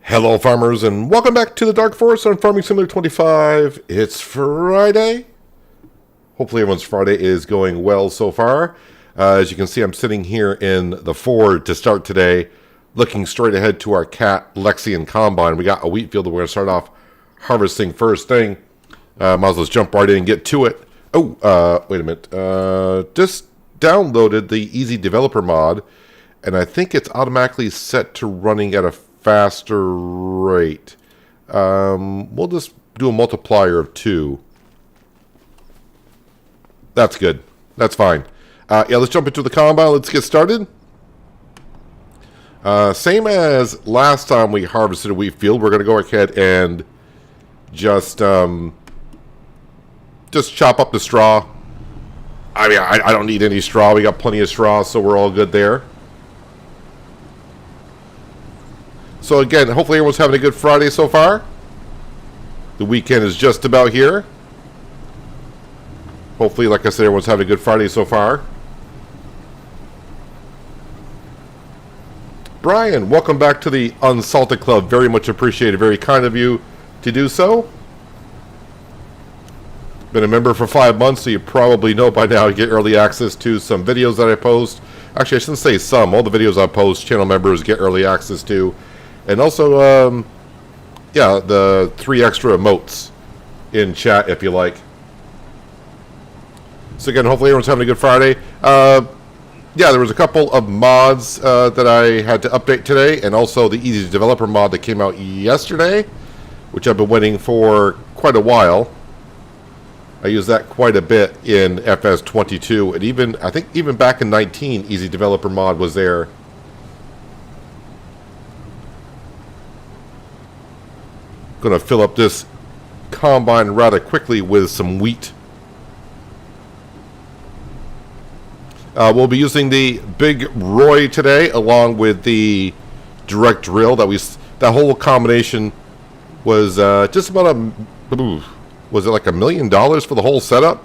Hello farmers and welcome back to the Dark Forest on Farming Simulator 25. It's Friday. Hopefully everyone's Friday is going well so far. As you can see, I'm sitting here in the Ford to start today, looking straight ahead to our Cat Lexian Combine. We got a wheat field that we're going to start off harvesting first thing. Might as well just jump right in and get to it. Oh, wait a minute. Just downloaded the Easy Developer mod, and I think it's automatically set to running at a faster rate. We'll just do a multiplier of 2. That's good. That's fine. Yeah, let's jump into the combine. Let's get started. Same as last time we harvested a wheat field, we're going to go ahead and just chop up the straw. I mean, I don't need any straw. We got plenty of straw, so we're all good there. So again, hopefully everyone's having a good Friday so far. The weekend is just about here. Hopefully, like I said, everyone's having a good Friday so far. Brian, welcome back to the Unsalted Club. Very much appreciated. Very kind of you to do so. Been a member for 5 months, so you probably know by now you get early access to some videos that I post. Actually, I shouldn't say some. All the videos I post, channel members get early access to. And also, yeah, the 3 extra emotes in chat if you like. So again, hopefully everyone's having a good Friday. Yeah, there was a couple of mods that I had to update today, and also the Easy Developer mod that came out yesterday, which I've been waiting for quite a while. I use that quite a bit in FS22, and even I think even back in 19, Easy Developer mod was there. Going to fill up this combine rather quickly with some wheat. We'll be using the Big Roy today, along with the direct drill. That whole combination was just about was it like $1 million for the whole setup?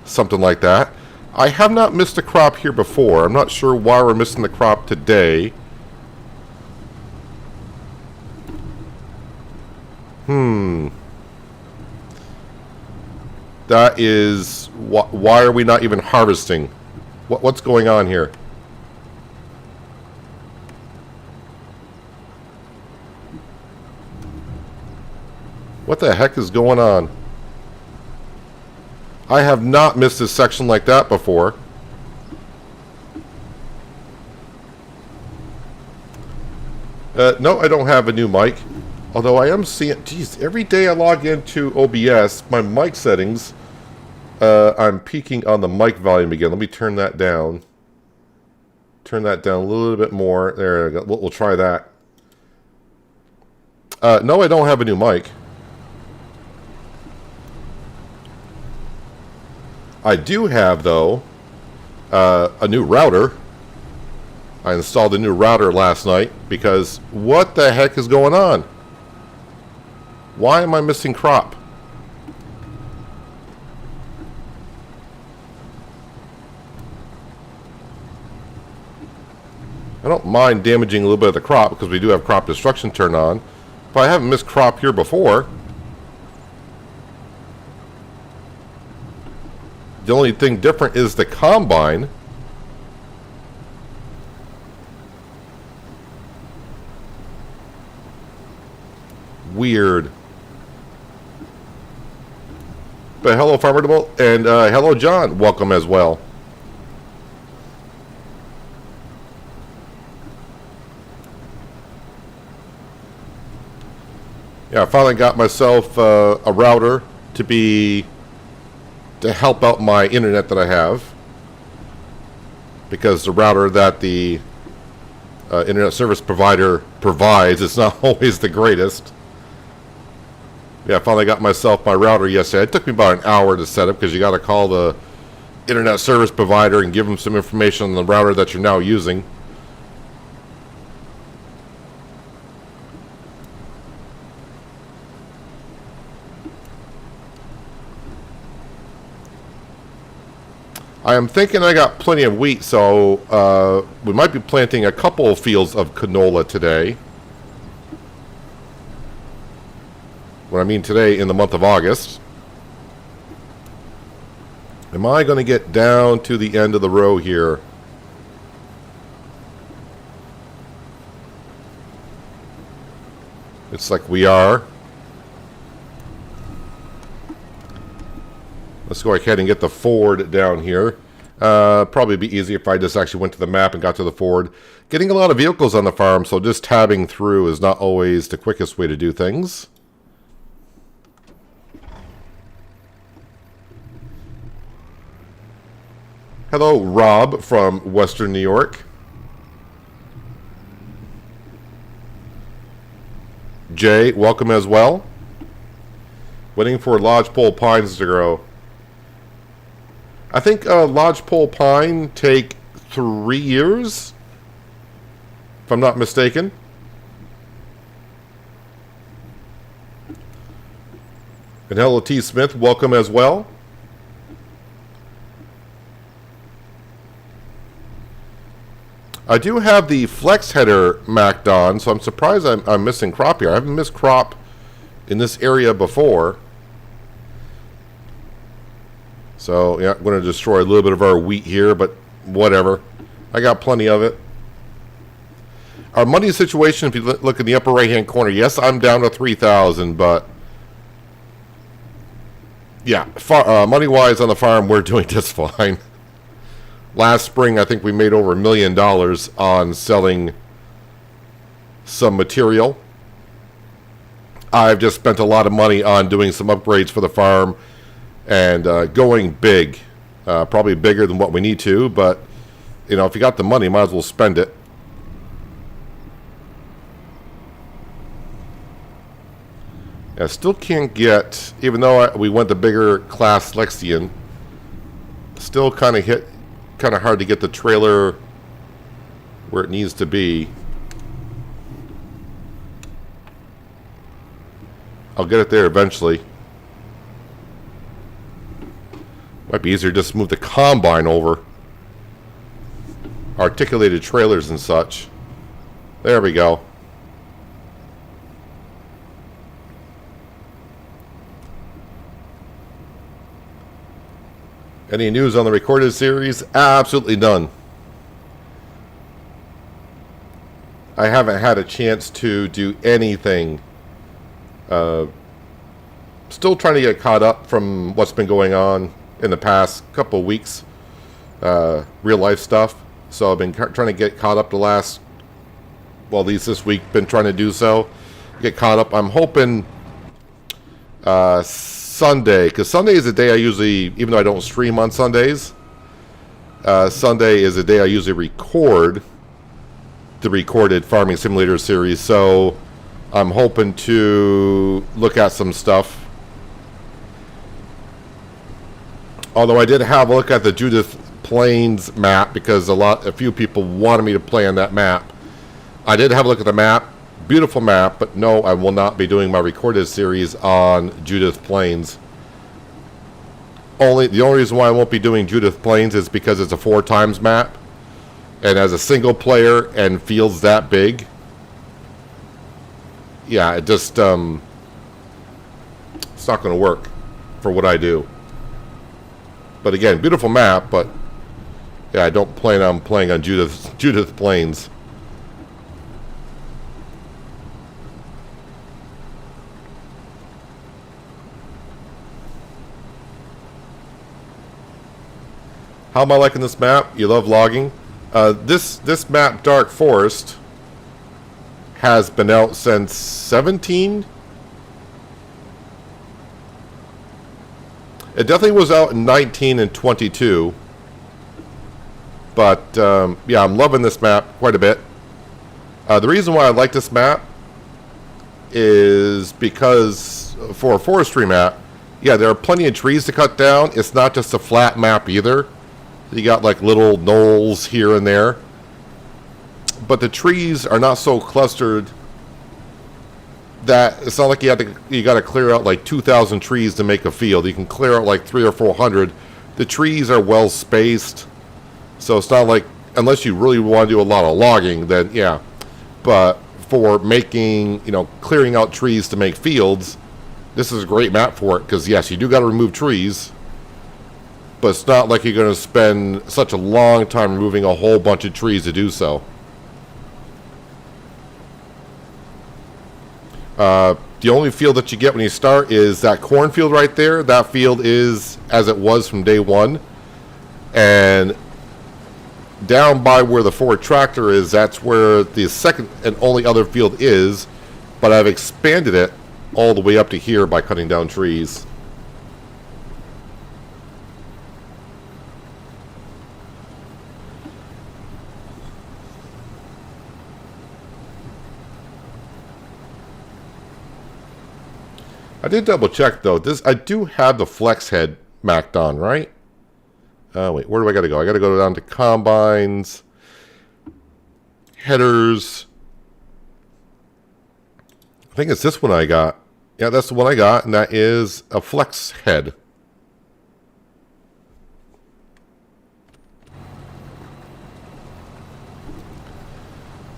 Something like that. I have not missed a crop here before. I'm not sure why we're missing the crop today. That is... Why are we not even harvesting? What's going on here? What the heck is going on? I have not missed a section like that before. No, I don't have a new mic. Although I am seeing... Geez, every day I log into OBS, my mic settings... I'm peaking on the mic volume again. Let me turn that down. Turn that down a little bit more. There we go. We'll try that. No, I don't have a new mic. I do have, though, a new router. I installed a new router last night because what the heck is going on? Why am I missing crop? I don't mind damaging a little bit of the crop because we do have crop destruction turned on. But I haven't missed crop here before. The only thing different is the combine. Weird. But hello, Farmer Double, and hello, John. Welcome as well. Yeah, I finally got myself a router to help out my internet that I have, because the router that the internet service provider provides is not always the greatest. Yeah, I finally got myself my router yesterday. It took me about an hour to set up because you got to call the internet service provider and give them some information on the router that you're now using. I am thinking I got plenty of wheat, so we might be planting a couple of fields of canola today. when I mean today, in the month of August. Am I going to get down to the end of the row here? It's like we are. Let's go ahead and get the ford down here. Probably be easier if I just actually went to the map and got to the ford. Getting a lot of vehicles on the farm, so just tabbing through is not always the quickest way to do things. Hello, Rob from Western New York. Jay, welcome as well. Waiting for lodgepole pines to grow. I think lodgepole pine take 3 years, if I'm not mistaken. And hello, T. Smith, welcome as well. I do have the flex header macked on, so I'm surprised I'm missing crop here. I haven't missed crop in this area before. So, yeah, I'm going to destroy a little bit of our wheat here, but whatever. I got plenty of it. Our money situation, if you look in the upper right-hand corner, yes, I'm down to 3,000, but yeah, money-wise on the farm, we're doing just fine. Last spring, I think we made over $1 million on selling some material. I've just spent a lot of money on doing some upgrades for the farm and going big. Probably bigger than what we need to, but you know, if you got the money, might as well spend it. I still can't get, even though we went the bigger class Lexian, still kind of hard to get the trailer where it needs to be. I'll get it there eventually. Might be easier just to move the combine over. Articulated trailers and such. There we go. Any news on the recorded series? Absolutely none. I haven't had a chance to do anything. Still trying to get caught up from what's been going on in the past couple of weeks. Real life stuff. So I've been trying to get caught up the last, well, at least this week, been trying to do so. Get caught up. I'm hoping Sunday, because Sunday is the day I usually, even though I don't stream on Sundays, Sunday is the day I usually record the recorded Farming Simulator series. So I'm hoping to look at some stuff. Although I did have a look at the Judith Plains map because a few people wanted me to play on that map. I did have a look at the map. Beautiful map, but no, I will not be doing my recorded series on Judith Plains. The only reason why I won't be doing Judith Plains is because it's a 4x map, and as a single player and fields that big, yeah, it just it's not going to work for what I do. But again, beautiful map, but yeah, I don't plan on playing on Judith Plains. How am I liking this map? You love logging. This map, Dark Forest, has been out since 17. It definitely was out in 19 and 22. But yeah, I'm loving this map quite a bit. The reason why I like this map is because for a forestry map, yeah, there are plenty of trees to cut down. It's not just a flat map either. You got like little knolls here and there. But the trees are not so clustered that it's not like you got to clear out like 2,000 trees to make a field. You can clear out like 300 or 400. The trees are well spaced, so it's not like, unless you really want to do a lot of logging, then yeah. But for making, clearing out trees to make fields, this is a great map for it, because yes, you do got to remove trees, but it's not like you're going to spend such a long time removing a whole bunch of trees to do so. The only field that you get when you start is that cornfield right there. That field is as it was from day one. And down by where the Ford tractor is, that's where the second and only other field is. But I've expanded it all the way up to here by cutting down trees. I did double check though. I do have the flex head macked on, right? Wait, where do I got to go? I got to go down to combines, headers. I think it's this one I got. Yeah, that's the one I got, and that is a flex head.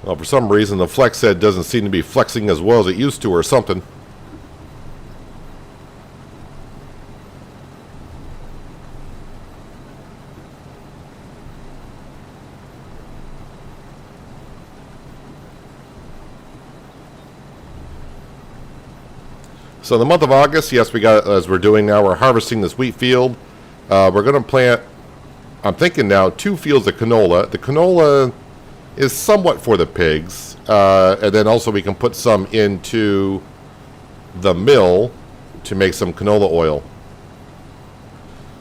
Well, for some reason, the flex head doesn't seem to be flexing as well as it used to or something. So the month of August, yes, we got, as we're doing now, we're harvesting this wheat field. We're going to plant, I'm thinking now, 2 fields of canola. The canola is somewhat for the pigs. And then also we can put some into the mill to make some canola oil.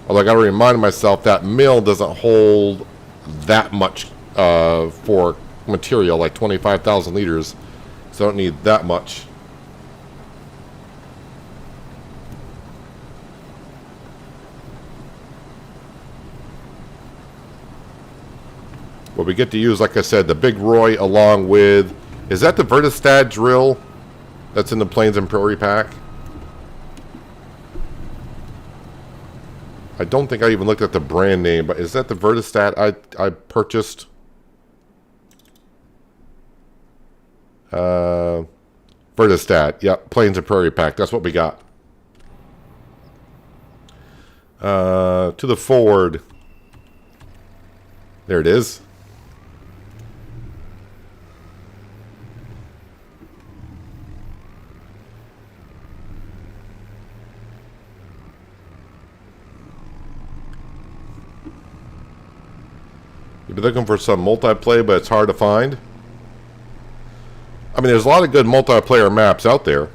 Although I got to remind myself that mill doesn't hold that much for material, like 25,000 liters. So I don't need that much. What we get to use, like I said, the Big Roy along with, is that the Vertistad drill that's in the Plains and Prairie pack? I don't think I even looked at the brand name, but is that the Vertistad I purchased? Vertistad, yep, Plains and Prairie pack, that's what we got. To the Ford. There it is. You'd be looking for some multiplayer, but it's hard to find. I mean, there's a lot of good multiplayer maps out there.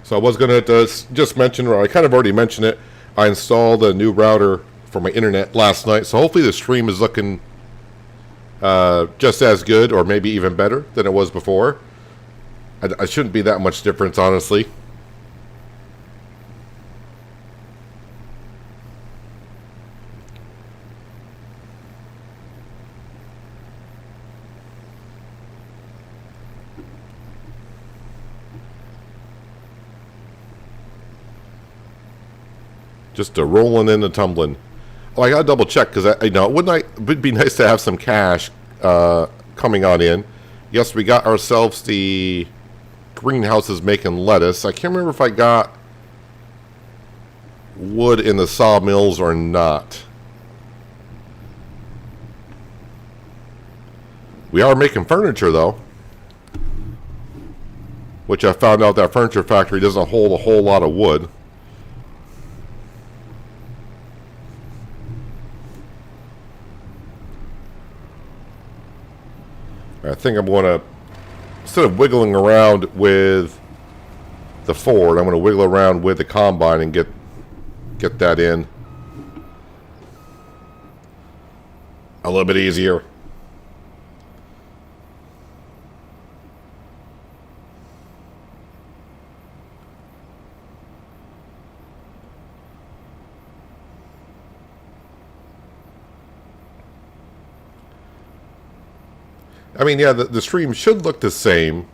So I was going to just mention, or I kind of already mentioned it, I installed a new router for my internet last night. So hopefully the stream is looking just as good or maybe even better than it was before. I shouldn't be that much difference, honestly. Just rolling in and tumbling. Oh, I gotta double check because it would be nice to have some cash coming on in. Yes, we got ourselves the greenhouses making lettuce. I can't remember if I got wood in the sawmills or not. We are making furniture though, which I found out that furniture factory doesn't hold a whole lot of wood. I think I'm going to, instead of wiggling around with the Ford, I'm going to wiggle around with the combine and get that in a little bit easier. I mean, yeah, the stream should look the same.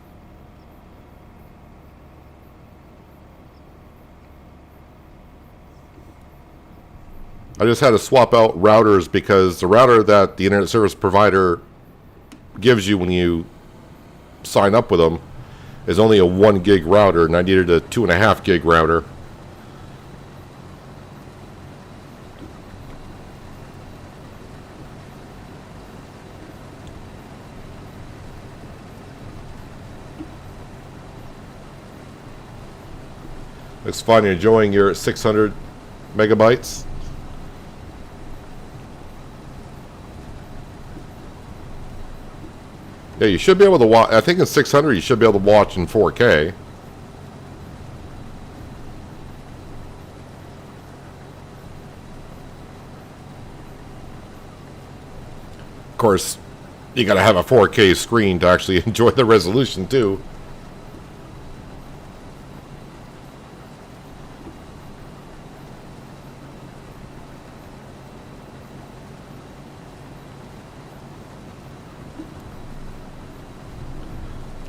I just had to swap out routers because the router that the internet service provider gives you when you sign up with them is only a 1 gig router, and I needed a 2.5 gig router. It's fun. You're enjoying your 600 megabytes. Yeah, you should be able to watch. I think in 600 you should be able to watch in 4K. Of course, you got to have a 4K screen to actually enjoy the resolution too.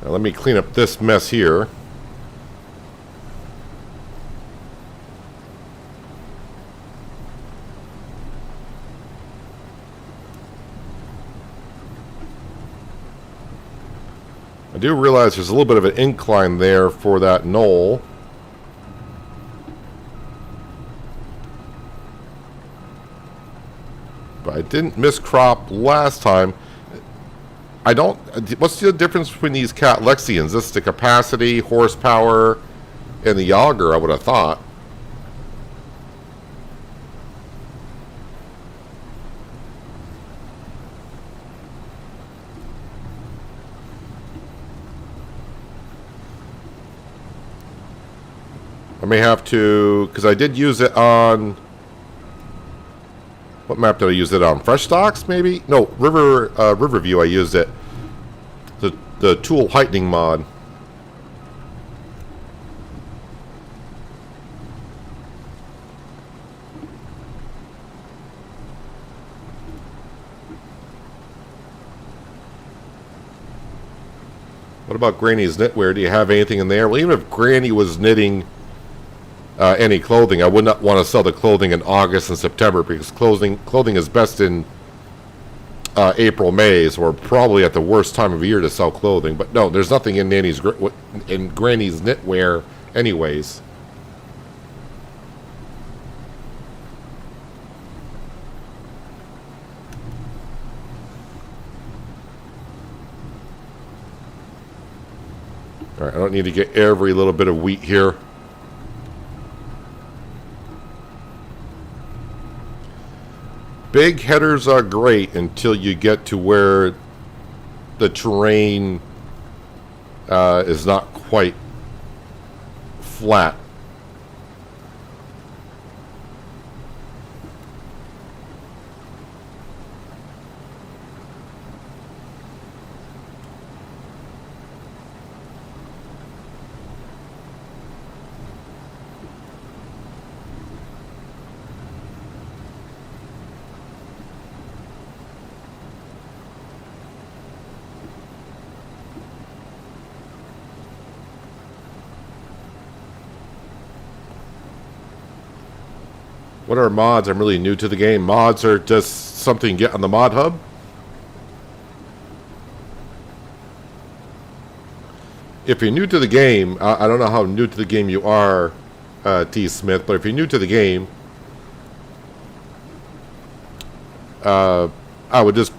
Now let me clean up this mess here. I do realize there's a little bit of an incline there for that knoll. But I didn't miss crop last time. I don't... What's the difference between these Cat Lexians? This is the capacity, horsepower, and the auger, I would have thought. I may have to... Because I did use it on... What map did I use it on? Fresh Stocks, maybe? No, Riverview I used it. The tool heightening mod. What about Granny's knitwear? Do you have anything in there? Well, even if Granny was knitting any clothing, I would not want to sell the clothing in August and September because clothing is best in April, May, so we're probably at the worst time of year to sell clothing. But no, there's nothing in Granny's knitwear anyways. All right, I don't need to get every little bit of wheat here. Big headers are great until you get to where the terrain is not quite flat. What are mods? I'm really new to the game. Mods are just something you get on the mod hub. If you're new to the game, I don't know how new to the game you are, T. Smith, but if you're new to the game, I would just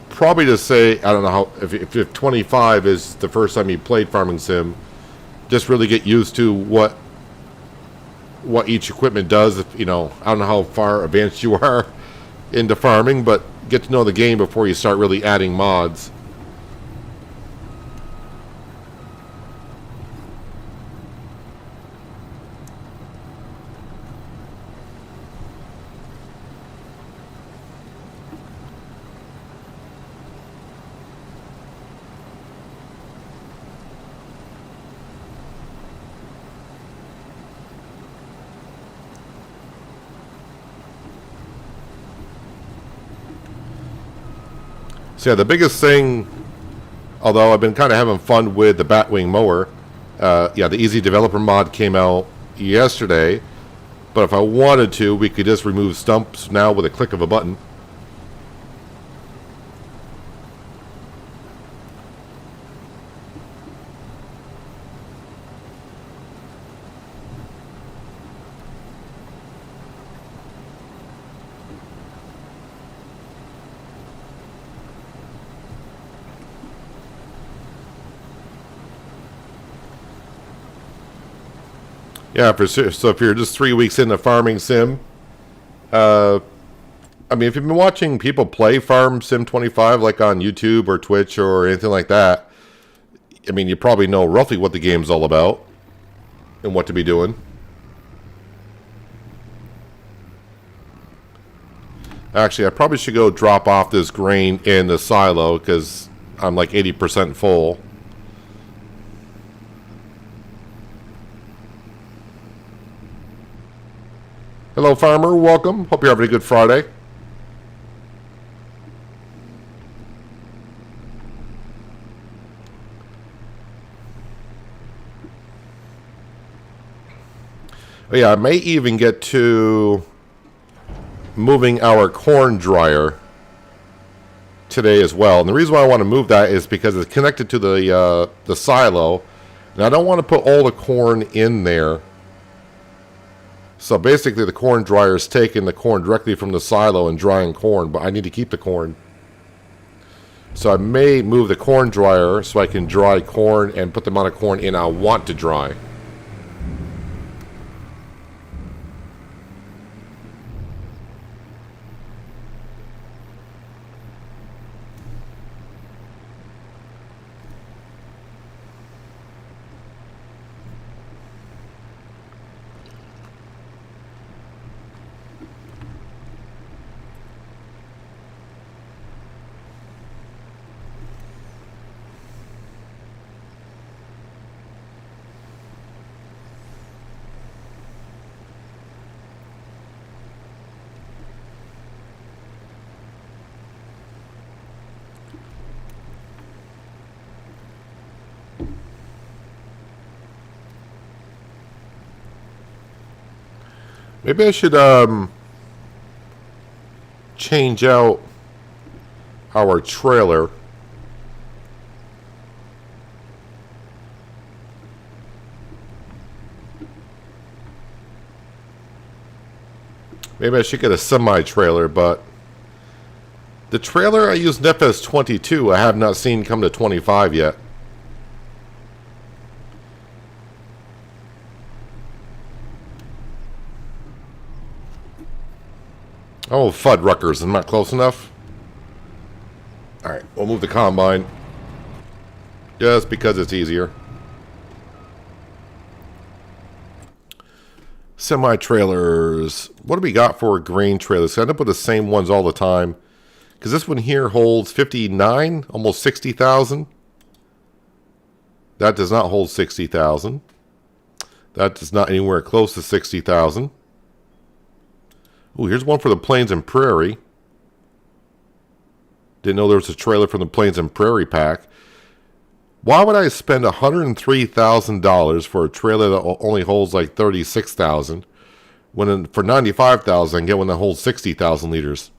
probably just say, I don't know how, if 25 is the first time you played Farming Sim, just really get used to what each equipment does. If, you know, I don't know how far advanced you are into farming, but get to know the game before you start really adding mods. So yeah, the biggest thing Although I've been kind of having fun with the Batwing mower. Yeah, the Easy Developer mod came out yesterday. But if I wanted to, we could just remove stumps now with a click of a button. Yeah, so if you're just 3 weeks into Farming Sim, I mean, if you've been watching people play Farm Sim 25, like on YouTube or Twitch or anything like that, I mean, you probably know roughly what the game's all about and what to be doing. Actually, I probably should go drop off this grain in the silo because I'm like 80% full. Hello, farmer. Welcome. Hope you're having a good Friday. Oh, yeah, I may even get to moving our corn dryer today as well. And the reason why I want to move that is because it's connected to the silo, and I don't want to put all the corn in there. So basically the corn dryer is taking the corn directly from the silo and drying corn, but I need to keep the corn. So I may move the corn dryer so I can dry corn and put the amount of corn in I want to dry. Maybe I should change out our trailer. Maybe I should get a semi-trailer, but the trailer I use Nefes 22 I have not seen come to 25 yet. Oh, Fuddruckers, I'm not close enough. Alright, we'll move the combine. Just because it's easier. Semi-trailers. What do we got for grain trailers? I end up with the same ones all the time. Because this one here holds 59, almost 60,000. That does not hold 60,000. That is not anywhere close to 60,000. Ooh, here's one for the Plains and Prairie. Didn't know there was a trailer from the Plains and Prairie pack. Why would I spend $103,000 for a trailer that only holds like 36,000 when for 95,000 I get one that holds 60,000 liters?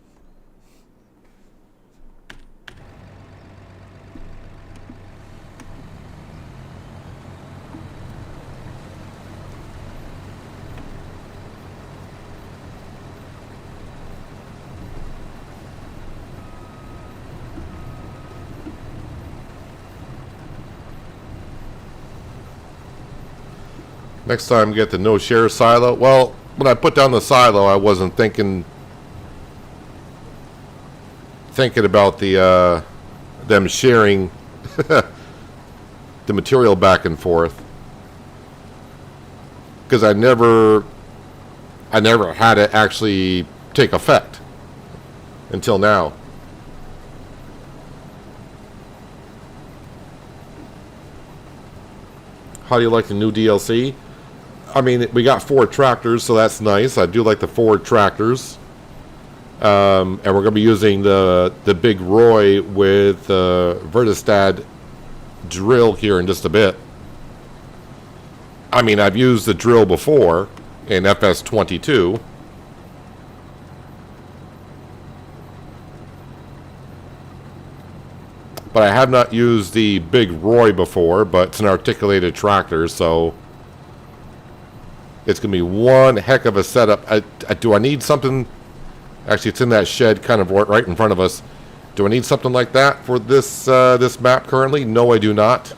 Next time, get the no-share silo. Well, when I put down the silo, I wasn't thinking about the them sharing the material back and forth, because I never had it actually take effect until now. How do you like the new DLC? I mean, we got 4 tractors, so that's nice. I do like the 4 tractors. And we're going to be using the Big Roy with Vertistad drill here in just a bit. I mean, I've used the drill before in FS22. But I have not used the big Roy before, but it's an articulated tractor, so it's going to be one heck of a setup. Do I need something? Actually, it's in that shed kind of right in front of us. Do I need something like that for this this map currently? No, I do not.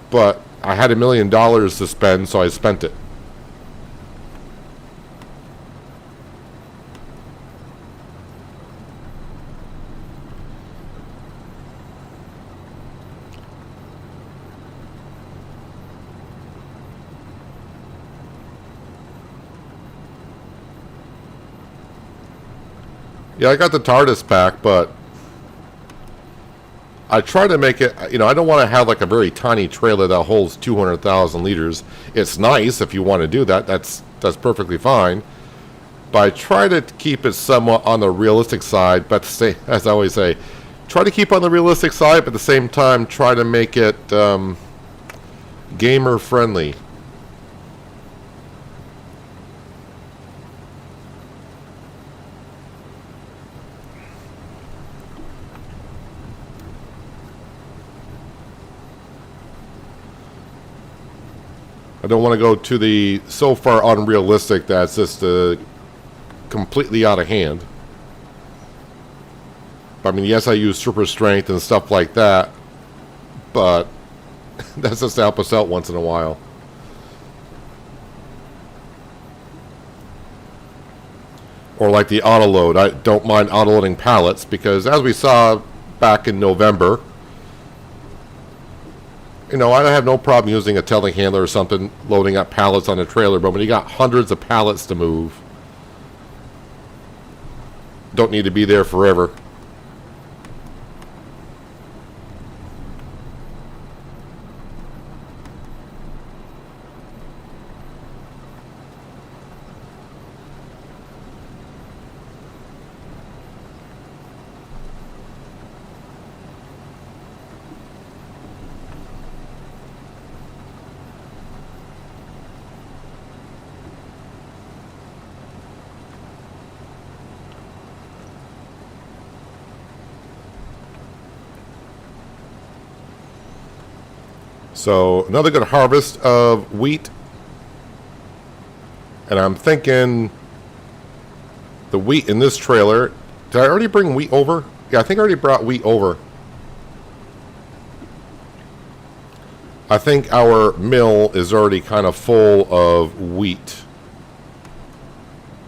But I had $1 million to spend, so I spent it. Yeah, I got the TARDIS pack, but I try to make it, you know, I don't want to have like a very tiny trailer that holds 200,000 liters. It's nice if you want to do that. That's perfectly fine. But I try to keep it somewhat on the realistic side, but as I always say, try to keep on the realistic side, but at the same time, try to make it gamer friendly. I don't want to go to the so far unrealistic that's just completely out of hand. I mean, yes, I use super strength and stuff like that, but that's just to help us out once in a while. Or like the auto load. I don't mind auto loading pallets because, as we saw back in November, you know, I have no problem using a telehandler or something, loading up pallets on a trailer, but when you got hundreds of pallets to move, don't need to be there forever. So another good harvest of wheat. And I'm thinking the wheat in this trailer. Did I already bring wheat over? Yeah, I think I already brought wheat over. I think our mill is already kind of full of wheat.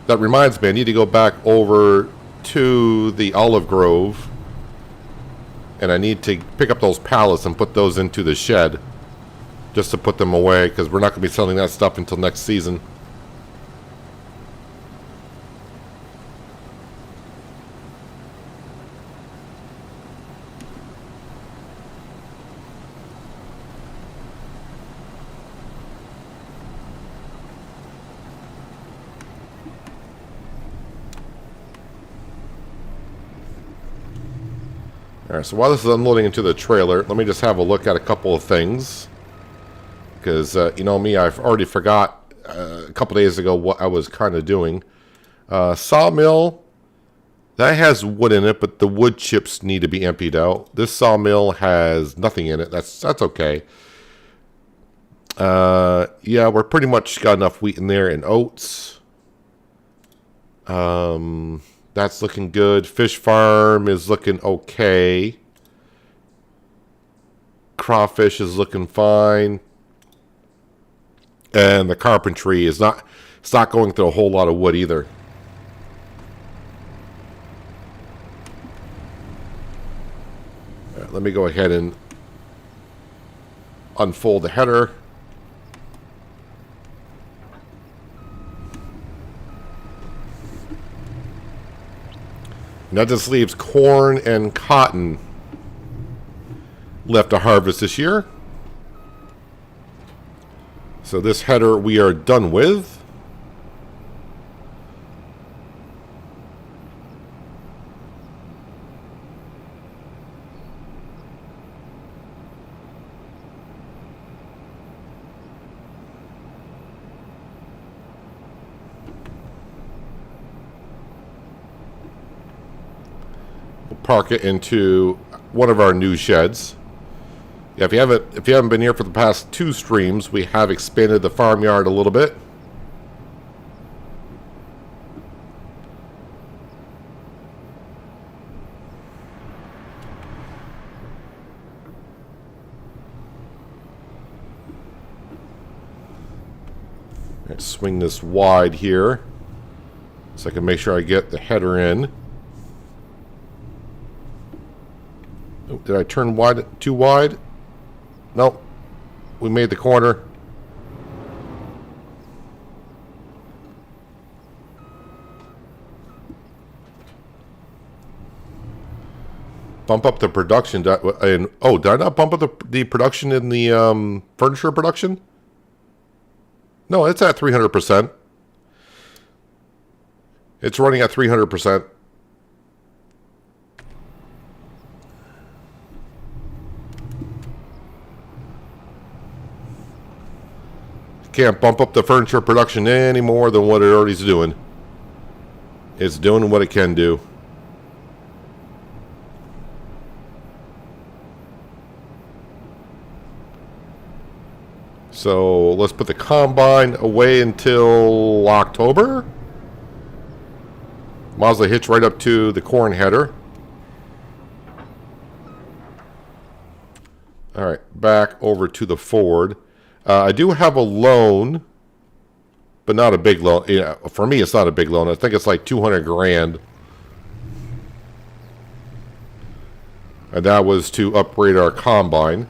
That reminds me, I need to go back over to the olive grove. And I need to pick up those pallets and put those into the shed. Just to put them away, because we're not going to be selling that stuff until next season. Alright, so while this is unloading into the trailer, let me just have a look at a couple of things. Because, you know me, I've already forgot a couple days ago what I was kind of doing. Sawmill, that has wood in it, but the wood chips need to be emptied out. This sawmill has nothing in it. That's okay. Yeah, we're pretty much got enough wheat in there and oats. That's looking good. Fish farm is looking okay. Crawfish is looking fine. And the carpentry is not, it's not going through a whole lot of wood either. All right, let me go ahead and unfold the header. And that just leaves corn and cotton left to harvest this year. So this header we are done with. park it into one of our new sheds. Yeah, if you haven't been here for the past 2 streams, we have expanded the farmyard a little bit. Let's swing this wide here so I can make sure I get the header in. Oh, did I turn too wide? Nope. We made the corner. Bump up the production. And oh, did I not bump up the production in the furniture production? No, it's at 300%. It's running at 300%. Can't bump up the furniture production any more than what it already is doing. It's doing what it can do. So let's put the combine away until October. Might as well hitch right up to the corn header. All right, back over to the Ford. I do have a loan, but not a big loan. Yeah, for me, it's not a big loan. I think it's like 200 grand. And that was to upgrade our combine.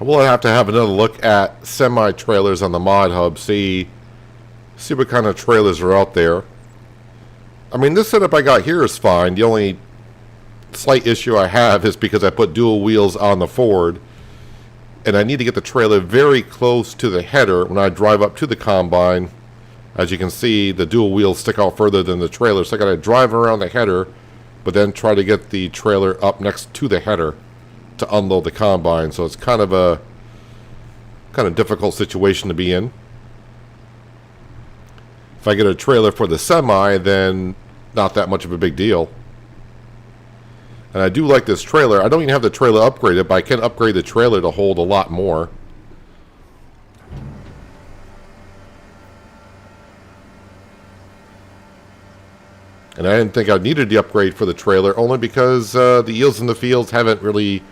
We'll have to have another look at semi-trailers on the Mod Hub, see what kind of trailers are out there. I mean, this setup I got here is fine. The only slight issue I have is because I put dual wheels on the Ford, and I need to get the trailer very close to the header when I drive up to the combine. As you can see, the dual wheels stick out further than the trailer, so I got to drive around the header, but then try to get the trailer up next to the header to unload the combine. So it's kind of a difficult situation to be in. If I get a trailer for the semi, then not that much of a big deal. And I do like this trailer. I don't even have the trailer upgraded, but I can upgrade the trailer to hold a lot more. And I didn't think I needed the upgrade for the trailer, only because the yields in the fields haven't really...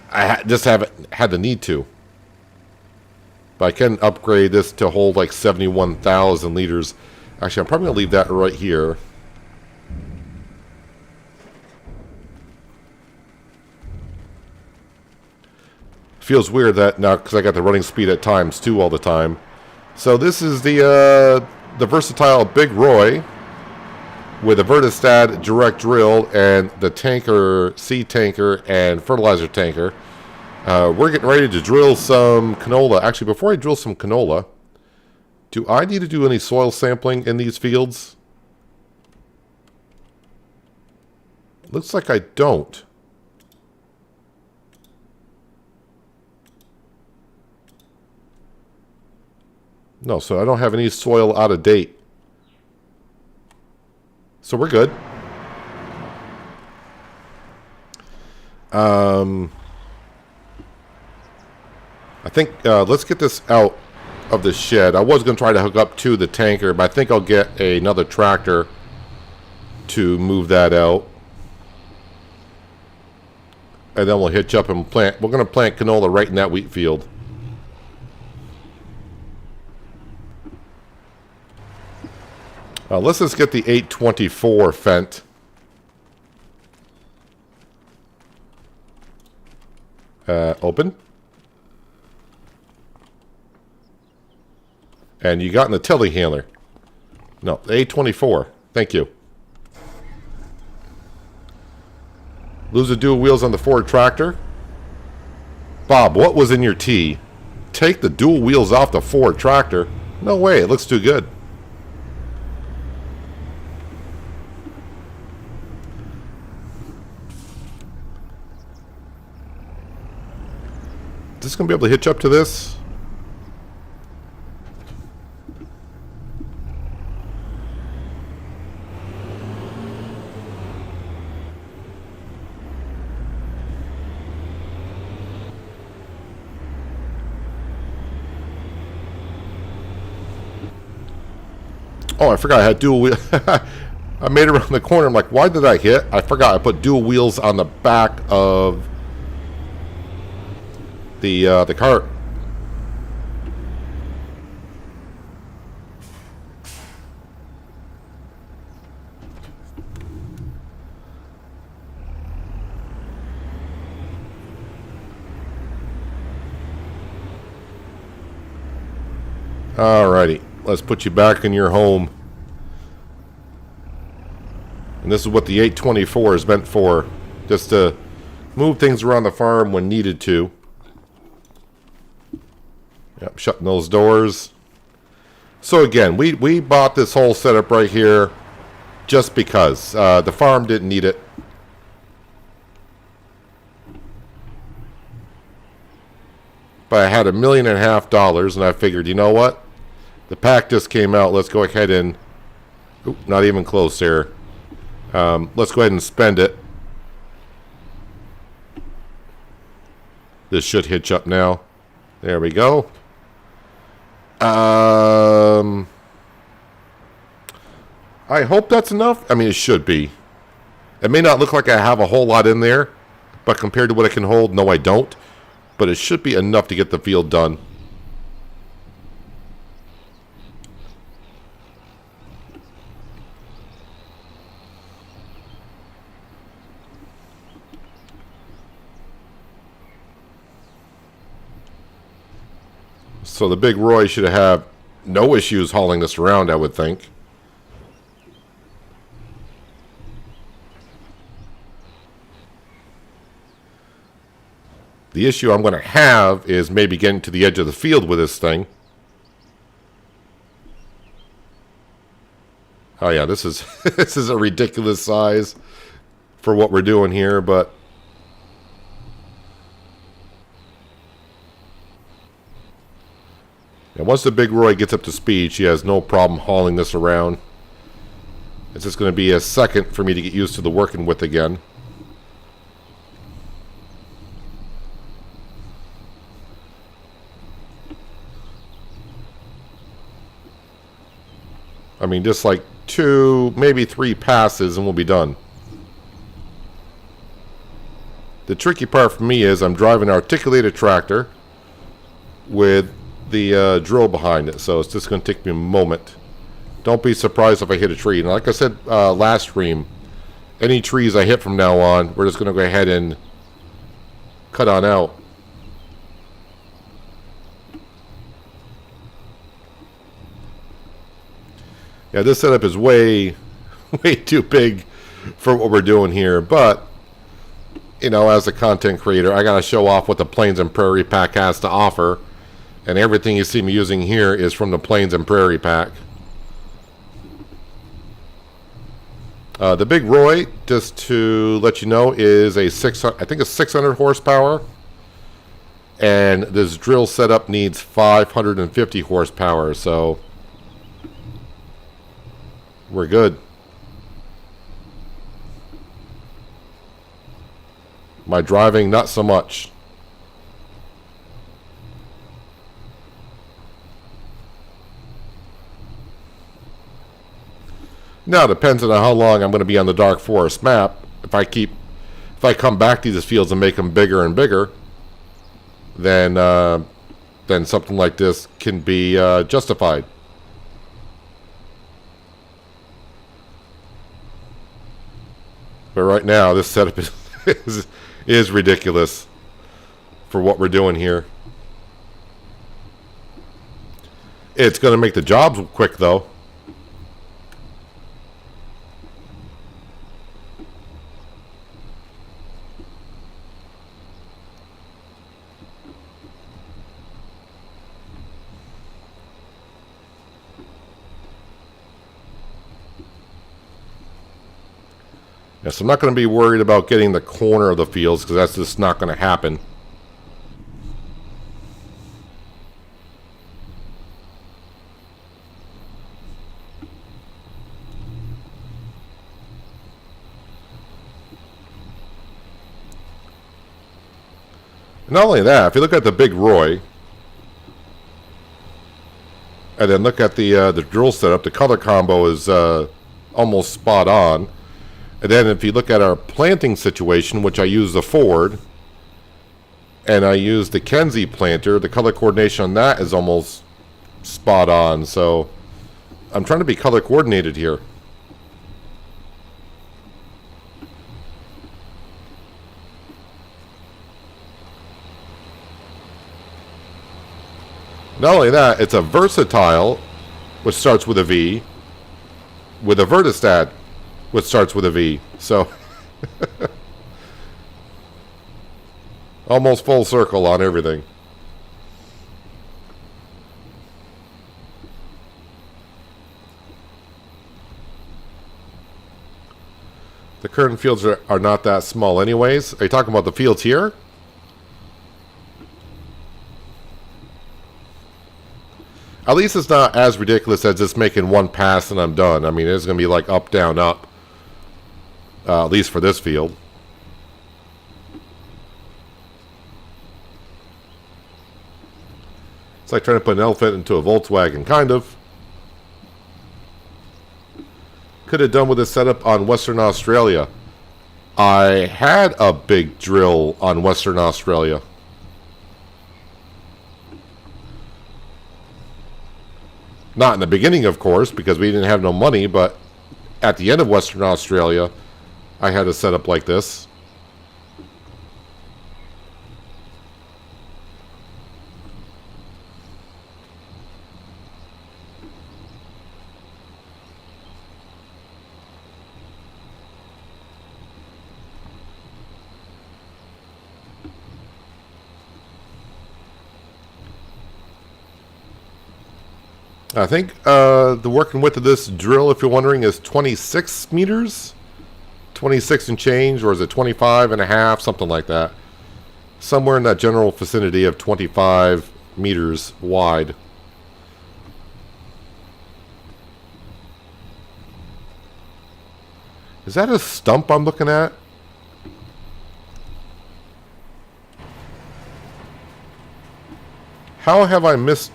I just haven't had the need to. But I can upgrade this to hold like 71,000 liters. Actually, I'm probably going to leave that right here. Feels weird that now, because I got the running speed at ×2 all the time. So this is the versatile Big Roy with a Vertistad direct drill and the tanker, seed tanker, and fertilizer tanker. We're getting ready to drill some canola. Actually, before I drill some canola, do I need to do any soil sampling in these fields? Looks like I don't. No, so I don't have any soil out of date. So we're good. I think let's get this out of the shed. I was going to try to hook up to the tanker, but I think I'll get another tractor to move that out. And then we'll hitch up and plant. We're going to plant canola right in that wheat field. Let's just get the 824 Fendt. Open. And you got in the telehandler. No, the 824. Thank you. Lose the dual wheels on the Ford tractor. Bob, what was in your tea? Take the dual wheels off the Ford tractor? No way, it looks too good. Is this going to be able to hitch up to this? Oh, I forgot I had dual wheel. I made it around the corner. I'm like, why did I hit? I forgot I put dual wheels on the back of the cart. Alrighty, let's put you back in your home. And this is what the 824 is meant for, just to move things around the farm when needed to. Yep, shutting those doors. So again, we bought this whole setup right here just because the farm didn't need it. But I had $1.5 million, and I figured, you know what? The pack just came out. Let's go ahead and... Oop, not even close there. Let's go ahead and spend it. This should hitch up now. There we go. I hope that's enough. I mean, it should be. It may not look like I have a whole lot in there, but compared to what I can hold, no, I don't. But it should be enough to get the field done. So the big Roy should have no issues hauling this around, I would think. The issue I'm going to have is maybe getting to the edge of the field with this thing. Oh yeah, this is this is a ridiculous size for what we're doing here, but and once the big Roy gets up to speed, she has no problem hauling this around. It's just going to be a second for me to get used to the working with again. I mean, just like 2, maybe 3 passes and we'll be done. The tricky part for me is I'm driving an articulated tractor with the drill behind it, so it's just going to take me a moment. Don't be surprised if I hit a tree. And like I said last stream, any trees I hit from now on, we're just going to go ahead and cut on out. Yeah, this setup is way too big for what we're doing here, but you know, as a content creator, I gotta show off what the Plains and Prairie Pack has to offer. And everything you see me using here is from the Plains and Prairie Pack. The Big Roy, just to let you know, is a 600 horsepower. And this drill setup needs 550 horsepower, so we're good. My driving, not so much. Now, it depends on how long I'm going to be on the Dark Forest map. If I come back to these fields and make them bigger and bigger, then something like this can be justified. But right now, this setup is ridiculous for what we're doing here. It's going to make the jobs quick, though. Yeah, so I'm not going to be worried about getting the corner of the fields because that's just not going to happen. Not only that, if you look at the Big Roy, and then look at the drill setup, the color combo is almost spot on. And then if you look at our planting situation, which I use the Ford, and I use the Kenzie planter, the color coordination on that is almost spot on. So I'm trying to be color coordinated here. Not only that, it's a versatile, which starts with a V, with a vertistat, which starts with a V. So, almost full circle on everything. The current fields are not that small anyways. Are you talking about the fields here? At least it's not as ridiculous as just making one pass and I'm done. I mean, it's going to be like up, down, up. At least for this field. It's like trying to put an elephant into a Volkswagen, kind of. Could have done with this setup on Western Australia. I had a big drill on Western Australia. Not in the beginning, of course, because we didn't have no money, but at the end of Western Australia, I had a setup like this. I think the working width of this drill, if you're wondering, is 26 meters. 26 and change, or is it 25 and a half? Something like that. Somewhere in that general vicinity of 25 meters wide. Is that a stump I'm looking at? How have I missed...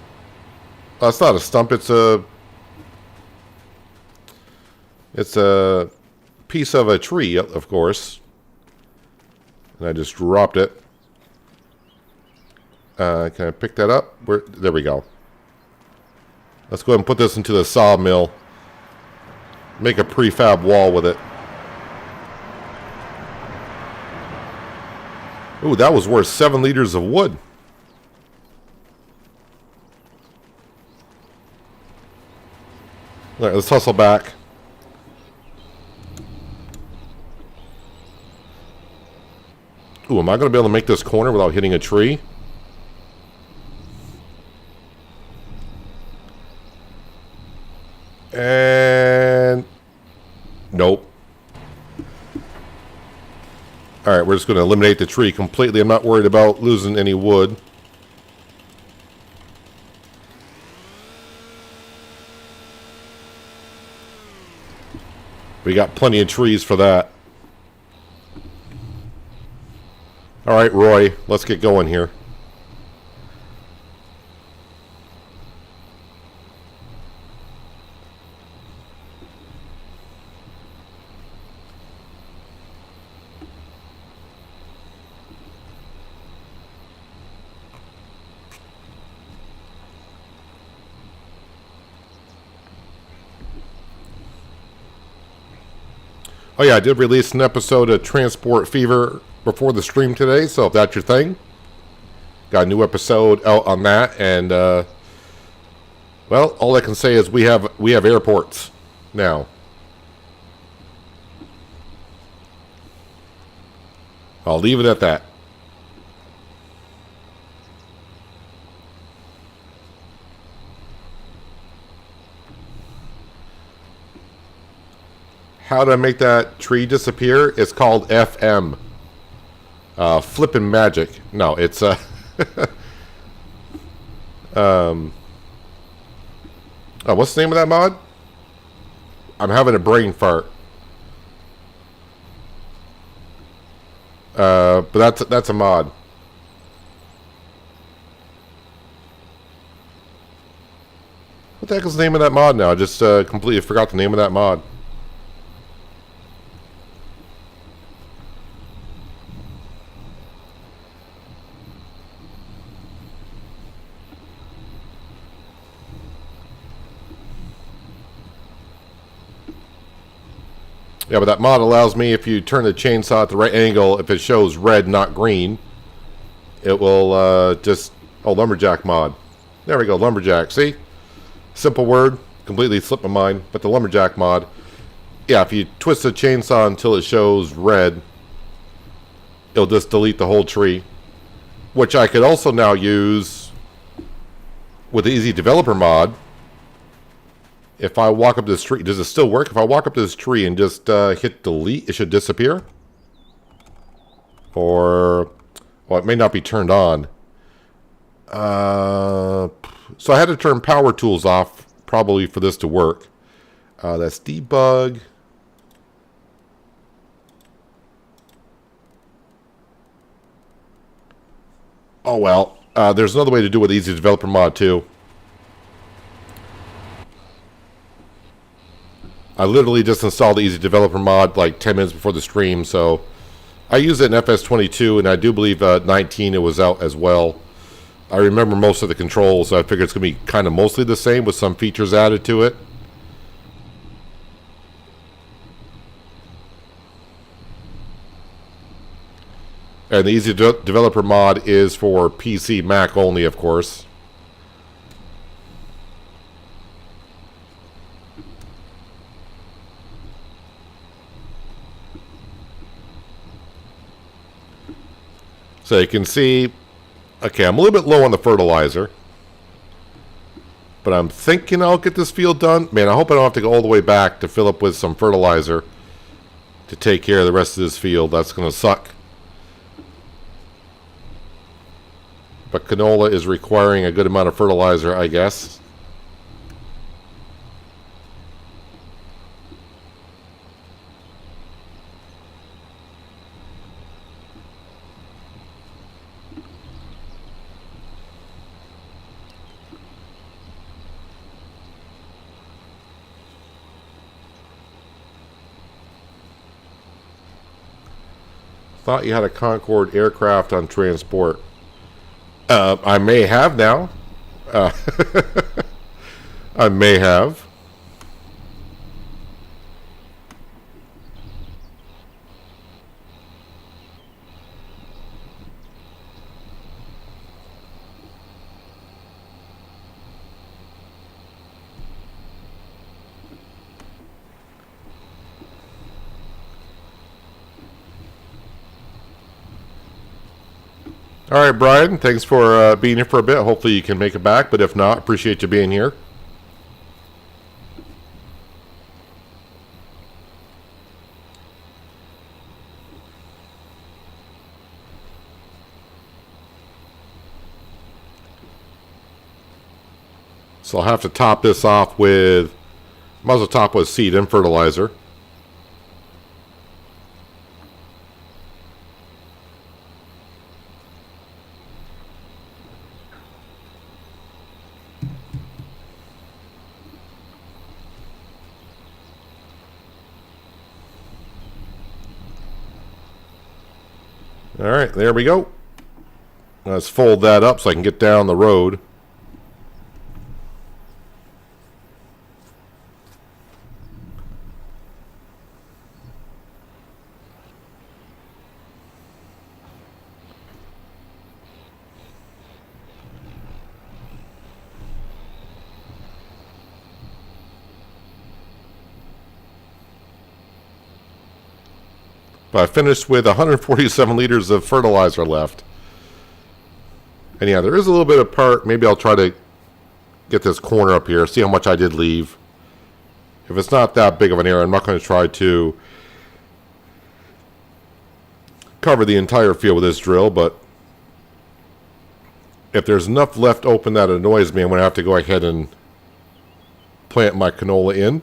It's not a stump, it's a piece of a tree, of course. And I just dropped it. Can I pick that up? There we go. Let's go ahead and put this into the sawmill. Make a prefab wall with it. Ooh, that was worth 7 liters of wood. All right, let's hustle back. Ooh, am I going to be able to make this corner without hitting a tree? And... nope. Alright, we're just going to eliminate the tree completely. I'm not worried about losing any wood. We got plenty of trees for that. Alright, Roy, let's get going here. Oh yeah, I did release an episode of Transport Fever before the stream today, so if that's your thing, got a new episode out on that. And well, all I can say is we have airports now. I'll leave it at that. how to make that tree disappear. It's called FM. Flippin' magic. No, it's oh, what's the name of that mod? I'm having a brain fart. But that's a mod. What the heck is the name of that mod now? I just completely forgot the name of that mod. Yeah, but that mod allows me, if you turn the chainsaw at the right angle, if it shows red, not green, it will just... Oh, lumberjack mod. There we go, lumberjack. See? Simple word. Completely slipped my mind. But the lumberjack mod, yeah, if you twist the chainsaw until it shows red, it'll just delete the whole tree. Which I could also now use with the Easy Developer mod. If I walk up this tree, does it still work? If I walk up this tree and just hit delete, it should disappear. Or, well, it may not be turned on. So I had to turn power tools off, probably, for this to work. That's debug. Oh, well. There's another way to do it with Easy Developer mod, too. I literally just installed the Easy Developer mod like 10 minutes before the stream, so I use it in FS22, and I do believe 19 it was out as well. I remember most of the controls, so I figure it's going to be kind of mostly the same with some features added to it. And the Easy Developer mod is for PC, Mac only, of course. So you can see, okay, I'm a little bit low on the fertilizer. But I'm thinking I'll get this field done. Man, I hope I don't have to go all the way back to fill up with some fertilizer to take care of the rest of this field. That's going to suck. But canola is requiring a good amount of fertilizer, I guess. Thought you had a Concorde aircraft on transport. I may have now. I may have. All right, Brian, thanks for being here for a bit. Hopefully you can make it back, but if not, appreciate you being here. So I'll have to top this off with, might as well top with seed and fertilizer. All right, there we go. Let's fold that up so I can get down the road. But I finished with 147 liters of fertilizer left. And yeah, there is a little bit of part. Maybe I'll try to get this corner up here, see how much I did leave. If it's not that big of an area, I'm not going to try to cover the entire field with this drill, but if there's enough left open that annoys me, I'm going to have to go ahead and plant my canola in.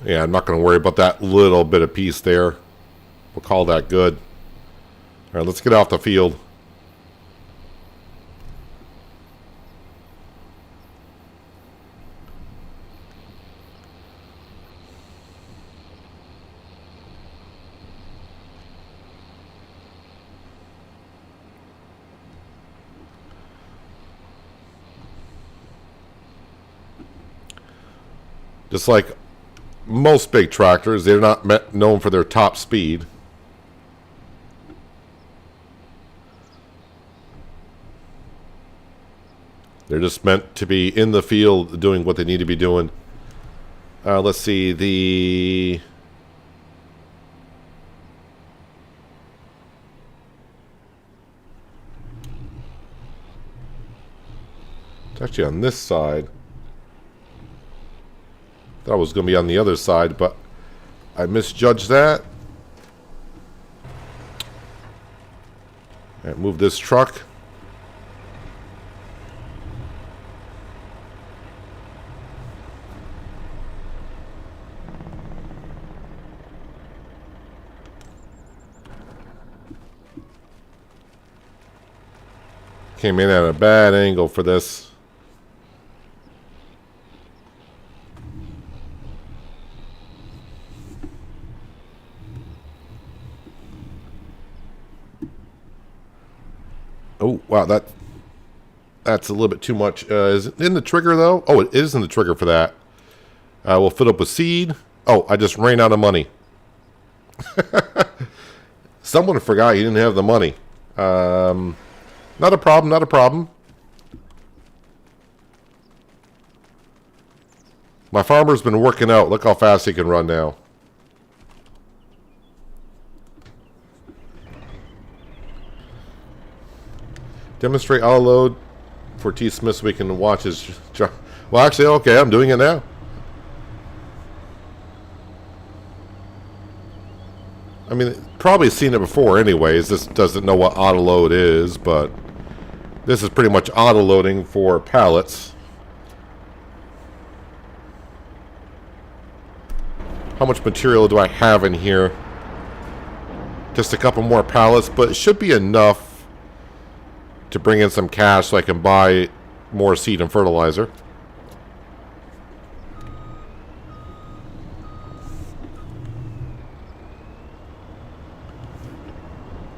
Yeah, I'm not going to worry about that little bit of piece there. We'll call that good. All right, let's get off the field. Just like most big tractors, they're not known for their top speed. They're just meant to be in the field doing what they need to be doing. Let's see, it's actually on this side. Thought it was going to be on the other side, but I misjudged that. All right, move this truck. Came in at a bad angle for this. Oh, wow, that's a little bit too much. Is it in the trigger, though? Oh, it is in the trigger for that. We'll fill up with seed. Oh, I just ran out of money. Someone forgot he didn't have the money. Not a problem, not a problem. My farmer's been working out. Look how fast he can run now. Demonstrate auto load for T. Smith so we can watch his... Well, actually, okay, I'm doing it now. I mean, probably seen it before anyways. This doesn't know what auto load is, but this is pretty much auto loading for pallets. How much material do I have in here? Just a couple more pallets, but it should be enough to bring in some cash so I can buy more seed and fertilizer.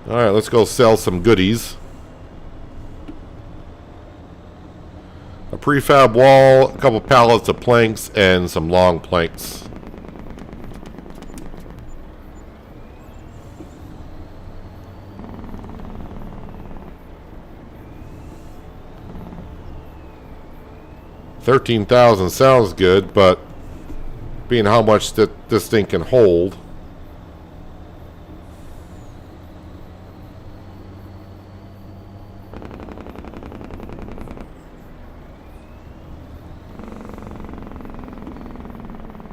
Alright, let's go sell some goodies. A prefab wall, a couple pallets of planks, and some long planks. $13,000 sounds good, but being how much that this thing can hold.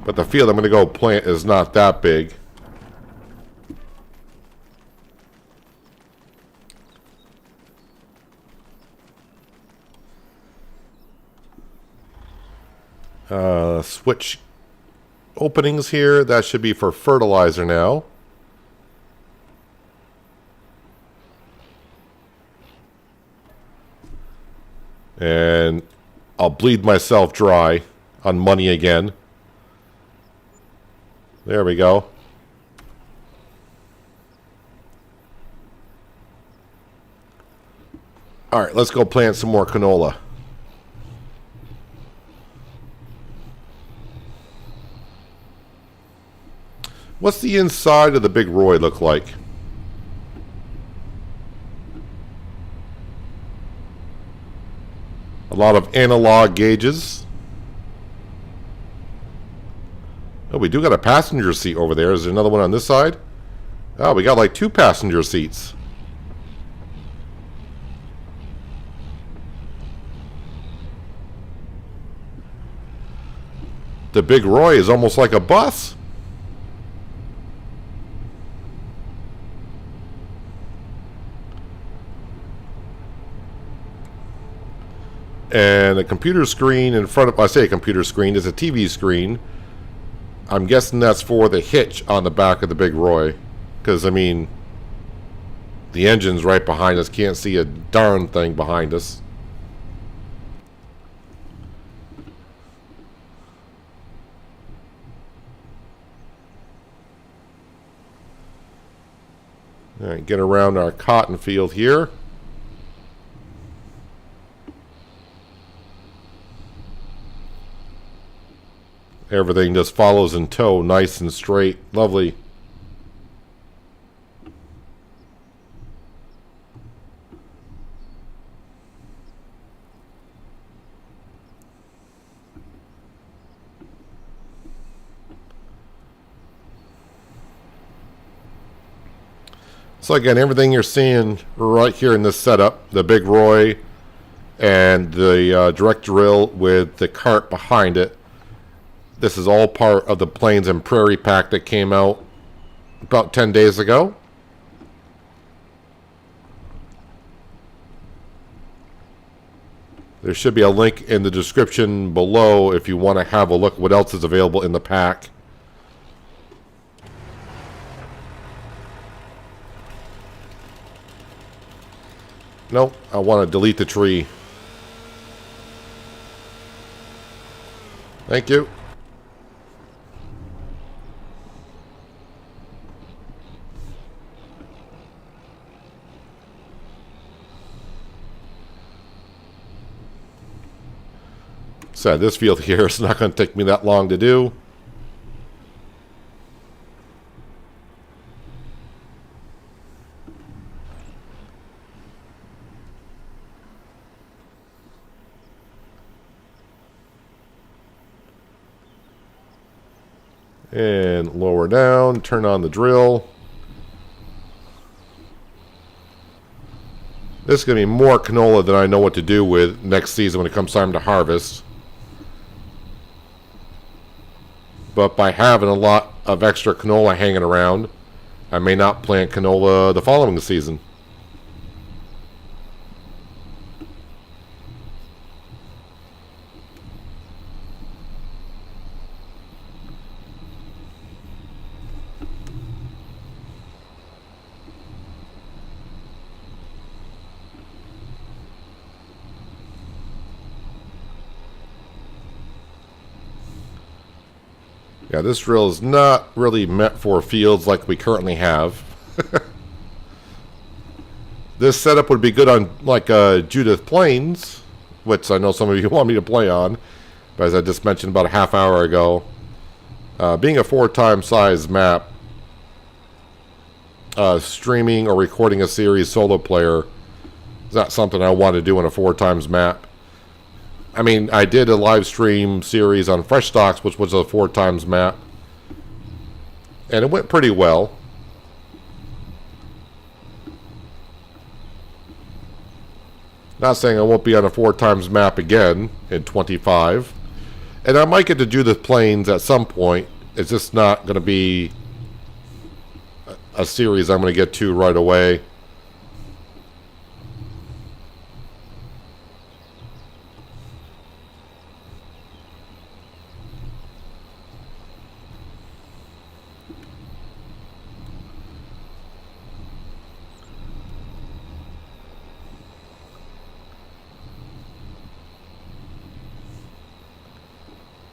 But the field I'm going to go plant is not that big. Switch openings here. That should be for fertilizer now. And I'll bleed myself dry on money again. There we go. Alright, let's go plant some more canola. What's the inside of the big Roy look like? A lot of analog gauges. Oh, we do got a passenger seat over there. Is there another one on this side? Oh, we got like 2 passenger seats. The Big Roy is almost like a bus. And a computer screen in front of, I say a computer screen, is a TV screen. I'm guessing that's for the hitch on the back of the Big Roy. Because, I mean, the engine's right behind us. Can't see a darn thing behind us. All right, get around our cotton field here. Everything just follows in tow, nice and straight. Lovely. So again, everything you're seeing right here in this setup, the Big Roy and the direct drill with the cart behind it, this is all part of the Plains and Prairie pack that came out about 10 days ago. There should be a link in the description below if you want to have a look what else is available in the pack. Nope, I want to delete the tree. Thank you. So this field here is not going to take me that long to do. And lower down, turn on the drill. This is going to be more canola than I know what to do with next season when it comes time to harvest. But by having a lot of extra canola hanging around, I may not plant canola the following season. Yeah, this drill is not really meant for fields like we currently have. This setup would be good on like Judith Plains, which I know some of you want me to play on, but as I just mentioned about a half hour ago, being a 4x size map, streaming or recording a series solo player is not something I want to do on a 4x map. I mean, I did a live stream series on Fresh Stocks, which was a 4x map, and it went pretty well. Not saying I won't be on a 4x map again in 25, and I might get to Judith Plains at some point. It's just not going to be a series I'm going to get to right away.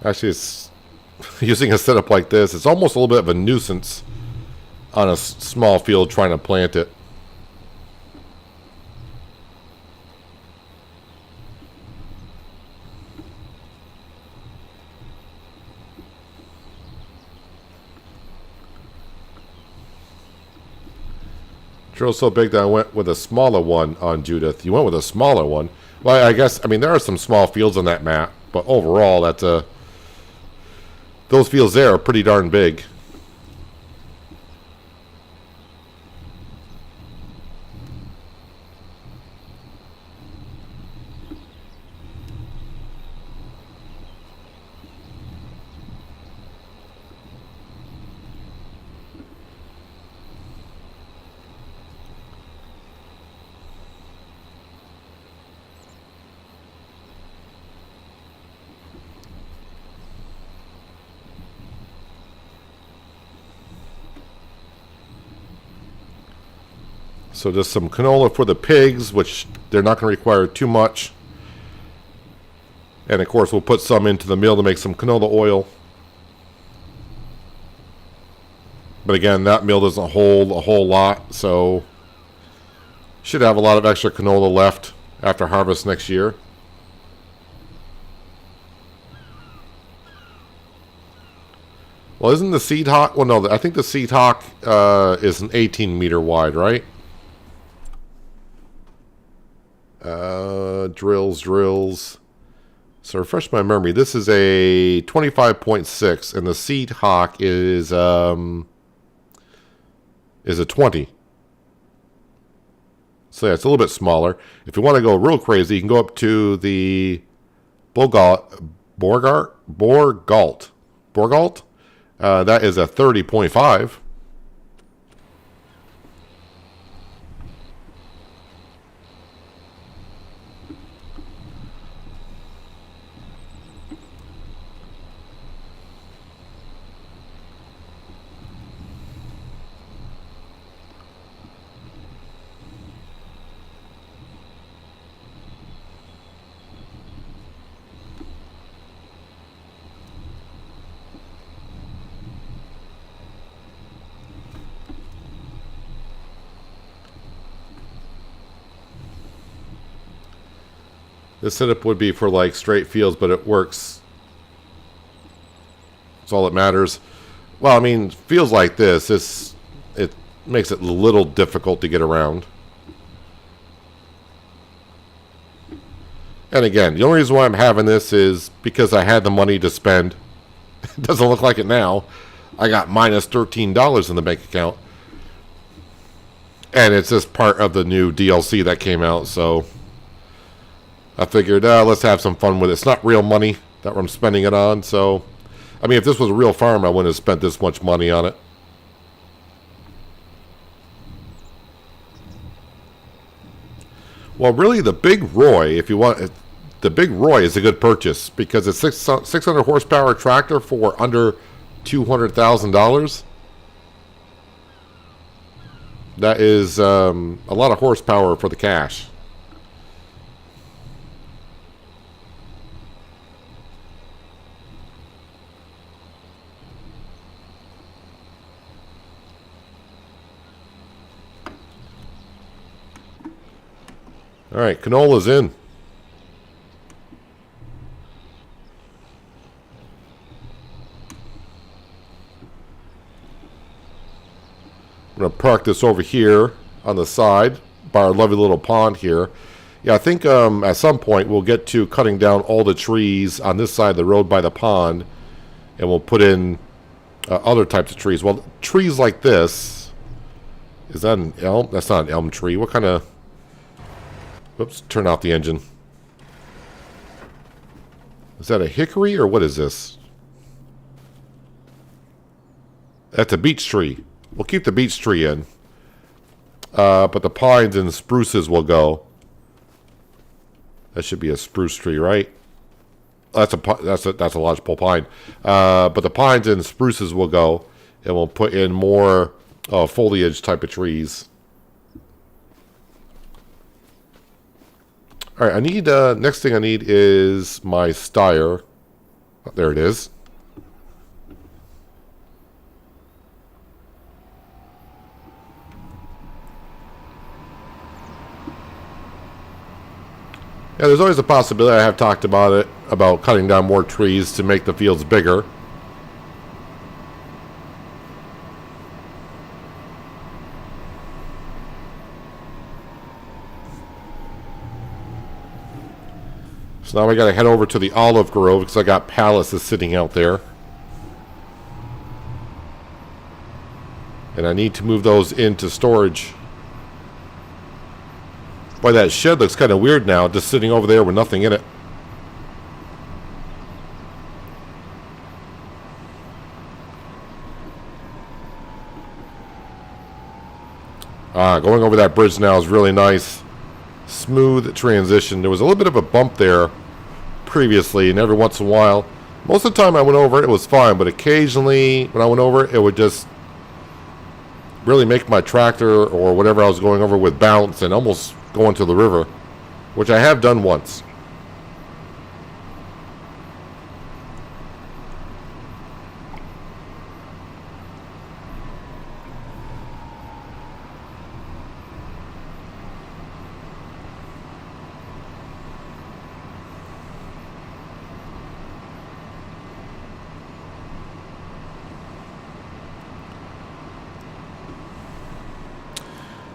Actually, it's using a setup like this, it's almost a little bit of a nuisance on a small field trying to plant it. Drill's so big that I went with a smaller one on Judith. You went with a smaller one. Well, I guess, I mean, there are some small fields on that map, but overall, that's a those fields there are pretty darn big. So just some canola for the pigs, which they're not going to require too much. And of course we'll put some into the mill to make some canola oil. But again, that mill doesn't hold a whole lot, so should have a lot of extra canola left after harvest next year. Well, isn't the seed hawk? Well, no, I think the seed hawk is an 18 meter wide, right? Drills. So refresh my memory. This is a 25.6, and the seed hawk is a 20. So yeah, it's a little bit smaller. If you want to go real crazy, you can go up to the Borgalt. That is a 30.5. This setup would be for like straight fields, but it works. That's all that matters. Well, I mean, fields like this, it makes it a little difficult to get around. And again, the only reason why I'm having this is because I had the money to spend. It doesn't look like it now. I got minus $13 in the bank account. And it's just part of the new DLC that came out, so I figured, let's have some fun with it. It's not real money that I'm spending it on, so I mean, if this was a real farm, I wouldn't have spent this much money on it. Well, really, the Big Roy, if you want, the Big Roy is a good purchase because it's 600 horsepower tractor for under $200,000. That is a lot of horsepower for the cash. All right, canola's in. I'm going to park this over here on the side by our lovely little pond here. Yeah, I think at some point we'll get to cutting down all the trees on this side of the road by the pond, and we'll put in other types of trees. Well, trees like this, is that an elm? That's not an elm tree. What kind of... Oops, turn off the engine. Is that a hickory or what is this? That's a beech tree. We'll keep the beech tree in. But the pines and spruces will go. That should be a spruce tree, right? That's a lodgepole pine. But the pines and spruces will go, and we'll put in more foliage type of trees. All right, I need, next thing I need is my stire. Oh, there it is. Yeah, there's always a possibility, I have talked about it, about cutting down more trees to make the fields bigger. So now I got to head over to the olive grove because I got pallets sitting out there. And I need to move those into storage. Boy, that shed looks kind of weird now, just sitting over there with nothing in it. Going over that bridge now is really nice. Smooth transition. There was a little bit of a bump there previously, and every once in a while, most of the time I went over it, it was fine, but occasionally when I went over it, it would just really make my tractor or whatever I was going over with bounce and almost go into the river, which I have done once.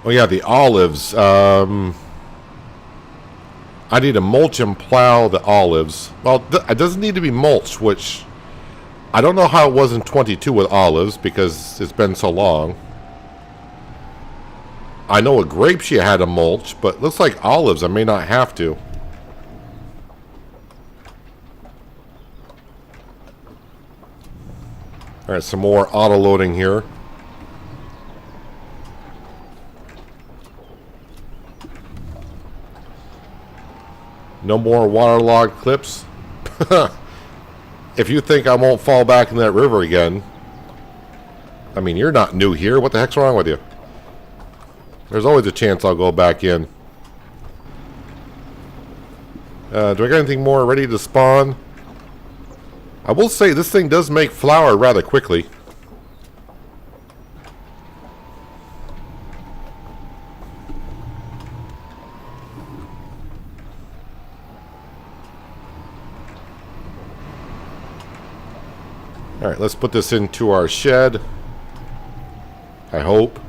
Oh yeah, the olives. I need to mulch and plow the olives. Well, it doesn't need to be mulched, which I don't know how it was in 22 with olives because it's been so long. I know with grapes you had to mulch, but looks like olives I may not have to. Alright, some more auto loading here. No more waterlogged clips. If you think I won't fall back in that river again, I mean, you're not new here. What the heck's wrong with you? There's always a chance I'll go back in. Do I got anything more ready to spawn? I will say this thing does make flour rather quickly. Alright, let's put this into our shed. I hope.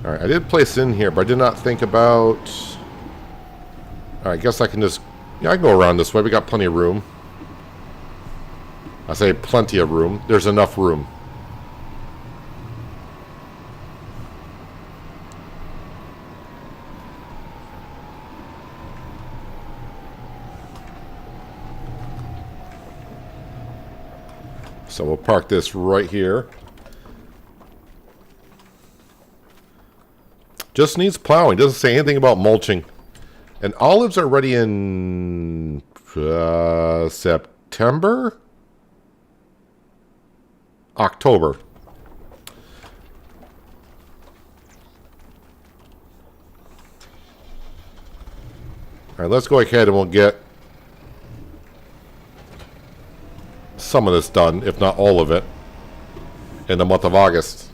Alright, I did place in here, but I did not think about... Alright, I guess I can just... Yeah, I can go around this way. We got plenty of room. I say plenty of room. There's enough room. So we'll park this right here. Just needs plowing. Doesn't say anything about mulching. And olives are ready in September? October. Alright, let's go ahead and we'll get some of this done, if not all of it, in the month of August.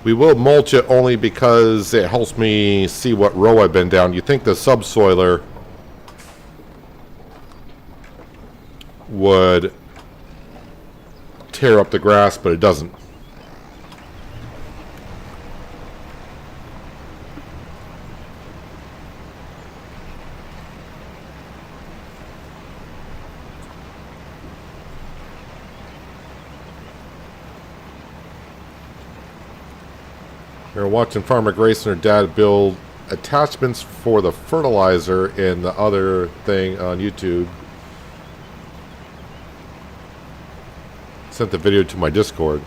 We will mulch it only because it helps me see what row I've been down. You think the subsoiler would tear up the grass, but it doesn't. We're watching Farmer Grace and her dad build attachments for the fertilizer in the other thing on YouTube. Sent the video to my Discord.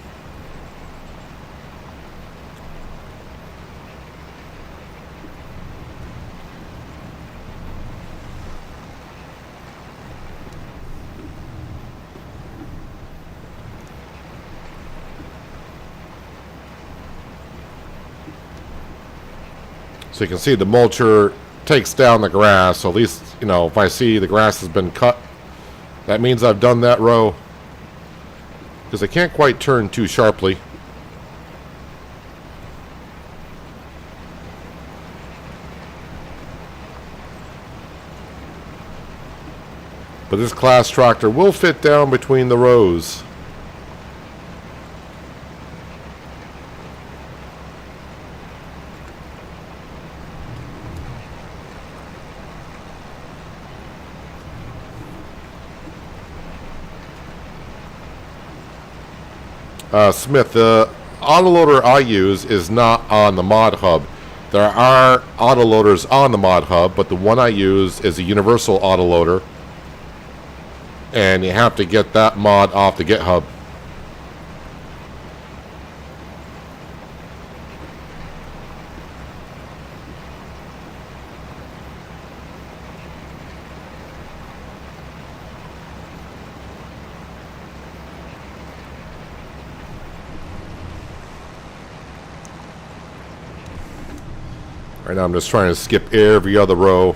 So you can see the mulcher takes down the grass. So at least, you know, if I see the grass has been cut, that means I've done that row. Because I can't quite turn too sharply. But this class tractor will fit down between the rows. Smith, the autoloader I use is not on the mod hub. There are autoloaders on the mod hub, but the one I use is a universal autoloader. And you have to get that mod off the GitHub. Right now I'm just trying to skip every other row.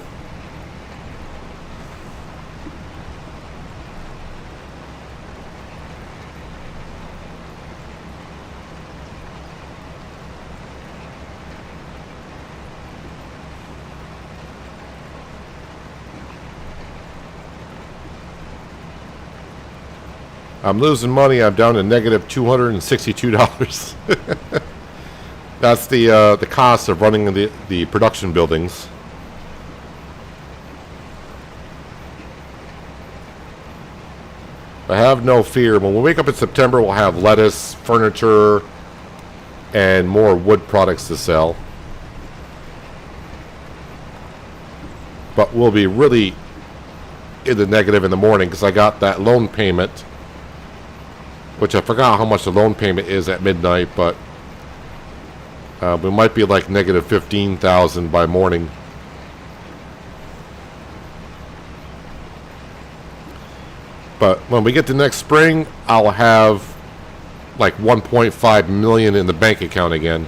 I'm losing money. I'm down to negative $262. That's the cost of running the production buildings. I have no fear. When we wake up in September, we'll have lettuce, furniture, and more wood products to sell. But we'll be really in the negative in the morning because I got that loan payment, which I forgot how much the loan payment is at midnight, but we might be like negative 15,000 by morning. But when we get to next spring, I'll have like 1.5 million in the bank account again.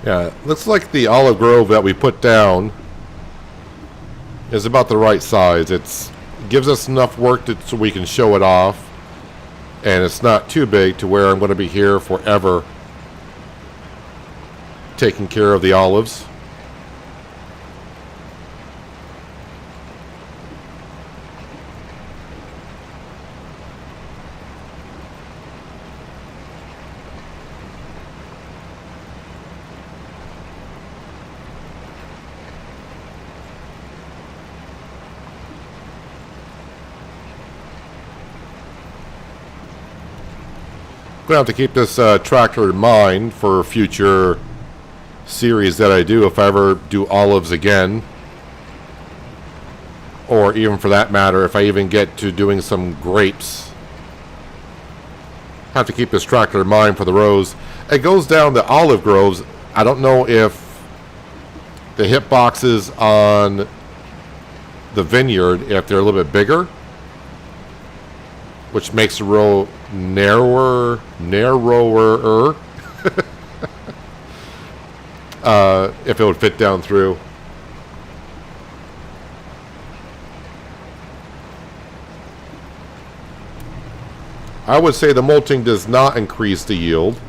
Yeah, looks like the olive grove that we put down is about the right size. It gives us enough work so we can show it off, and it's not too big to where I'm going to be here forever taking care of the olives. I'm going to have to keep this tractor in mind for future series that I do, if I ever do olives again, or even for that matter if I even get to doing some grapes. Have to keep this tractor in mind for the rows. It goes down the olive groves. I don't know if the hit boxes on the vineyard, if they're a little bit bigger, which makes the row narrower, if it would fit down through. I would say the mulching does not increase the yield,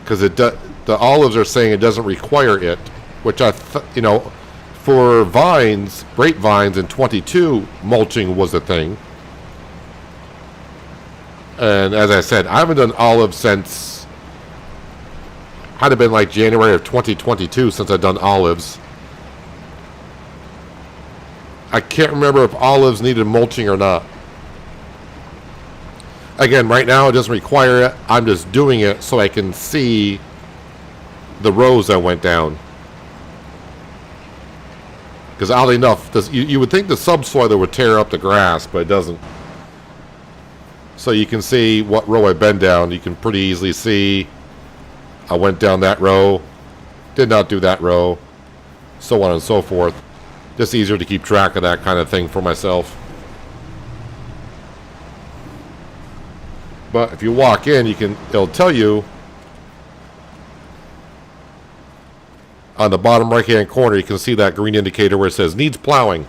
because the olives are saying it doesn't require it, which for vines, grapevines in 22, mulching was a thing. And as I said, I haven't done olives since, had it been like January of 2022 since I've done olives. I can't remember if olives needed mulching or not. Again, right now it doesn't require it. I'm just doing it so I can see the rows that went down. Because oddly enough, you would think the subsoiler would tear up the grass, but it doesn't. So you can see what row I've been down. You can pretty easily see I went down that row, did not do that row, so on and so forth. Just easier to keep track of that kind of thing for myself. But if you walk in, it'll tell you on the bottom right hand corner, you can see that green indicator where it says needs plowing.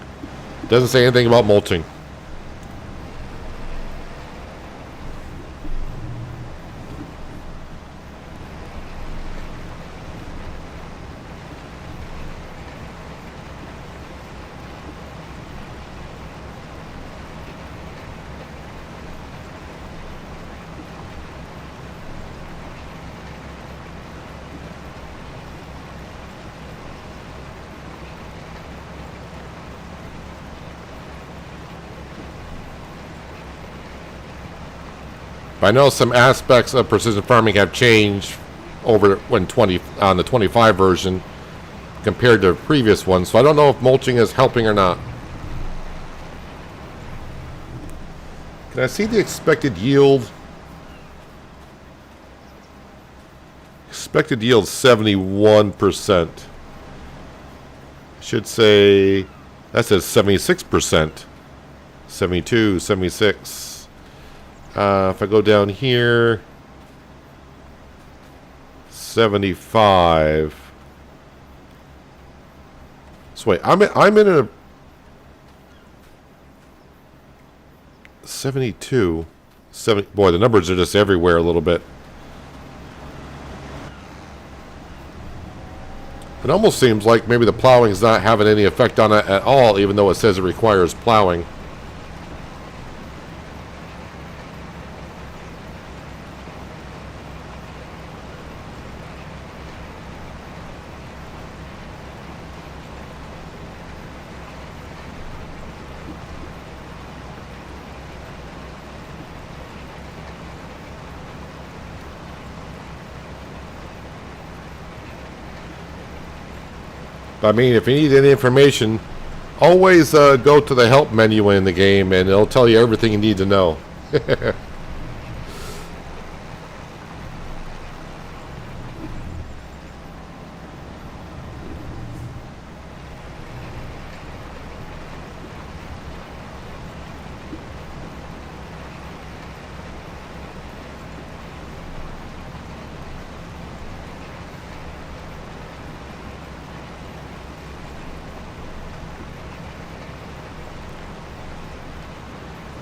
Doesn't say anything about mulching. I know some aspects of precision farming have changed over on the 25 version compared to the previous one, so I don't know if mulching is helping or not. Can I see the expected yield? Expected yield 71%. Should say that says 76%. 72, 76. If I go down here, 75. So wait, I'm in a 72. Boy, the numbers are just everywhere a little bit. It almost seems like maybe the plowing is not having any effect on it at all, even though it says it requires plowing. I mean, if you need any information, always go to the help menu in the game, and it'll tell you everything you need to know.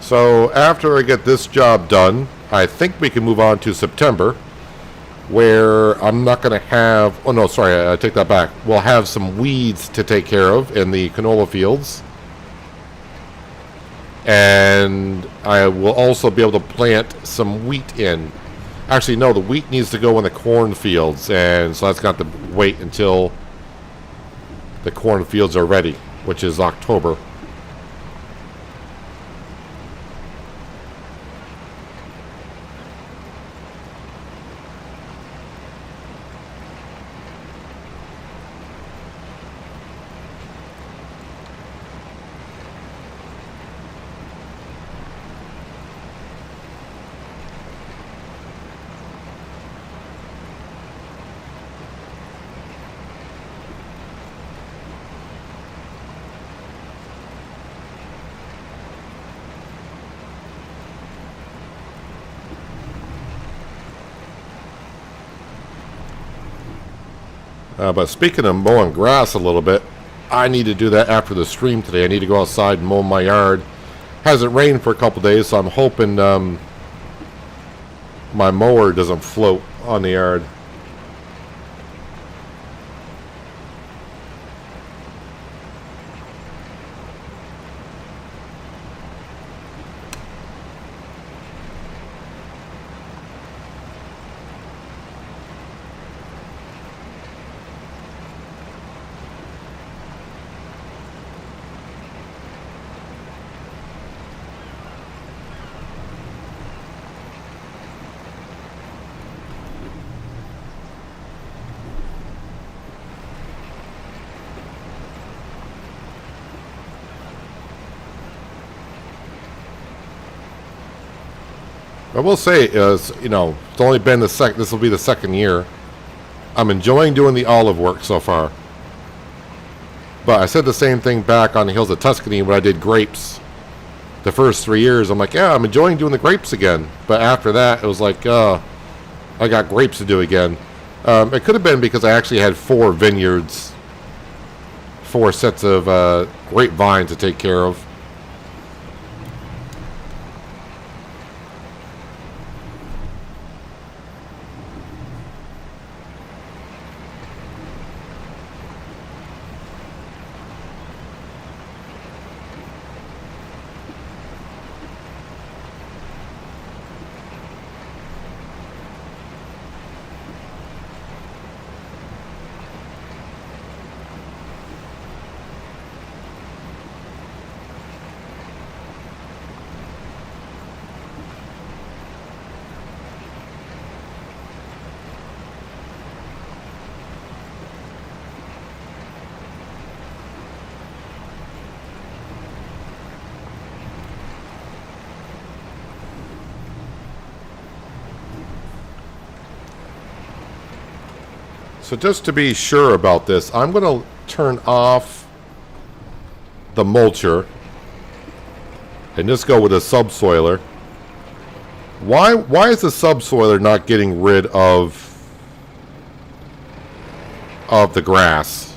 So after I get this job done, I think we can move on to September, where I'm not going to have... Oh, no, sorry, I take that back. We'll have some weeds to take care of in the canola fields. And I will also be able to plant some wheat in. Actually, no, the wheat needs to go in the corn fields, and so that's got to wait until the corn fields are ready, which is October. But speaking of mowing grass a little bit, I need to do that after the stream today. I need to go outside and mow my yard. Hasn't rained for a couple days, so I'm hoping my mower doesn't float on the yard. I will say is, you know, it's only been this will be the second year. I'm enjoying doing the olive work so far. But I said the same thing back on the hills of Tuscany when I did grapes. The first 3 years, I'm like, yeah, I'm enjoying doing the grapes again. But after that, it was like, I got grapes to do again. It could have been because I actually had 4 vineyards, 4 sets of grapevines to take care of. So just to be sure about this, I'm going to turn off the mulcher and just go with a subsoiler. Why is the subsoiler not getting rid of the grass?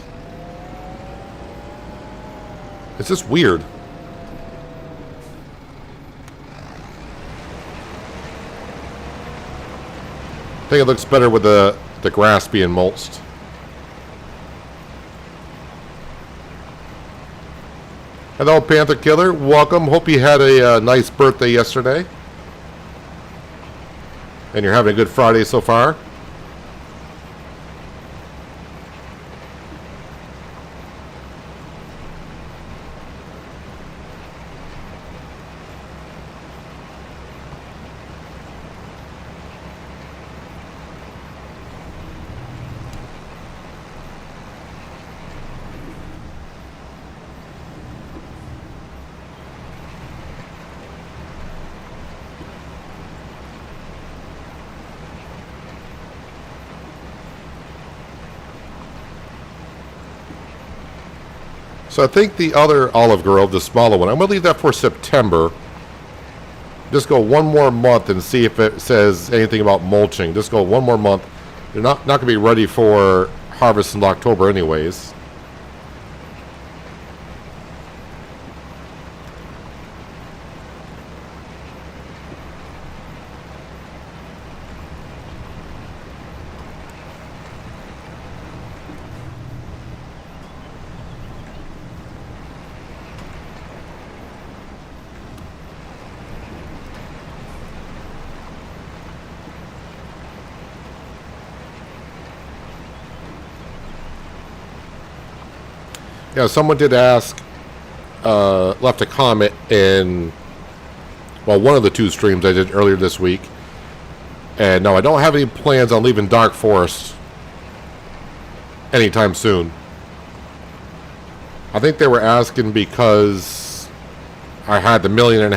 It's just weird. I think it looks better with the grass being mulched. Hello, Panther Killer. Welcome. Hope you had a nice birthday yesterday. And you're having a good Friday so far. So I think the other olive grove, the smaller one, I'm going to leave that for September. Just go one more month and see if it says anything about mulching. Just go one more month. They're not going to be ready for harvest in October anyways. Yeah, someone did ask, left a comment in, well, one of the 2 streams I did earlier this week. And no, I don't have any plans on leaving Dark Forest anytime soon. I think they were asking because I had the $1.5 million.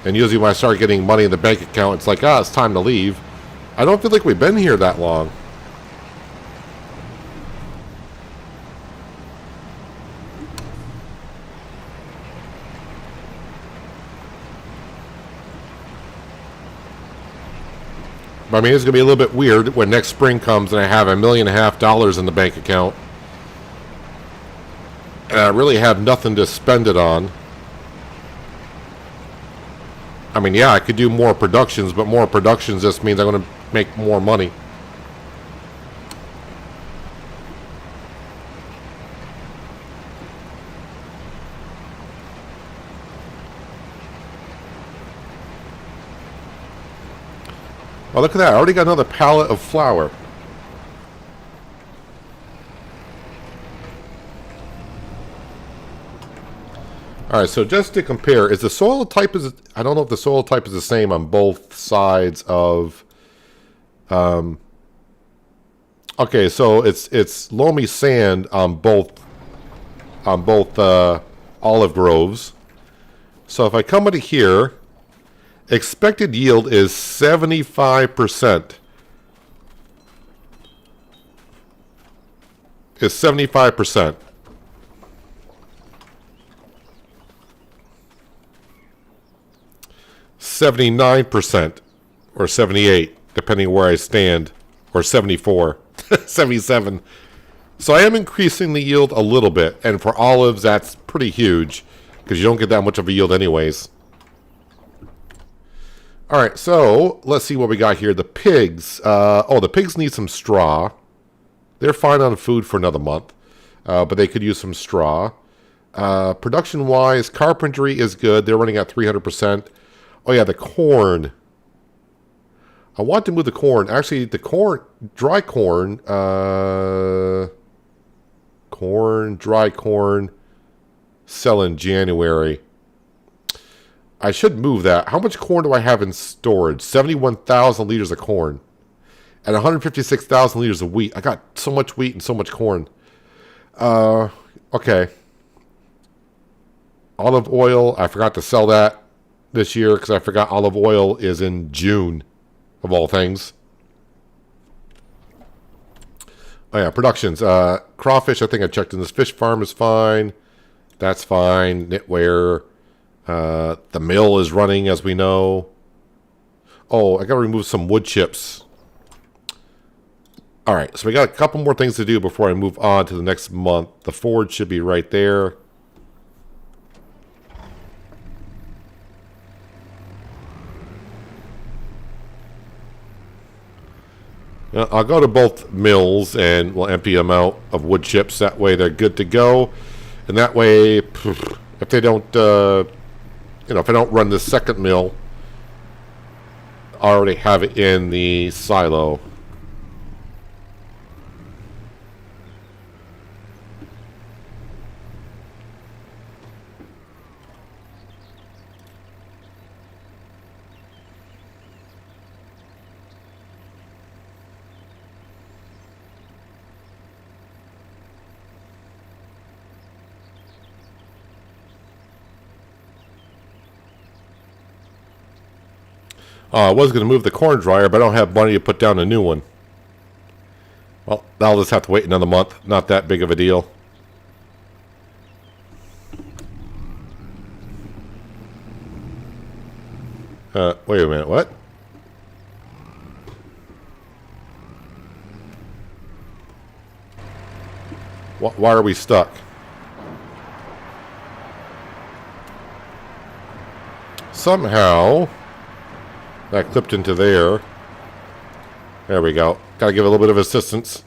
And usually when I start getting money in the bank account, it's like, it's time to leave. I don't feel like we've been here that long. I mean, it's going to be a little bit weird when next spring comes and I have $1.5 million in the bank account. And I really have nothing to spend it on. I mean, yeah, I could do more productions, but more productions just means I'm going to make more money. Oh, look at that. I already got another pallet of flour. Alright, so just to compare, is the soil type, I don't know if the soil type is the same on both sides of, okay, so it's loamy sand on both olive groves. So if I come into here, Expected yield is 75%. Is 75%. %79 or 78, depending where I stand, or 74, 77. So I am increasing the yield a little bit, and for olives, that's pretty huge because you don't get that much of a yield anyways. All right, so let's see what we got here. The pigs. The pigs need some straw. They're fine on food for another month, but they could use some straw. Production-wise, carpentry is good. They're running at 300%. Oh, yeah, the corn. I want to move the corn. Actually, the corn, dry corn, dry corn, sell in January. I should move that. How much corn do I have in storage? 71,000 liters of corn and 156,000 liters of wheat. I got so much wheat and so much corn. Okay. Olive oil, I forgot to sell that this year because I forgot olive oil is in June, of all things. Oh yeah, productions. Crawfish, I think I checked in this fish farm is fine. That's fine. Knitwear. The mill is running, as we know. Oh, I got to remove some wood chips. All right, so we got a couple more things to do before I move on to the next month. The forge should be right there. I'll go to both mills and we'll empty them out of wood chips. That way they're good to go. And that way, if they don't, if I don't run the second mill, I already have it in the silo. I was going to move the corn dryer, but I don't have money to put down a new one. Well, I'll just have to wait another month. Not that big of a deal. Wait a minute, what? Why are we stuck? Somehow that clipped into there. There we go. Gotta give a little bit of assistance.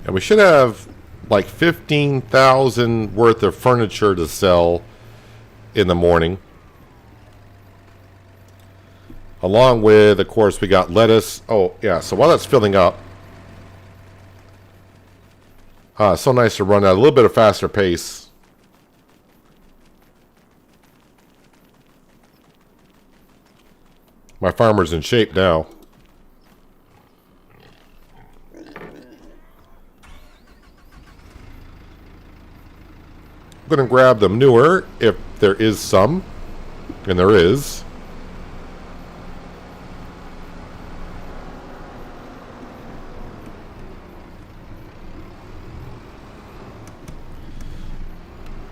And we should have like 15,000 worth of furniture to sell in the morning. Along with, of course, we got lettuce. Oh, yeah, so while that's filling up, it's so nice to run at a little bit of faster pace. My farmer's in shape now. I'm going to grab the manure if there is some, and there is.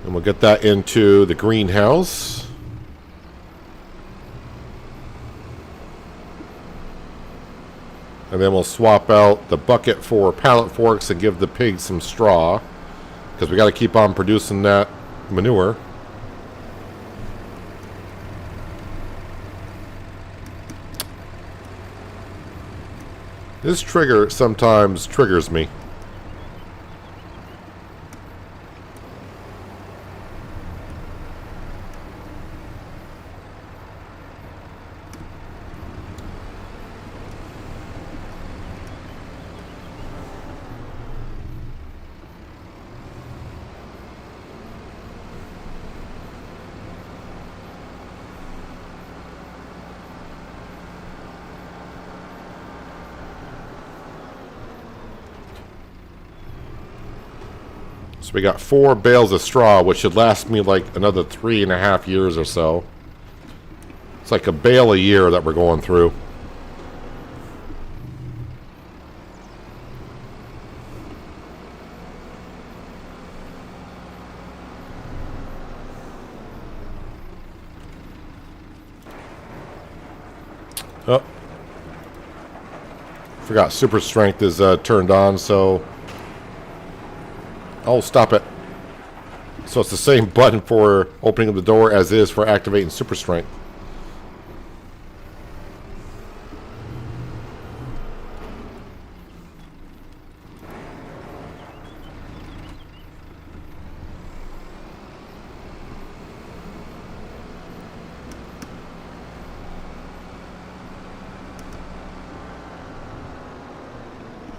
And we'll get that into the greenhouse. And then we'll swap out the bucket for pallet forks and give the pigs some straw, because we got to keep on producing that manure. This trigger sometimes triggers me. So we got 4 bales of straw, which should last me like another 3.5 years or so. It's like a bale a year that we're going through. Oh. Forgot super strength is turned on, so... Oh, stop it. So it's the same button for opening up the door as is for activating super strength.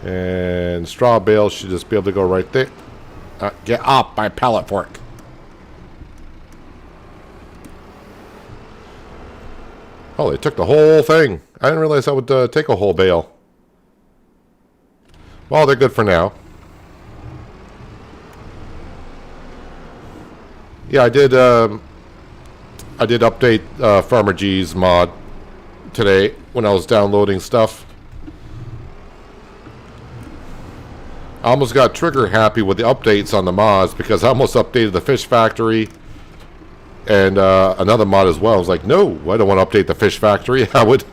And straw bale should just be able to go right there. Get up, my pallet fork. Oh, they took the whole thing. I didn't realize I would take a whole bale. Well, they're good for now. Yeah, I did update Farmer G's mod today when I was downloading stuff. I almost got trigger happy with the updates on the mods because I almost updated the fish factory and another mod as well. I was like, no, I don't want to update the fish factory. I would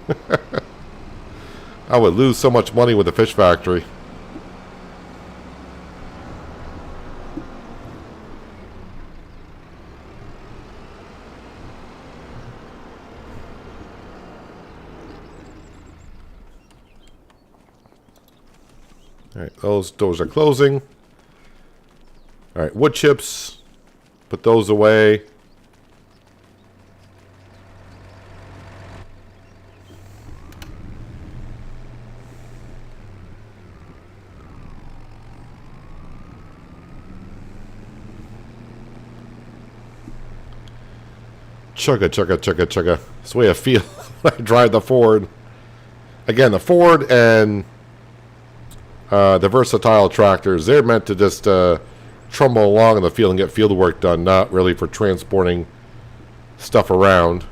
I would lose so much money with the fish factory. Alright, those doors are closing. Alright, wood chips. Put those away. Chugga, chugga, chugga, chugga. That's the way I feel when I drive the Ford. Again, the Ford and the versatile tractors, they're meant to just trundle along in the field and get field work done, not really for transporting stuff around.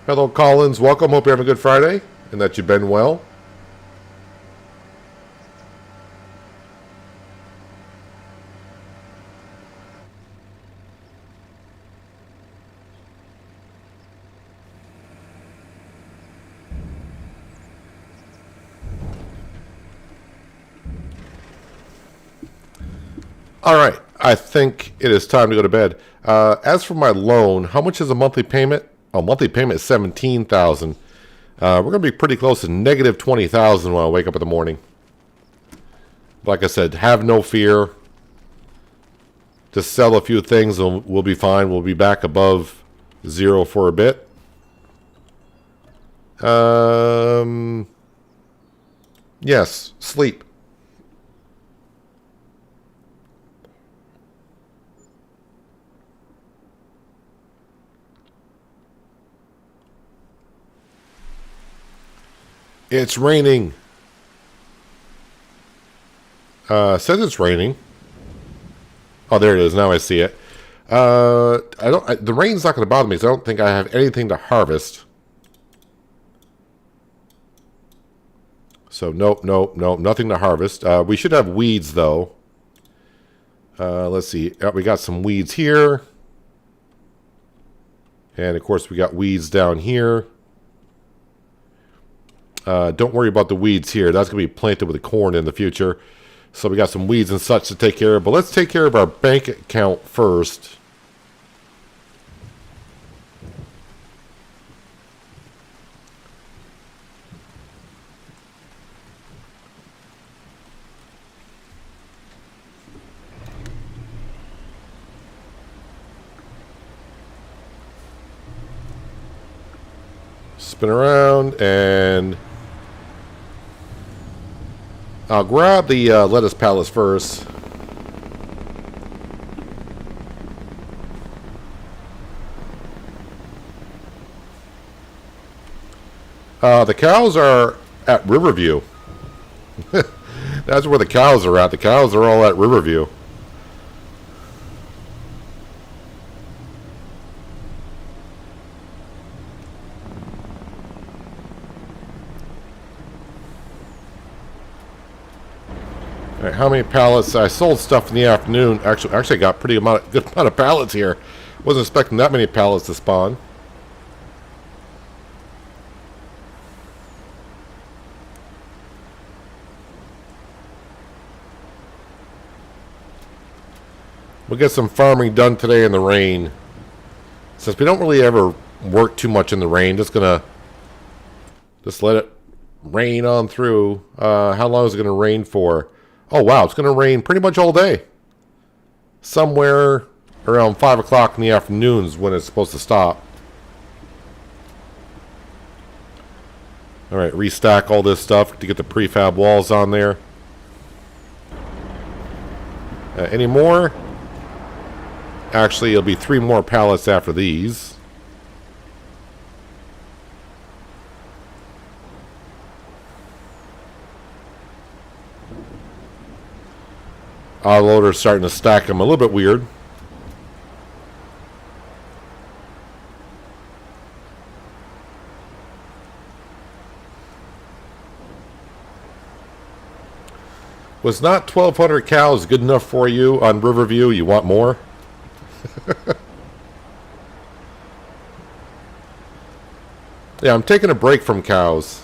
Hello, Collins. Welcome. Hope you're having a good Friday and that you've been well. All right, I think it is time to go to bed. As for my loan, how much is a monthly payment? Oh, monthly payment is $17,000. We're going to be pretty close to negative $20,000 when I wake up in the morning. Like I said, have no fear. Just sell a few things and we'll be fine. We'll be back above zero for a bit. Yes, sleep. It's raining. Says it's raining. Oh, there it is. Now I see it. The rain's not going to bother me, so I don't think I have anything to harvest. So nope, nothing to harvest. We should have weeds though. Let's see. We got some weeds here, and of course we got weeds down here. Don't worry about the weeds here. That's going to be planted with the corn in the future. So we got some weeds and such to take care of. But let's take care of our bank account first. Spin around and... I'll grab the lettuce pallets first. The cows are at Riverview. That's where the cows are at. The cows are all at Riverview. All right, how many pallets? I sold stuff in the afternoon. Actually, I got good amount of pallets here. Wasn't expecting that many pallets to spawn. We'll get some farming done today in the rain. Since we don't really ever work too much in the rain, just let it rain on through. How long is it going to rain for? Oh, wow, it's going to rain pretty much all day. Somewhere around 5 o'clock in the afternoon is when it's supposed to stop. All right, restack all this stuff to get the prefab walls on there. Any more? Actually, it'll be 3 more pallets after these. Our loader's starting to stack them a little bit weird. Was not 1,200 cows good enough for you on Riverview? You want more? Yeah, I'm taking a break from cows.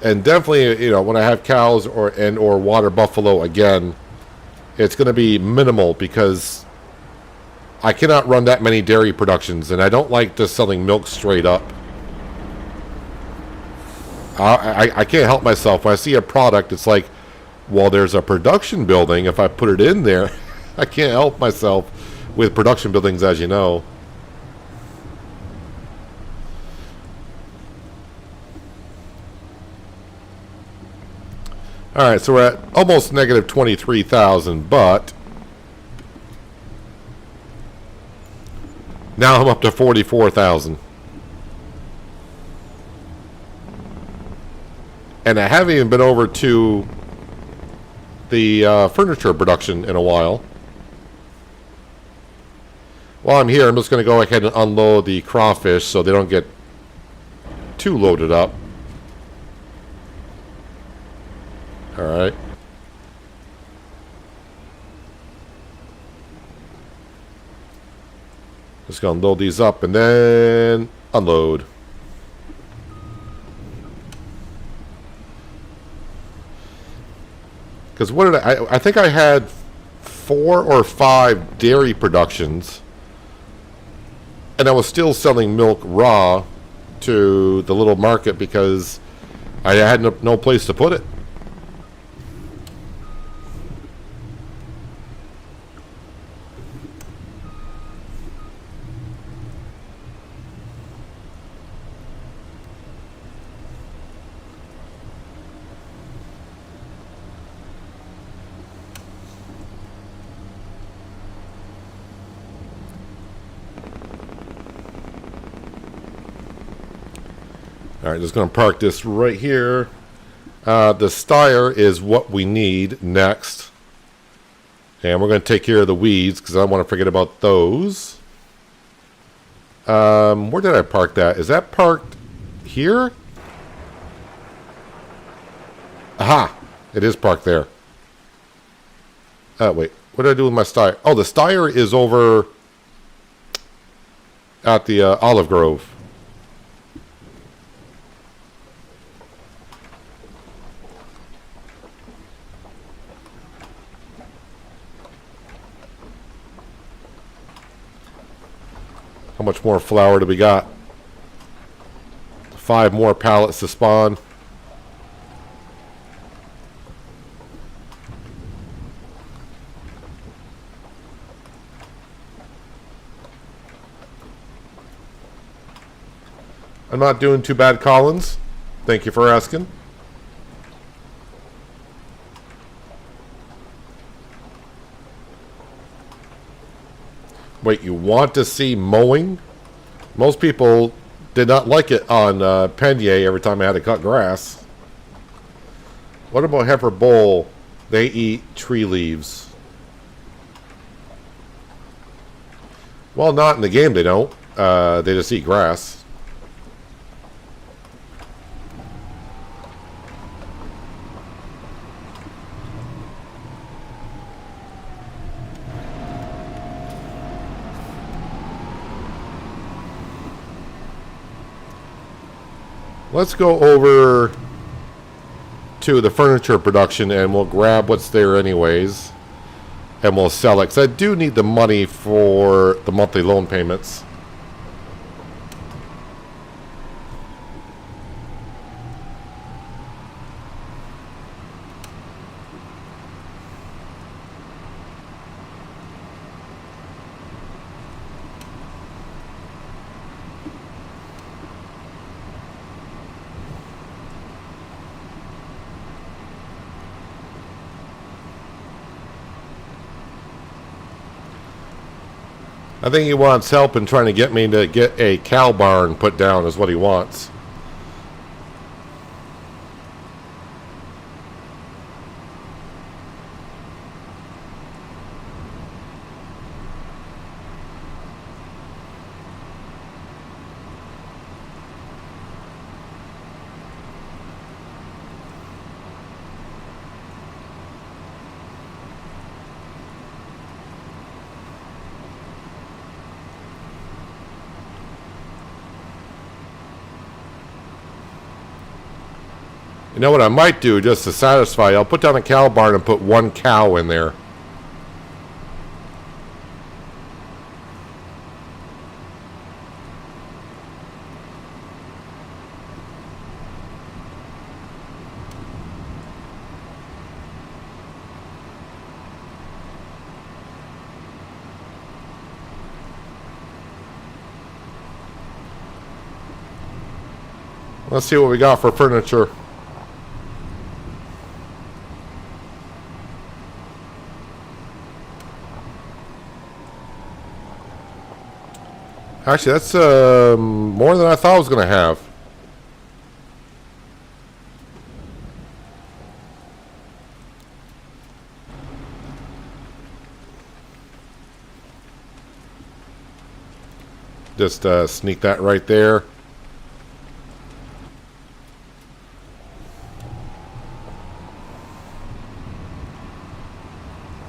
And definitely, when I have cows or water buffalo again, it's going to be minimal because I cannot run that many dairy productions, and I don't like just selling milk straight up. I can't help myself. When I see a product, it's like, well, there's a production building. If I put it in there, I can't help myself with production buildings, as you know. All right, so we're at almost negative 23,000, but now I'm up to 44,000. And I haven't even been over to the furniture production in a while. While I'm here, I'm just going to go ahead and unload the crawfish so they don't get too loaded up. Alright. Just going to load these up and then unload. Because what did I think I had 4 or 5 dairy productions, and I was still selling milk raw to the little market because I had no place to put it. Alright, just going to park this right here. The stire is what we need next. And we're going to take care of the weeds because I don't want to forget about those. Where did I park that? Is that parked here? Aha! It is parked there. Wait. What did I do with my stire? Oh, the stire is over at the Olive Grove. How much more flour do we got? 5 more pallets to spawn. I'm not doing too bad, Collins. Thank you for asking. Wait, you want to see mowing? Most people Did not like it on Penier every time I had to cut grass. What about heifer bull? They eat tree leaves. Well, not in the game they don't. They just eat grass. Let's go over to the furniture production and we'll grab what's there anyways. And we'll sell it. Because I do need the money for the monthly loan payments. I think he wants help in trying to get me to get a cow barn put down is what he wants. You know what I might do just to satisfy? I'll put down a cow barn and put one cow in there. Let's see what we got for furniture. Actually, that's more than I thought I was going to have. Just sneak that right there.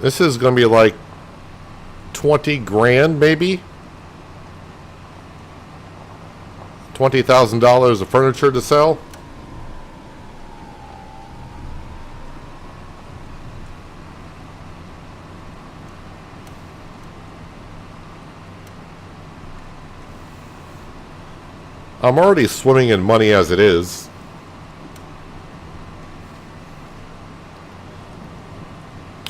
This is going to be like 20 grand maybe. $20,000 of furniture to sell. I'm already swimming in money as it is.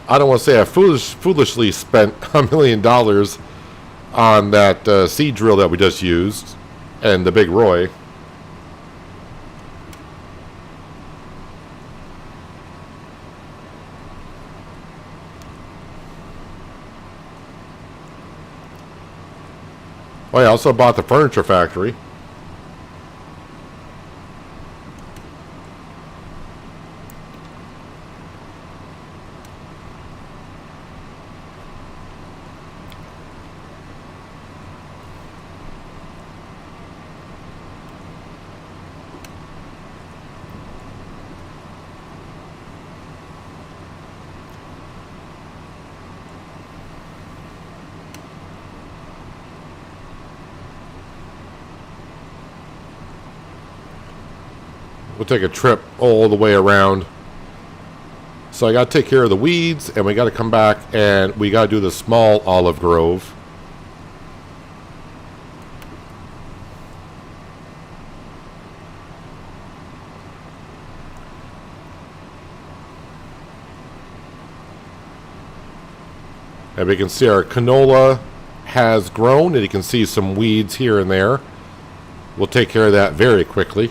I don't want to say I foolishly spent $1 million on that seed drill that we just used. And the big Roy. Oh, I also bought the furniture factory. We'll take a trip all the way around. So I got to take care of the weeds, and we got to come back and we got to do the small olive grove. And we can see our canola has grown, and you can see some weeds here and there. We'll take care of that very quickly.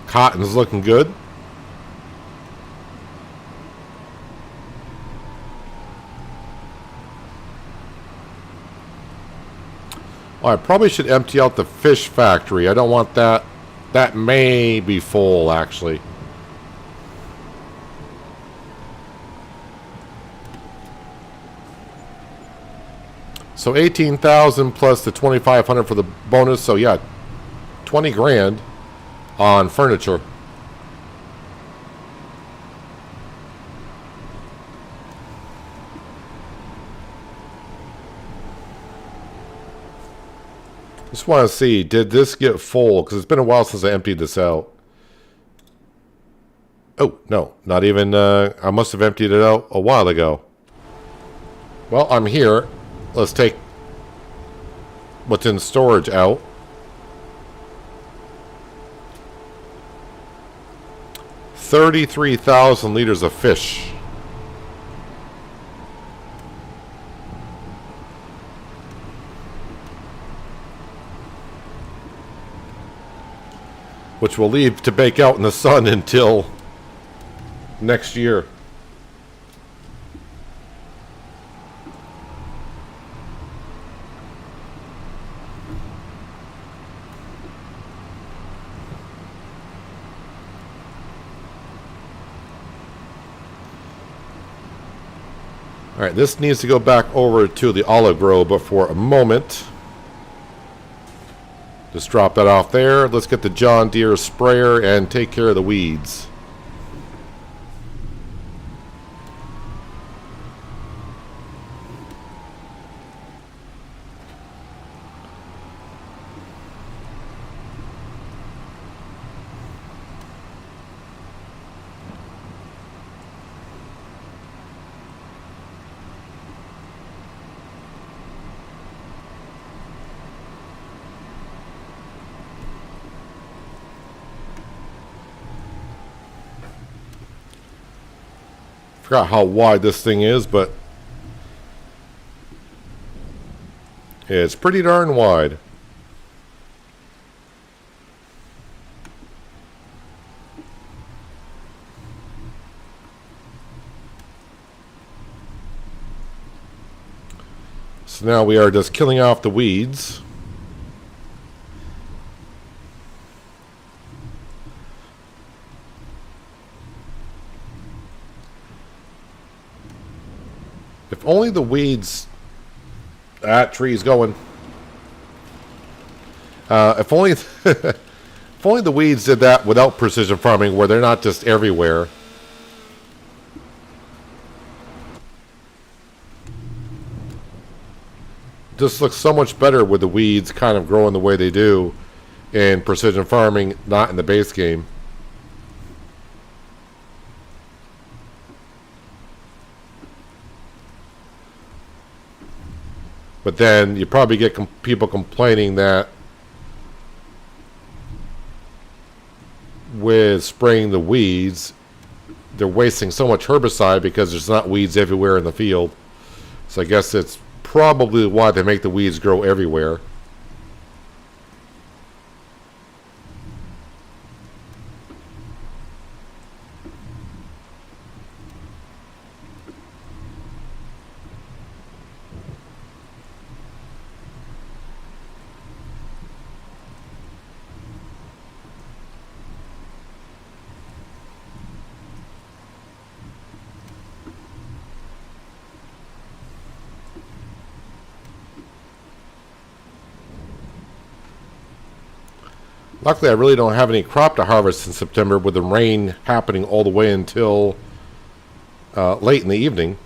Cotton's looking good. Oh, I probably should empty out the fish factory. I don't want that. That may be full, actually. So 18,000 plus the 2,500 for the bonus. So yeah, 20 grand on furniture. Just want to see, did this get full? Because it's been a while since I emptied this out. Oh, no, not even, I must have emptied it out a while ago. Well, I'm here. Let's take what's in storage out. $33,000 liters of fish. Which we'll leave to bake out in the sun until next year. All right, this needs to go back over to the olive grove, but for a moment. Just drop that off there. Let's get the John Deere sprayer and take care of the weeds. Forgot how wide this thing is, but it's pretty darn wide. So now we are just killing off the weeds. If only the weeds... That tree's going. If only... if only the weeds did that without precision farming, where they're not just everywhere. Just looks so much better with the weeds kind of growing the way they do in precision farming, not in the base game. But then you probably get people complaining that with spraying the weeds, they're wasting so much herbicide because there's not weeds everywhere in the field. So I guess it's probably why they make the weeds grow everywhere. Luckily, I really don't have any crop to harvest in September with the rain happening all the way until late in the evening.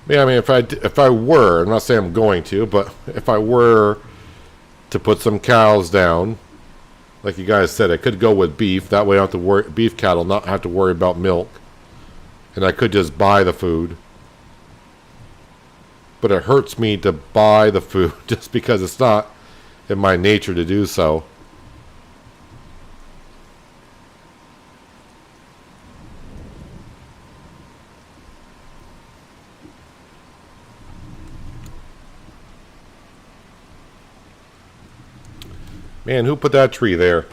Yeah, I mean, if I were, I'm not saying I'm going to, but if I were to put some cows down, like you guys said, I could go with beef. That way I don't have to worry, beef cattle, not have to worry about milk. And I could just buy the food. But it hurts me to buy the food just because it's not in my nature to do so. Man, who put that tree there?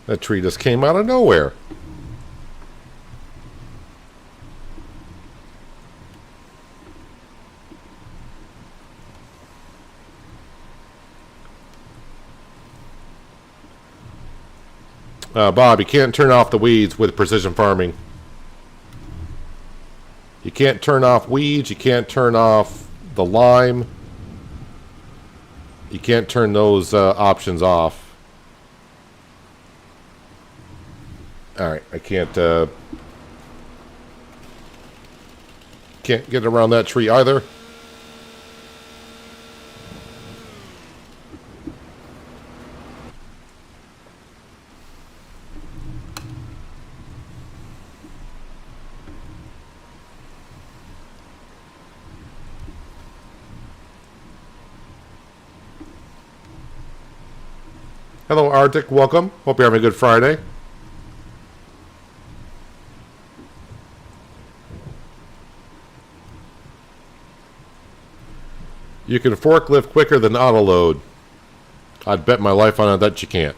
That tree just came out of nowhere. Bob, you can't turn off the weeds with precision farming. You can't turn off weeds. You can't turn off the lime. You can't turn those options off. Alright, I can't get around that tree either. Hello, Arctic. Welcome. Hope you're having a good Friday. You can forklift quicker than autoload. I'd bet my life on it that you can't.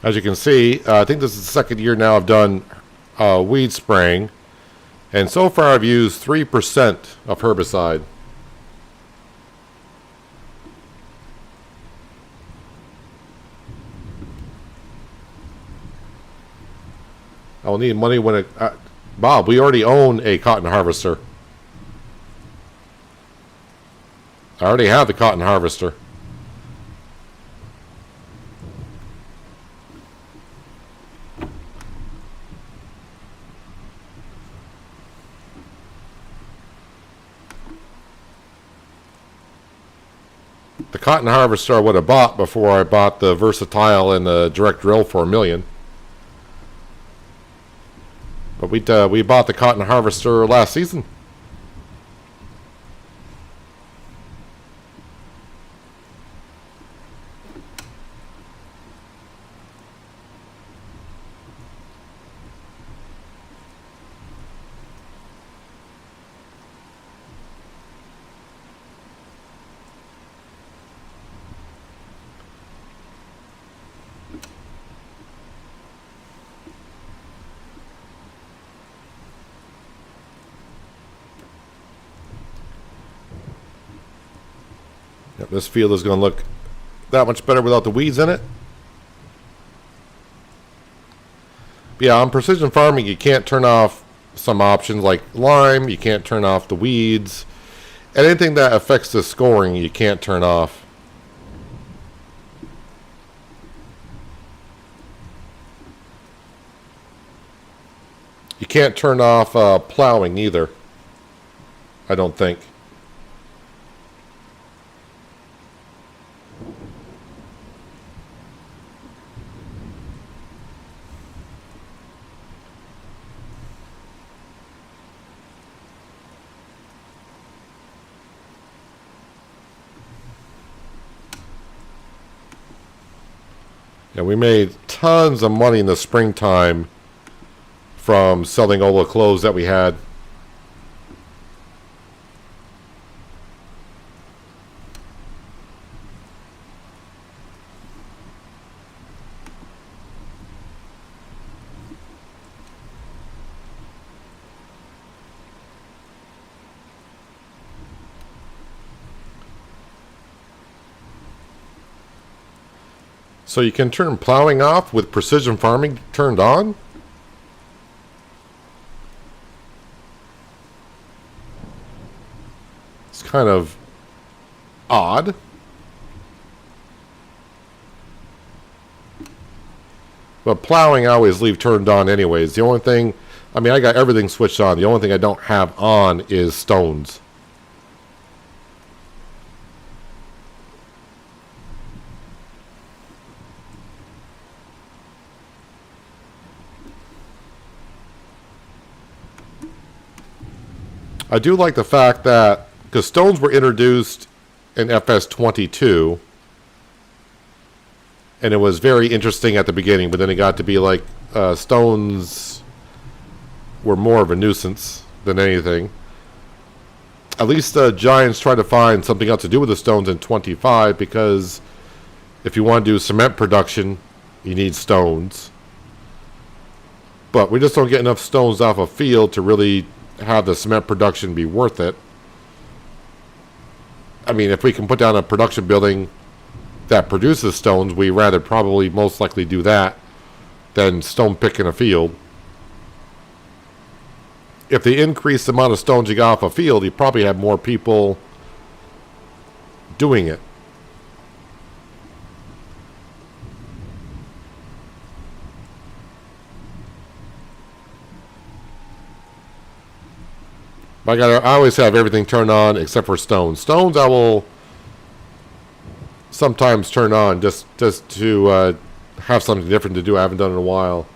As you can see, I think this is the second year now I've done weed spraying. And so far I've used 3% of herbicide. I'll need money when it... Bob, we already own a cotton harvester. I already have the cotton harvester. The cotton harvester I would have bought before I bought the versatile and the direct drill for $1 million. But we bought the cotton harvester last season. Yep, this field is going to look that much better without the weeds in it. But yeah, on precision farming, you can't turn off some options like lime. You can't turn off the weeds. Anything that affects the scoring, you can't turn off. You can't turn off plowing either, I don't think. Yeah, we made tons of money in the springtime from selling all the clothes that we had. So you can turn plowing off with precision farming turned on? It's kind of odd. But plowing I always leave turned on anyways. The only thing, I mean, I got everything switched on. The only thing I don't have on is stones. I do like the fact that, because stones were introduced in FS22, and it was very interesting at the beginning, but then it got to be like stones were more of a nuisance than anything. At least Giants tried to find something else to do with the stones in 25, because if you want to do cement production, you need stones. But we just don't get enough stones off a field to really have the cement production be worth it. I mean, if we can put down a production building that produces stones, we rather probably most likely do that than stone pick in a field. If they increase the amount of stones you got off a field, you probably have more people doing it. I always have everything turned on except for stones. Stones I will sometimes turn on just to have something different to do I haven't done in a while.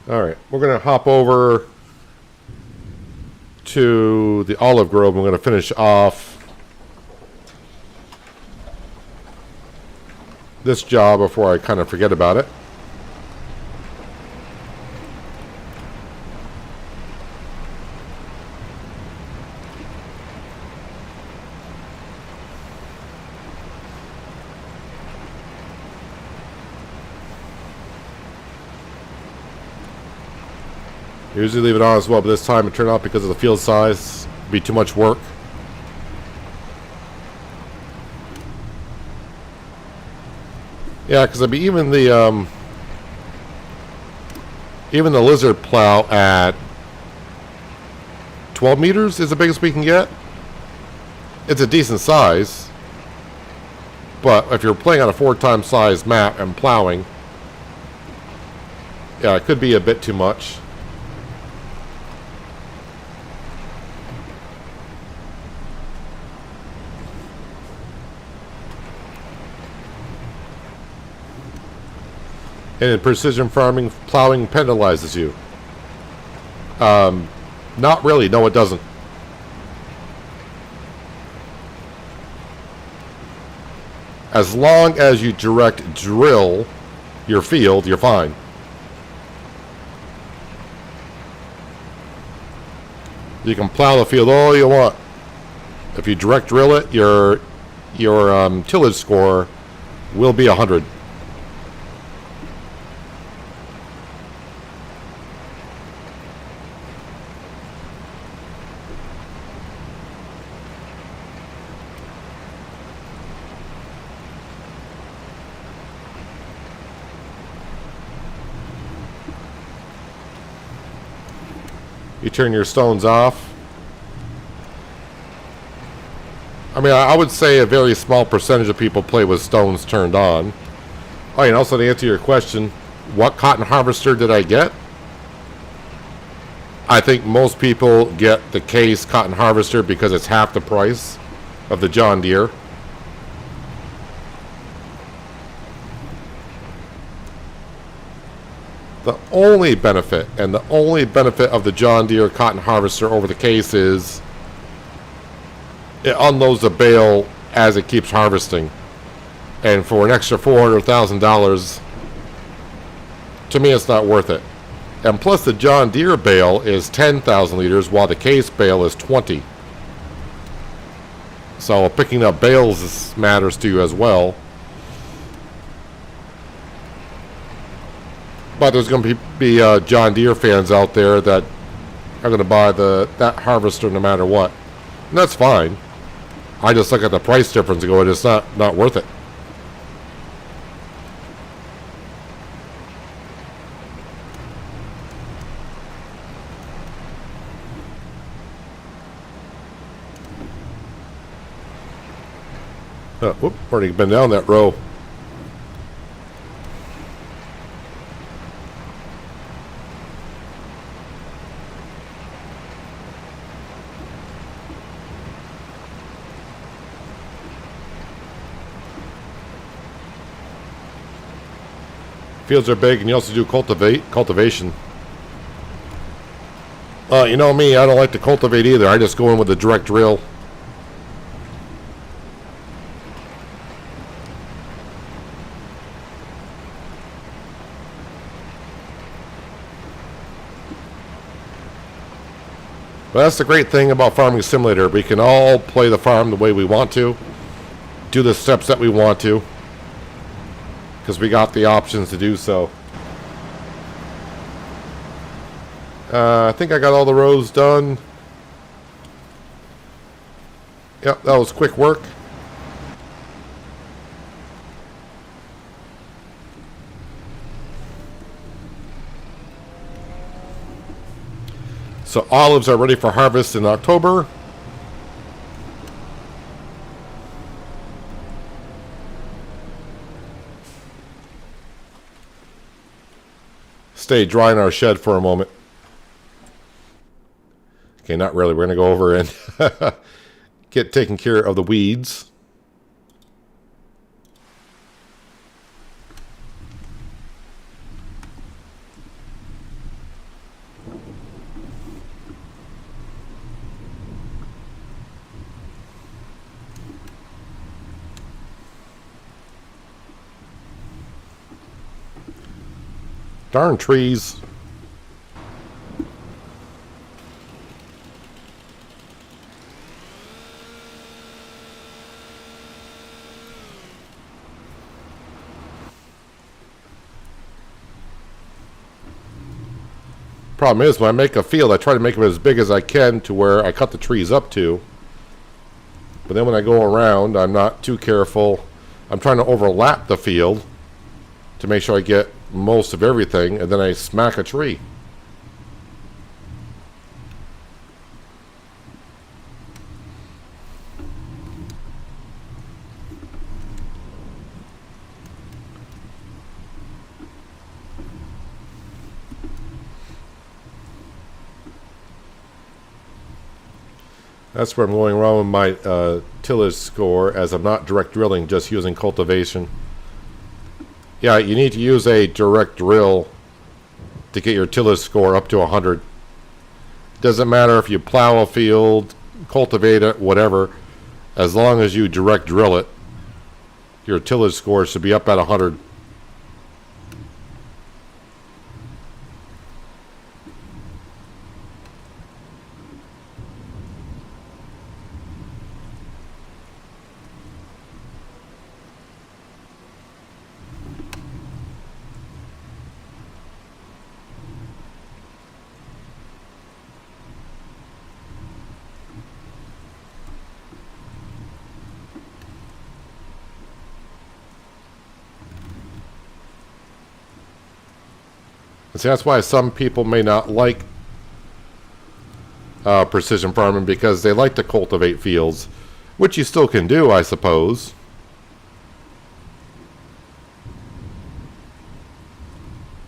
Alright, we're going to hop over to the olive grove. I'm going to finish off this job before I kind of forget about it. Usually leave it on as well, but this time it turned off because of the field size. It'd be too much work. Yeah, because I mean, even the lizard plow at 12 meters is the biggest we can get. It's a decent size, but if you're playing on a 4x size map and plowing, yeah, it could be a bit too much. And in precision farming, plowing penalizes you. Not really. No, it doesn't. As long as you direct drill your field, you're fine. You can plow the field all you want. If you direct drill it, your tillage score will be 100. You turn your stones off. I mean, I would say a very small percentage of people play with stones turned on. Oh, and also to answer your question, what cotton harvester did I get? I think most people get the Case cotton harvester because it's half the price of the John Deere. The only benefit of the John Deere cotton harvester over the Case is it unloads the bale as it keeps harvesting. And for an extra $400,000, to me it's not worth it. And plus the John Deere bale is 10,000 liters while the Case bale is 20. So picking up bales matters to you as well. But there's going to be John Deere fans out there that are going to buy that harvester no matter what. And that's fine. I just look at the price difference and go, it's not worth it. Whoop, already been down that row. Fields are big, and you also do cultivation. You know me, I don't like to cultivate either. I just go in with a direct drill. But that's the great thing about Farming Simulator. We can all play the farm the way we want to. Do the steps that we want to. Because we got the options to do so. I think I got all the rows done. Yep, that was quick work. So olives are ready for harvest in October. Stay dry in our shed for a moment. Okay, not really. We're going to go over and get taken care of the weeds. Darn trees. Problem is, when I make a field, I try to make it as big as I can to where I cut the trees up to. But then when I go around, I'm not too careful. I'm trying to overlap the field to make sure I get most of everything, and then I smack a tree. That's where I'm going wrong with my tillage score, as I'm not direct drilling, just using cultivation. Yeah, you need to use a direct drill to get your tillage score up to 100. Doesn't matter if you plow a field, cultivate it, whatever. As long as you direct drill it, your tillage score should be up at 100. And see, that's why some people may not like precision farming, because they like to cultivate fields, which you still can do, I suppose.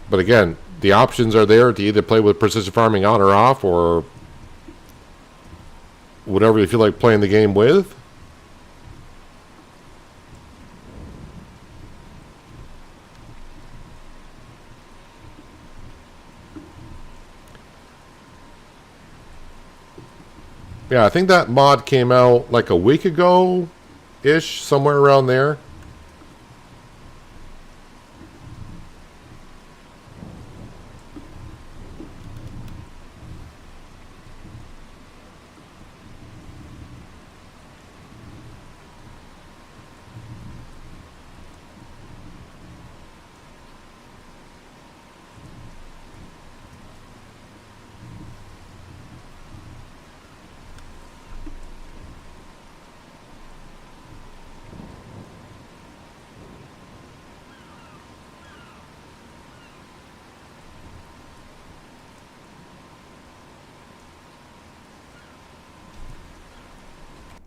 But again, the options are there to either play with precision farming on or off, or whatever you feel like playing the game with. Yeah, I think that mod came out like a week ago-ish, somewhere around there.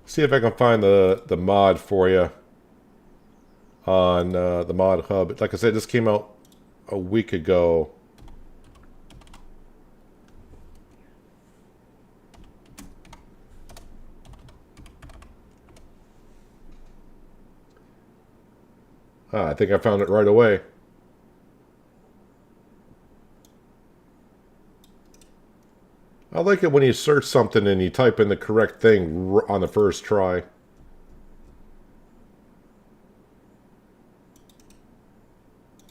See if I can find the mod for you on the mod hub. Like I said, this came out a week ago. I think I found it right away. I like it when you search something and you type in the correct thing on the first try.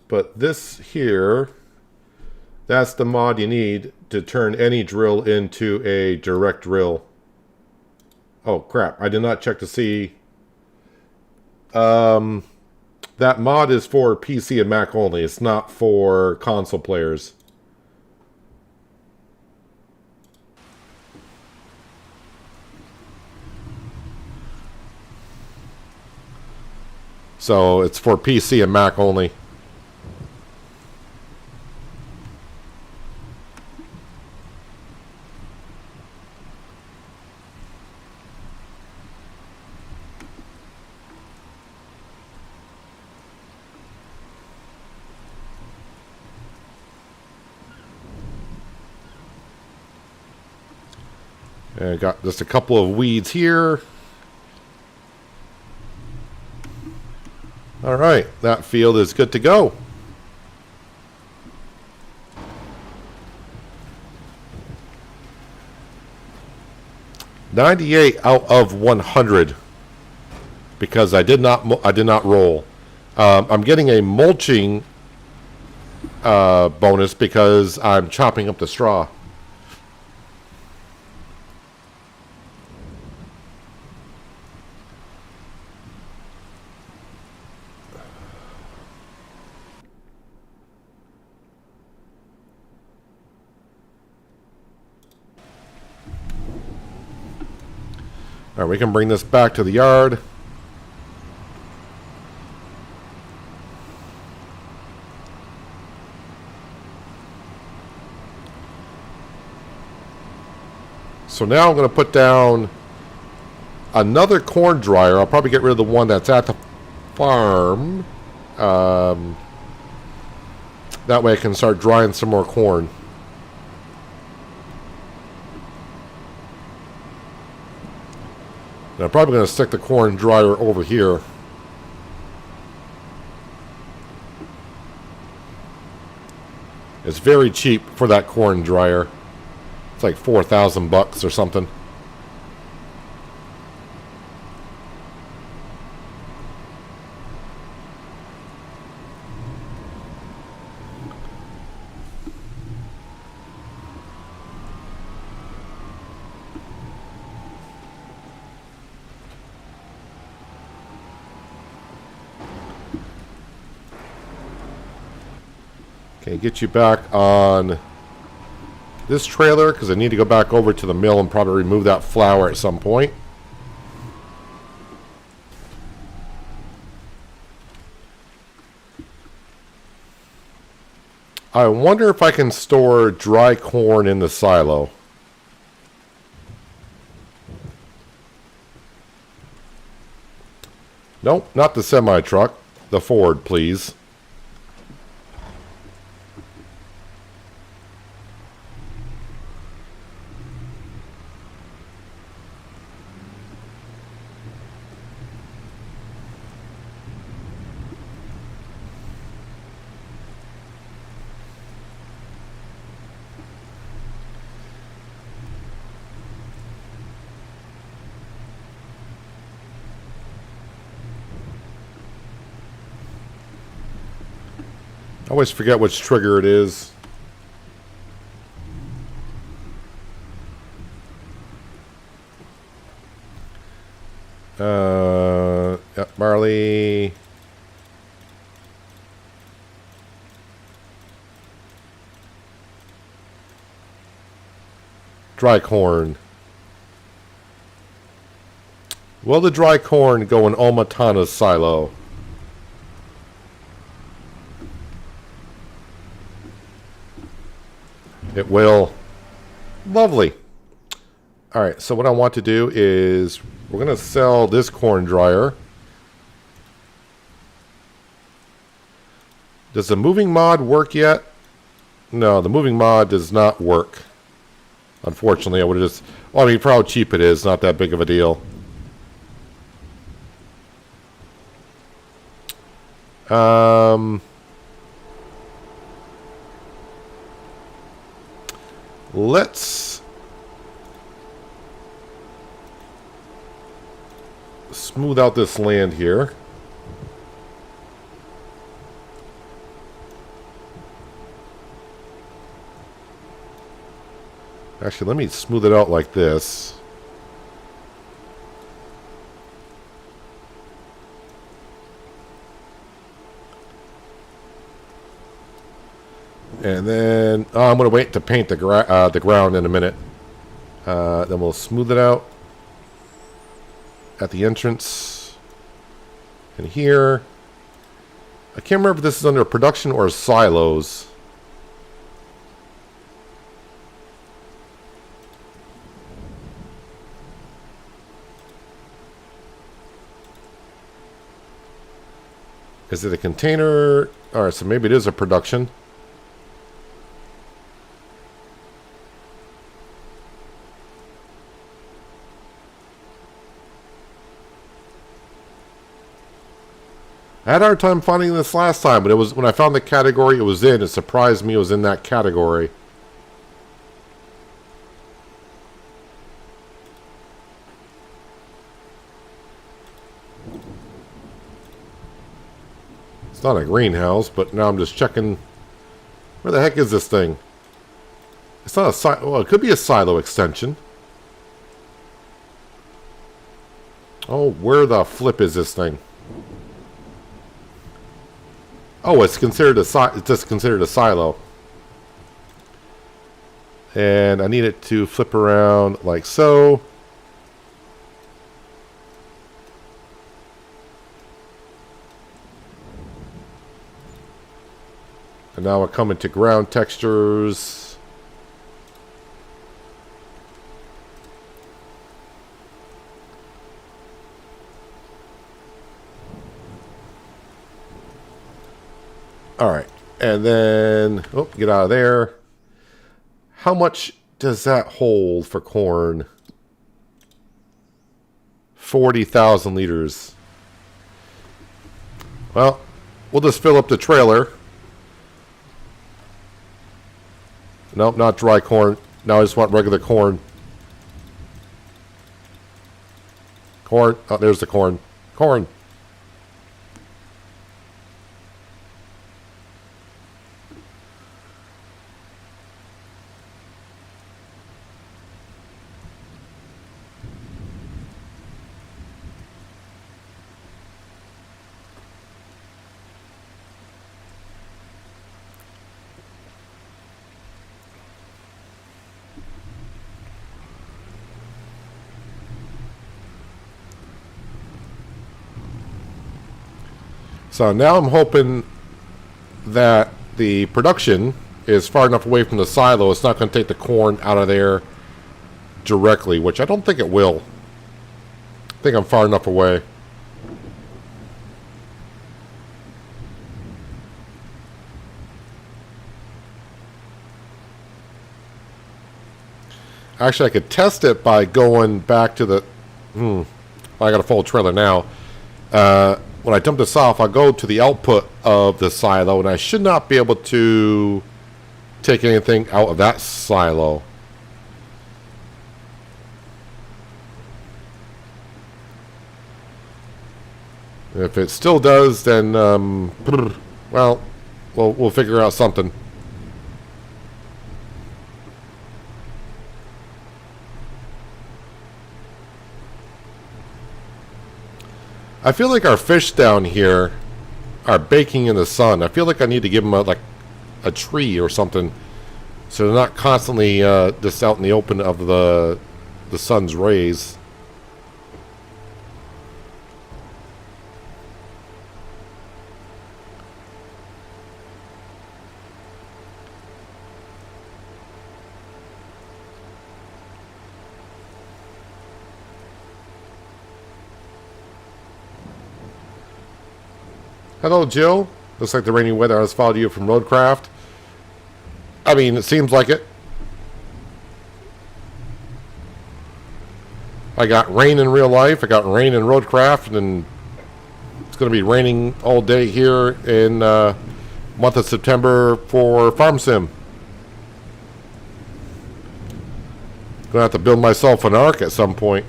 But this here, that's the mod you need to turn any drill into a direct drill. Oh crap, I did not check to see. That mod is for PC and Mac only. It's not for console players. So it's for PC and Mac only. And got just a couple of weeds here. All right, that field is good to go. $98 out of 100 because I did not roll. I'm getting a mulching bonus because I'm chopping up the straw. All right, we can bring this back to the yard. So now I'm going to put down another corn dryer. I'll probably get rid of the one that's at the farm. That way I can start drying some more corn. And I'm probably going to stick the corn dryer over here. It's very cheap for that corn dryer. It's like $4,000 or something. Okay, get you back on this trailer because I need to go back over to the mill and probably remove that flour at some point. I wonder if I can store dry corn in the silo. Nope, not the semi-truck. The Ford, please. I always forget which trigger it is. Yep, barley. Dry corn. Will the dry corn go in Omatana's silo? It will. Lovely. All right, so what I want to do is we're going to sell this corn dryer. Does the moving mod work yet? No, the moving mod does not work. Unfortunately, I would have just... Well, I mean, for how cheap it is, not that big of a deal. Let's smooth out this land here. Actually, let me smooth it out like this. And then I'm going to wait to paint the ground in a minute. Then we'll smooth it out at the entrance. And here, I can't remember if this is under production or silos. Is it a container? Alright, so maybe it is a production. I had a hard time finding this last time, but it was when I found the category it was in, it surprised me it was in that category. It's not a greenhouse, but now I'm just checking. Where the heck is this thing? It's not a silo. Well, it could be a silo extension. Oh, where the flip is this thing? Oh, it's considered it's just considered a silo. And I need it to flip around like so. And now we're coming to ground textures. All right, and then, oh, get out of there. How much does that hold for corn? 40,000 liters. Well, we'll just fill up the trailer. Nope, not dry corn. Now I just want regular corn. Corn. Oh, there's the corn. Corn. So now I'm hoping that the production is far enough away from the silo it's not going to take the corn out of there directly, which I don't think it will. I think I'm far enough away. Actually, I could test it by going back to the... I got a full trailer now. When I dump this off, I'll go to the output of the silo, and I should not be able to take anything out of that silo. If it still does, then, well, we'll figure out something. I feel like our fish down here are baking in the sun. I feel like I need to give them like a tree or something, so they're not constantly just out in the open of the sun's rays. Hello, Jill. Looks like the rainy weather has followed you from Roadcraft. I mean, it seems like it. I got rain in real life. I got rain in Roadcraft, and it's going to be raining all day here in month of September for Farm Sim. Going to have to build myself an ark at some point.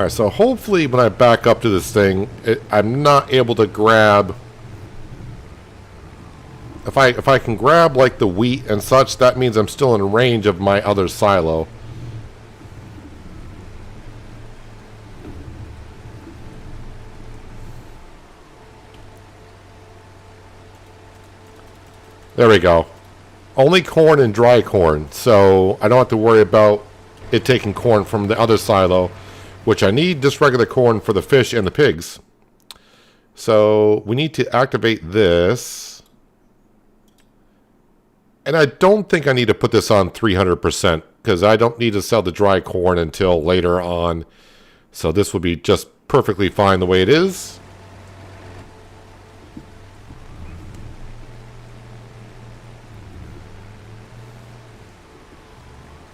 Alright, so hopefully when I back up to this thing, I'm not able to grab... If I can grab like the wheat and such, that means I'm still in range of my other silo. There we go. Only corn and dry corn, so I don't have to worry about it taking corn from the other silo, which I need just regular corn for the fish and the pigs. So we need to activate this. And I don't think I need to put this on 300% because I don't need to sell the dry corn until later on. So this will be just perfectly fine the way it is.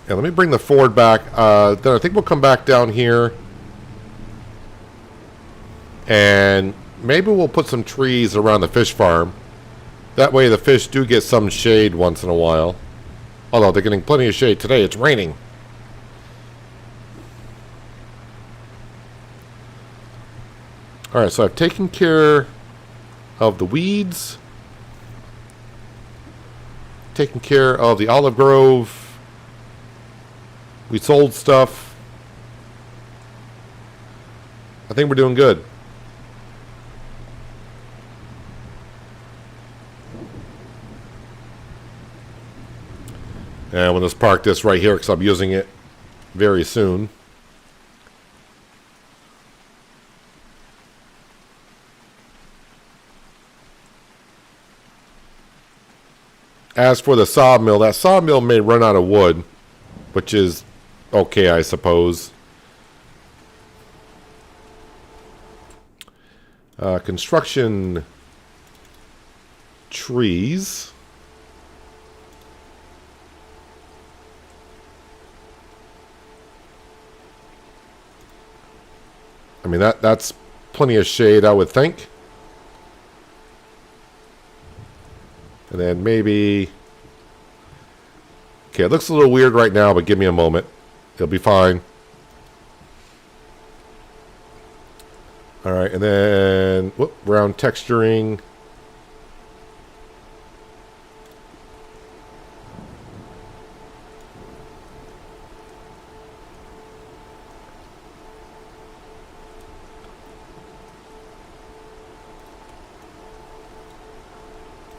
Yeah, let me bring the Ford back. Then I think we'll come back down here. And maybe we'll put some trees around the fish farm. That way the fish do get some shade once in a while. Although they're getting plenty of shade today. It's raining. Alright, so I've taken care of the weeds. Taken care of the olive grove. We sold stuff. I think we're doing good. And we'll just park this right here because I'm using it very soon. As for the sawmill, that sawmill may run out of wood, which is okay, I suppose. Construction trees. I mean, that's plenty of shade, I would think. And then maybe... Okay, it looks a little weird right now, but give me a moment. It'll be fine. Alright, and then... Whoop, round texturing.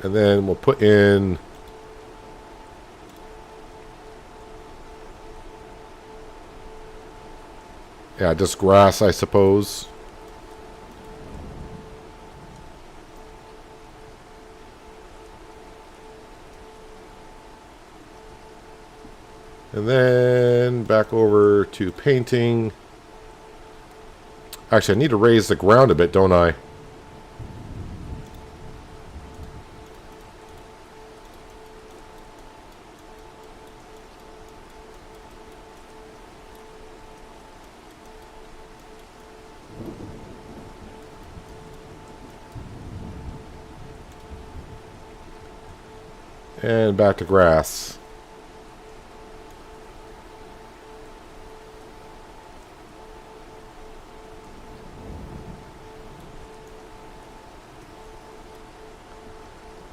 And then we'll put in... Yeah, just grass, I suppose. And then back over to painting. Actually, I need to raise the ground a bit, don't I? And back to grass.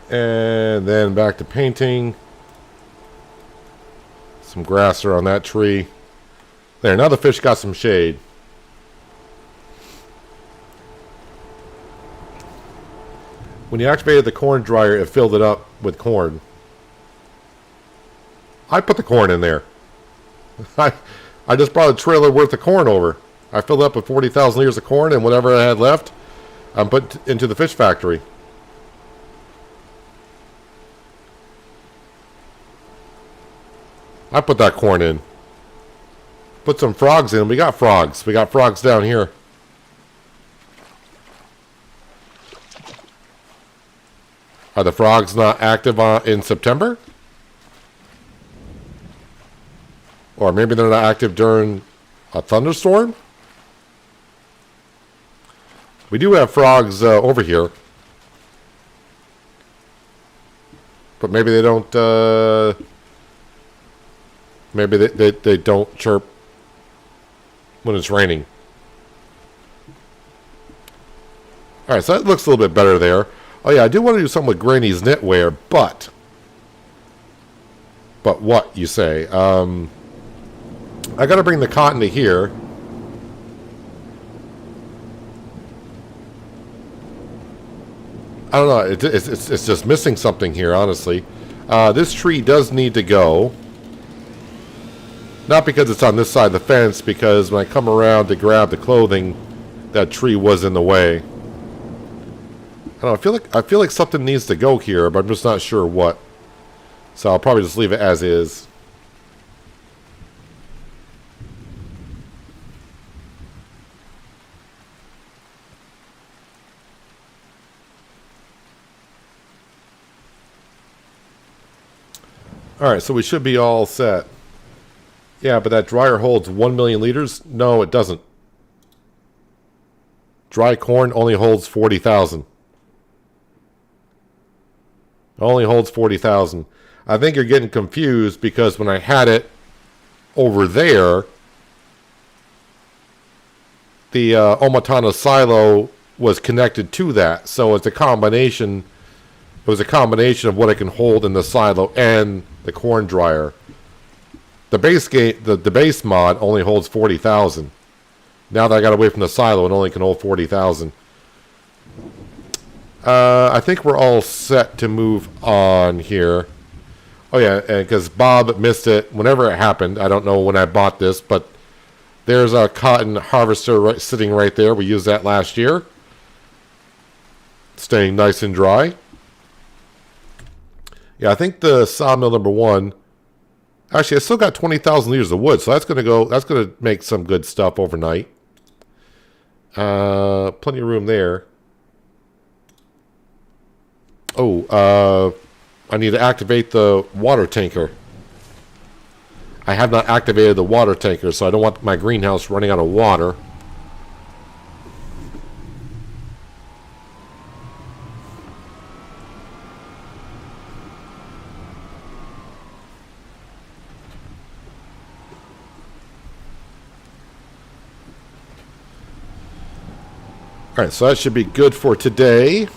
And then back to painting. Some grass around that tree. There, now the fish got some shade. When you activated the corn dryer, it filled it up with corn. I put the corn in there. I just brought a trailer worth of corn over. I filled up with 40,000 liters of corn, and whatever I had left, I put into the fish factory. I put that corn in. Put some frogs in. We got frogs. We got frogs down here. Are the frogs not active in September? Or maybe they're not active during a thunderstorm? We do have frogs over here. But maybe they don't... maybe they don't chirp when it's raining. All right, so that looks a little bit better there. Oh yeah, I do want to do something with Granny's knitwear, but what, you say? I got to bring the cotton to here. I don't know. It's just missing something here, honestly. This tree does need to go. Not because it's on this side of the fence, because when I come around to grab the clothing, that tree was in the way. I don't know. I feel like something needs to go here, but I'm just not sure what. So I'll probably just leave it as is. Alright, so we should be all set. Yeah, but that dryer holds 1 million liters? No, it doesn't. Dry corn only holds 40,000. Only holds 40,000. I think you're getting confused because when I had it over there, the Omatana silo was connected to that. So it's a combination. It was a combination of what it can hold in the silo and the corn dryer. The base mod only holds 40,000. Now that I got away from the silo, it only can hold 40,000. I think we're all set to move on here. Oh yeah, because Bob missed it whenever it happened. I don't know when I bought this, but there's a cotton harvester sitting right there. We used that last year. Staying nice and dry. Yeah, I think the sawmill number 1. Actually, I still got 20,000 liters of wood, so that's gonna make some good stuff overnight. Plenty of room there. Oh, I need to activate the water tanker. I have not activated the water tanker, so I don't want my greenhouse running out of water. Alright, so that should be good for today.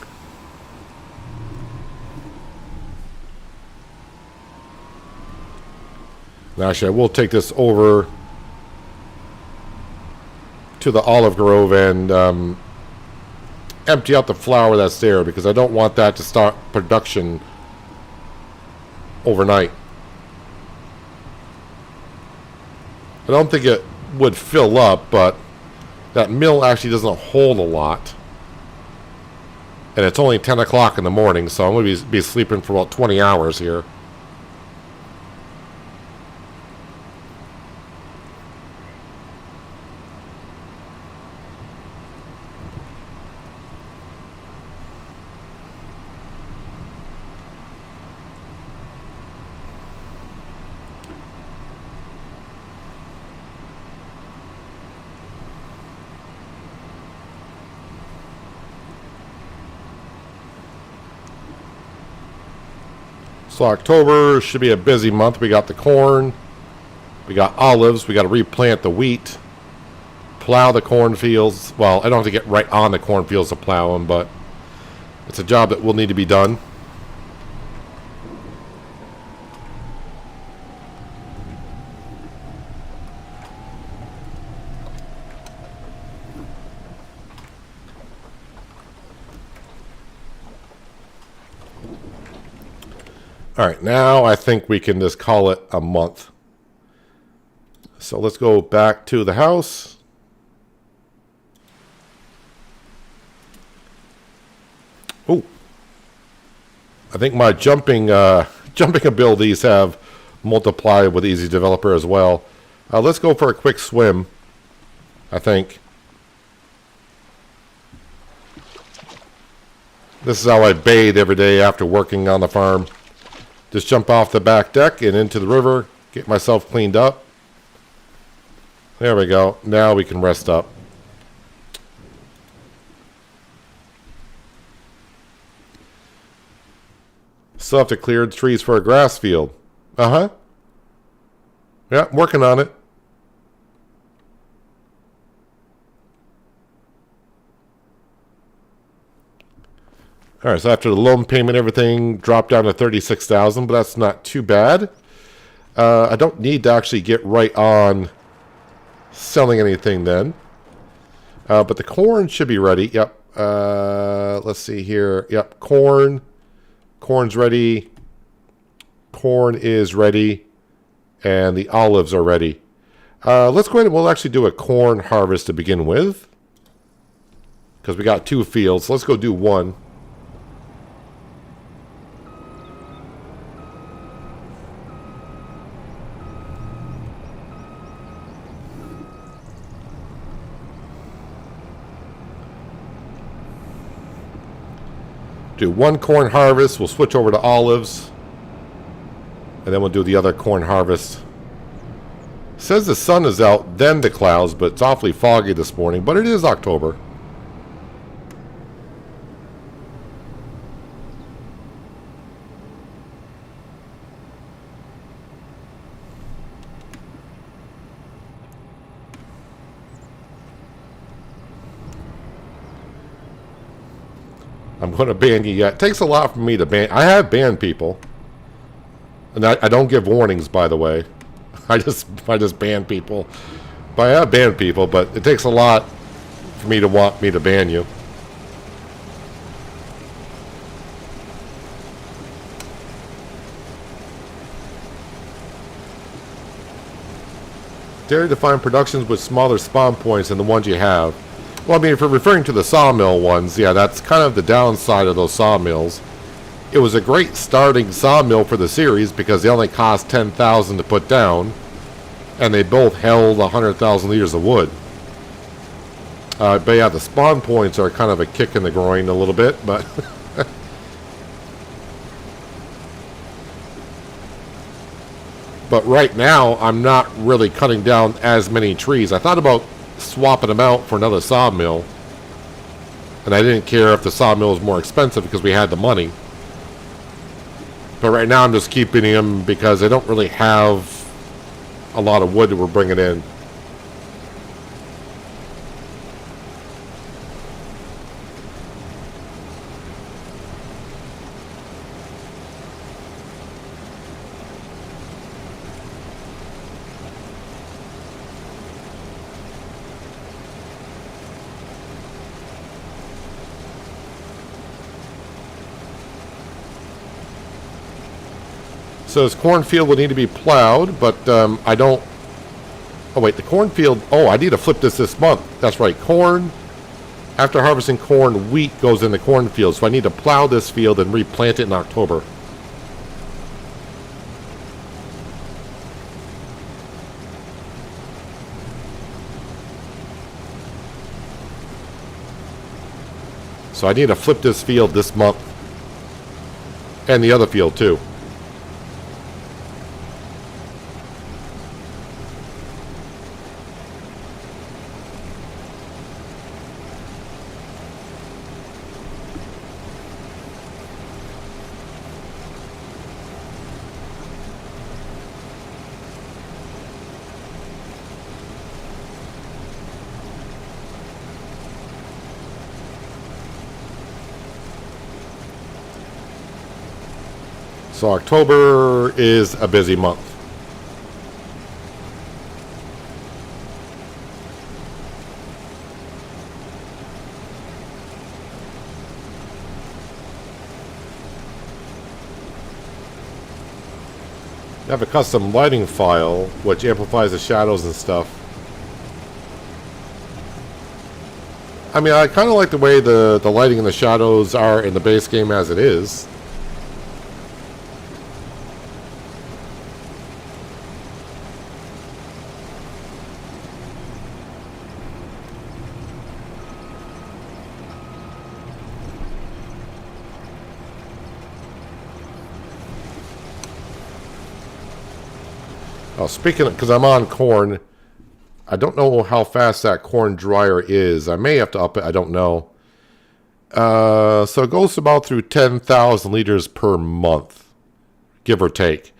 Actually, I will take this over to the olive grove and empty out the flour that's there, because I don't want that to start production overnight. I don't think it would fill up, but that mill actually doesn't hold a lot. And it's only 10 o'clock in the morning, so I'm going to be sleeping for about 20 hours here. So October should be a busy month. We got the corn, we got olives, we got to replant the wheat, plow the cornfields. Well, I don't have to get right on the cornfields to plow them, but it's a job that will need to be done. All right, now I think we can just call it a month. So let's go back to the house. Oh, I think my jumping abilities have multiplied with Easy Developer as well. Let's go for a quick swim, I think. This is how I bathe every day after working on the farm. Just jump off the back deck and into the river, get myself cleaned up. There we go. Now we can rest up. Still have to clear the trees for a grass field. Uh-huh. Yeah, I'm working on it. All right, so after the loan payment, everything dropped down to 36,000, but that's not too bad. I don't need to actually get right on selling anything then. But the corn should be ready. Yep. Let's see here. Yep, corn. Corn's ready. Corn is ready. And the olives are ready. Let's go ahead and we'll actually do a corn harvest to begin with. Because we got 2 fields. Let's go do one. Do one corn harvest. We'll switch over to olives. And then we'll do the other corn harvest. Says the sun is out, then the clouds, but it's awfully foggy this morning. But it is October. I'm going to ban you yet. It takes a lot for me to ban. I have banned people. And I don't give warnings, by the way. I just ban people. But I have banned people, but it takes a lot for me to want me to ban you. Dare to find productions with smaller spawn points than the ones you have. Well, I mean, if you're referring to the sawmill ones, yeah, that's kind of the downside of those sawmills. It was a great starting sawmill for the series because they only cost $10,000 to put down, and they both held 100,000 liters of wood. But yeah, the spawn points are kind of a kick in the groin a little bit, but but right now I'm not really cutting down as many trees. I thought about swapping them out for another sawmill, and I didn't care if the sawmill was more expensive because we had the money. But right now I'm just keeping them because I don't really have a lot of wood that we're bringing in. So this cornfield will need to be plowed, but I don't... Oh, wait, the cornfield... Oh, I need to flip this month. That's right, corn. After harvesting corn, wheat goes in the cornfield. So I need to plow this field and replant it in October. So I need to flip this field this month. And the other field, too. So October is a busy month. I have a custom lighting file which amplifies the shadows and stuff. I mean, I kind of like the way the lighting and the shadows are in the base game as it is. Oh, speaking of, because I'm on corn, I don't know how fast that corn dryer is. I may have to up it. I don't know. So it goes about through 10,000 liters per month, give or take.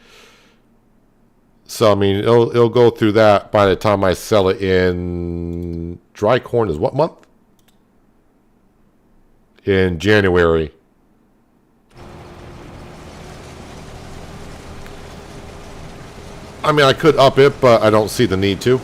So, I mean, it'll go through that by the time I sell it in... Dry corn is what month? In January. I mean, I could up it, but I don't see the need to.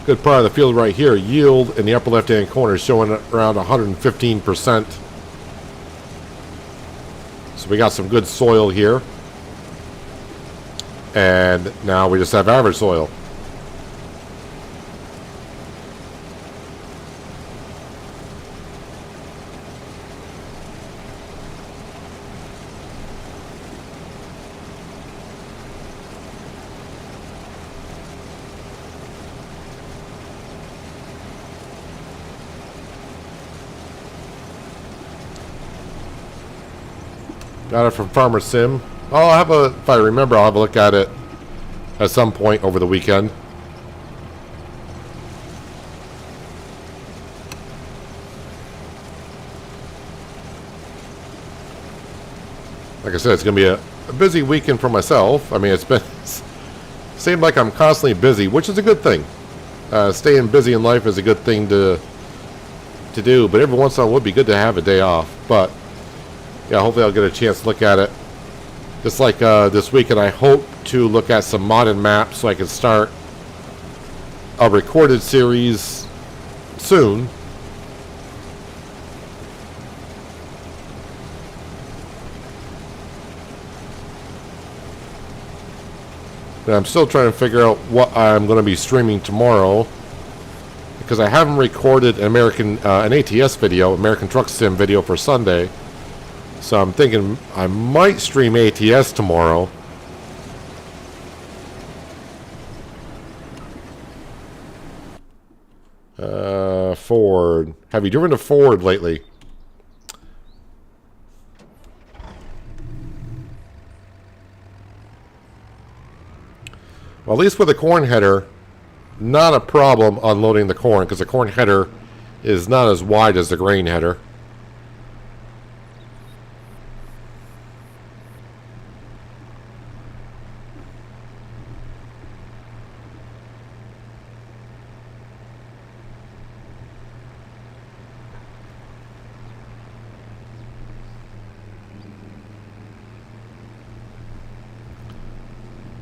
Good part of the field right here. Yield in the upper left-hand corner is showing around 115%. So we got some good soil here. And now we just have average soil. Got it from Farmer Sim. I'll have a, if I remember, I'll have a look at it at some point over the weekend. Like I said, it's going to be a busy weekend for myself. I mean, it's been, seemed like I'm constantly busy, which is a good thing. Staying busy in life is a good thing to do, but every once in a while it would be good to have a day off. But yeah, hopefully I'll get a chance to look at it. Just like this weekend, I hope to look at some modded maps so I can start a recorded series soon. And I'm still trying to figure out what I'm going to be streaming tomorrow, because I haven't recorded an ATS video, American Truck Sim video for Sunday. So I'm thinking I might stream ATS tomorrow. Ford. Have you driven a Ford lately? Well, at least with the corn header, not a problem unloading the corn, because the corn header is not as wide as the grain header.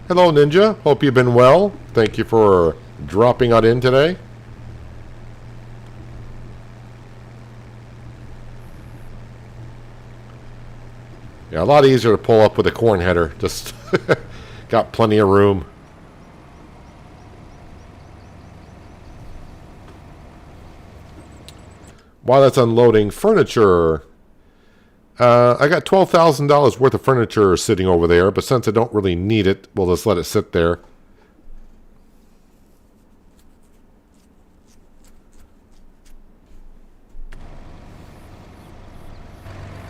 Hello, Ninja. Hope you've been well. Thank you for dropping on in today. Yeah, a lot easier to pull up with a corn header. Just got plenty of room. While that's unloading furniture, I got $12,000 worth of furniture sitting over there, but since I don't really need it, we'll just let it sit there.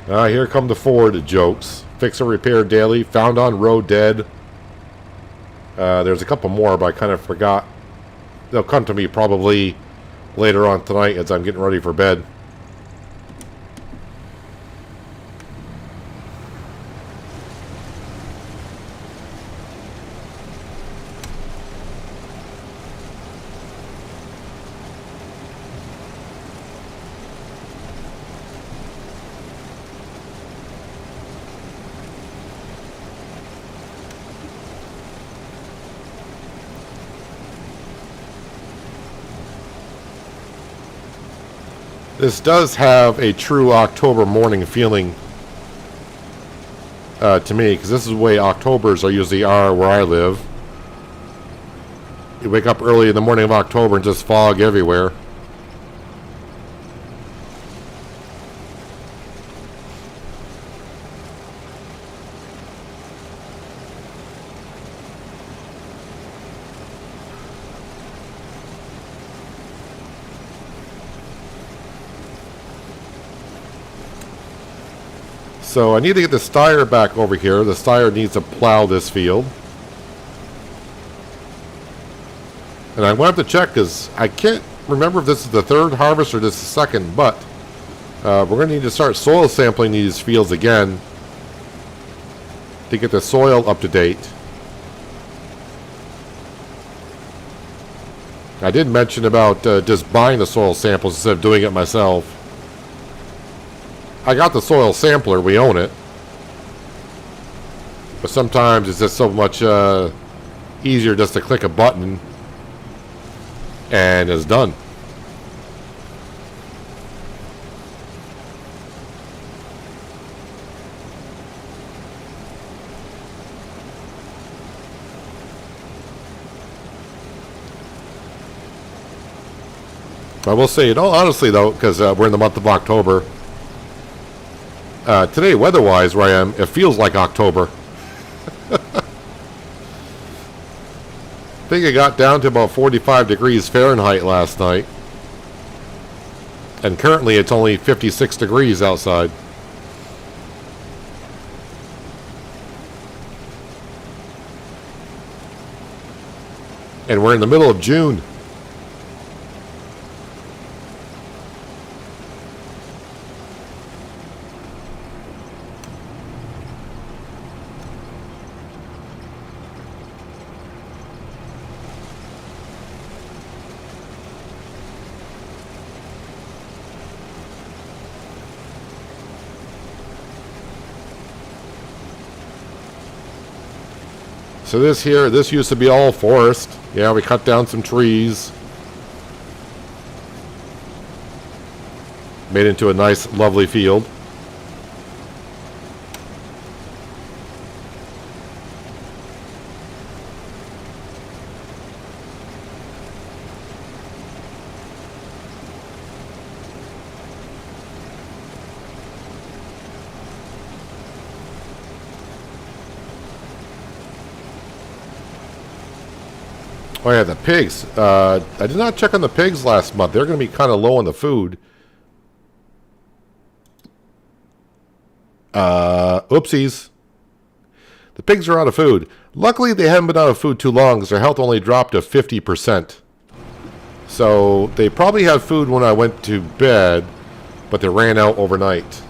Here come the Ford jokes. Fix or repair daily. Found on road dead. There's a couple more, but I kind of forgot. They'll come to me probably later on tonight as I'm getting ready for bed. This does have a true October morning feeling to me, because this is the way Octobers are usually are where I live. You wake up early in the morning of October and just fog everywhere. So I need to get the Steyr back over here. The Steyr needs to plow this field. And I'm going to have to check, because I can't remember if this is the third harvest or this is the second, but we're going to need to start soil sampling these fields again to get the soil up to date. I did mention about just buying the soil samples instead of doing it myself. I got the soil sampler, we own it. But sometimes it's just so much easier just to click a button and it's done. I will say, honestly though, because we're in the month of October, today weather-wise where I am, it feels like October. I think it got down to about 45 degrees Fahrenheit last night. And currently it's only 56 degrees outside. And we're in the middle of June. So this used to be all forest. Yeah, we cut down some trees. Made into a nice, lovely field. Oh yeah, the pigs. I did not check on the pigs last month. They're going to be kind of low on the food. Oopsies. The pigs are out of food. Luckily, they haven't been out of food too long because their health only dropped to 50%. So they probably had food when I went to bed, but they ran out overnight.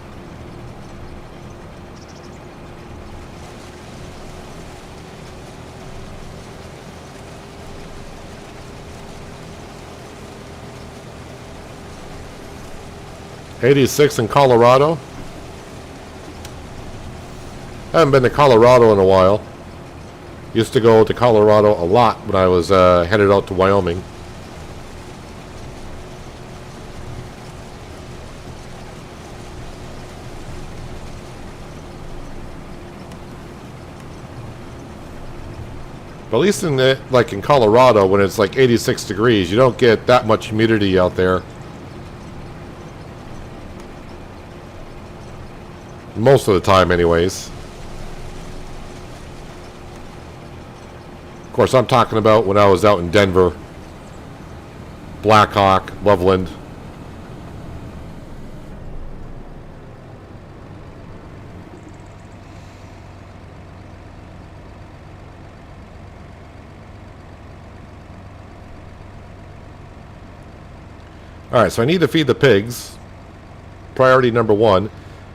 '86 in Colorado. I haven't been to Colorado in a while. Used to go to Colorado a lot when I was headed out to Wyoming. But at least in in Colorado, when it's like 86 degrees, you don't get that much humidity out there. Most of the time, anyways. Of course, I'm talking about when I was out in Denver, Blackhawk, Loveland. Alright, so I need to feed the pigs. Priority number one.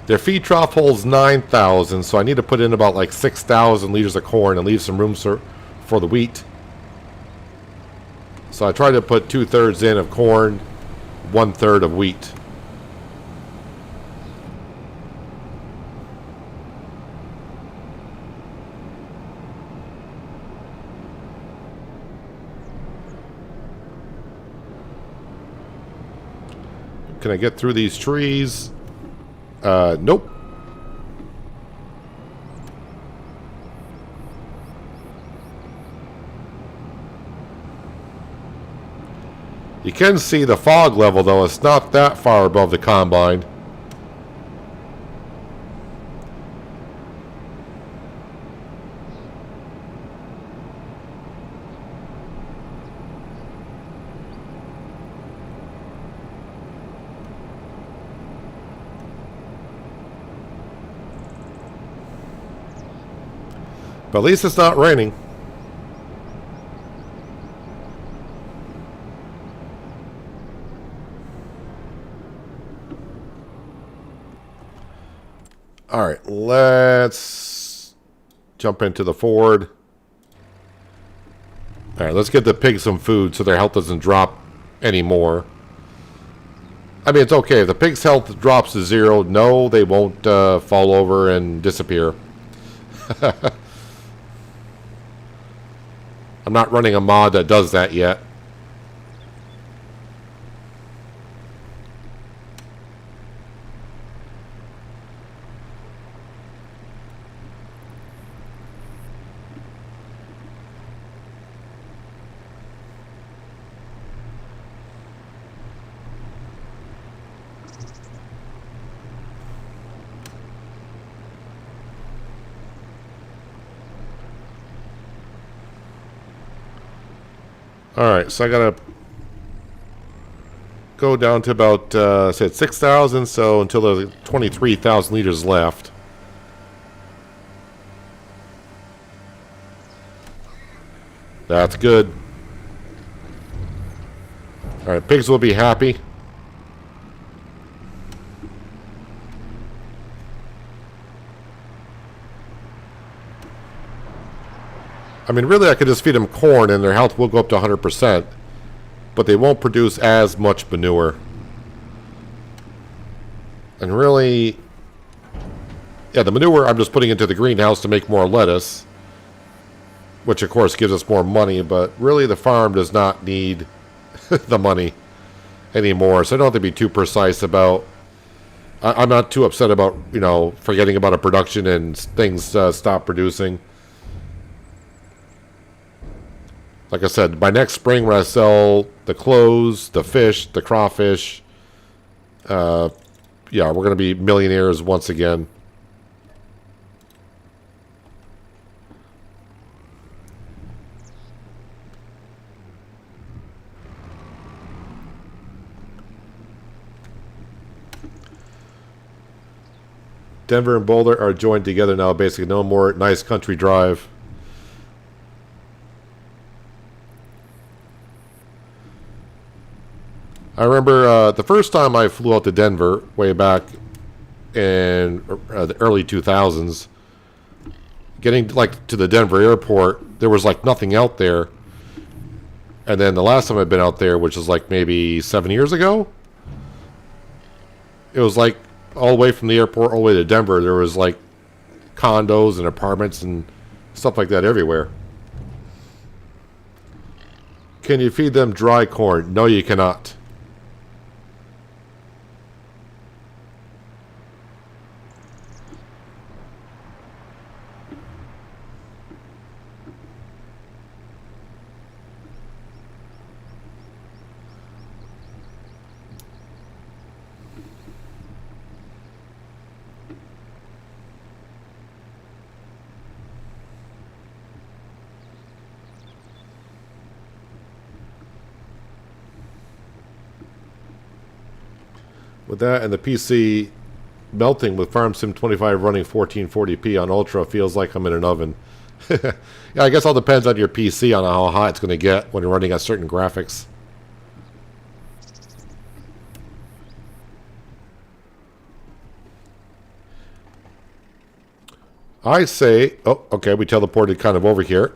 Their feed trough holds 9,000, so I need to put in about like 6,000 liters of corn and leave some room for the wheat. So I try to put 2/3 in of corn, 1/3 of wheat. Can I get through these trees? Nope. You can see the fog level, though. It's not that far above the combine. But at least it's not raining. All right, let's jump into the Ford. Alright, let's get the pigs some food so their health doesn't drop anymore. I mean, it's okay. If the pig's health drops to 0, no, they won't fall over and disappear. I'm not running a mod that does that yet. Alright, so I gotta go down to about, I said 6,000, so until there's 23,000 liters left. That's good. Alright, pigs will be happy. I mean, really, I could just feed them corn and their health will go up to 100%, but they won't produce as much manure. And really, yeah, the manure I'm just putting into the greenhouse to make more lettuce, which of course gives us more money, but really the farm does not need the money anymore, so I don't have to be too precise about... I'm not too upset about, you know, forgetting about a production and things stop producing. Like I said, by next spring when I sell the clothes, the fish, the crawfish, yeah, we're going to be millionaires once again. Denver and Boulder are joined together now, basically. No more nice country drive. I remember the first time I flew out to Denver, way back in the early 2000s, getting like to the Denver airport, there was like nothing out there. And then the last time I'd been out there, which was like maybe 7 years ago, it was like all the way from the airport all the way to Denver, there was like condos and apartments and stuff like that everywhere. Can you feed them dry corn? No, you cannot. With that and the PC melting with FarmSim 25 running 1440p on Ultra feels like I'm in an oven. Yeah, I guess all depends on your PC on how hot it's going to get when you're running at certain graphics. I say, oh, okay, we teleported kind of over here.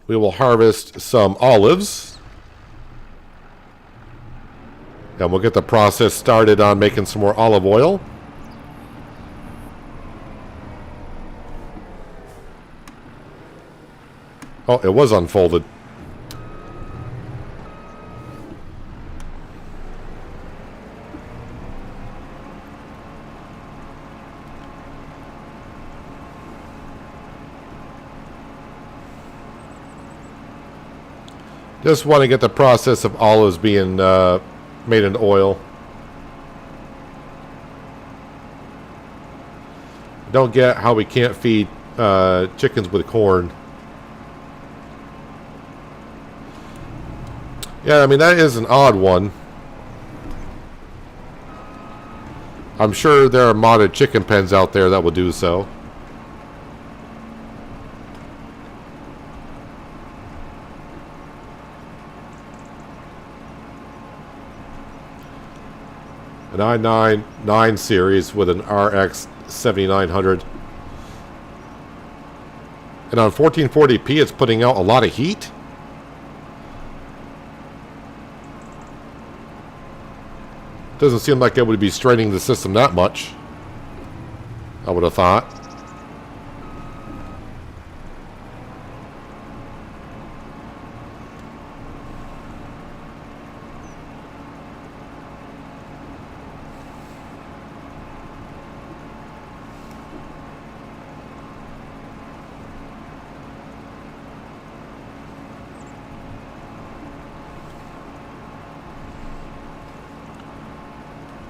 We will harvest some olives. And we'll get the process started on making some more olive oil. Oh, it was unfolded. Just want to get the process of olives being made into oil. Don't get how we can't feed chickens with corn. Yeah, I mean, that is an odd one. I'm sure there are modded chicken pens out there that will do so. An i9 series with an RX 7900. And on 1440p, it's putting out a lot of heat. Doesn't seem like it would be straining the system that much, I would have thought.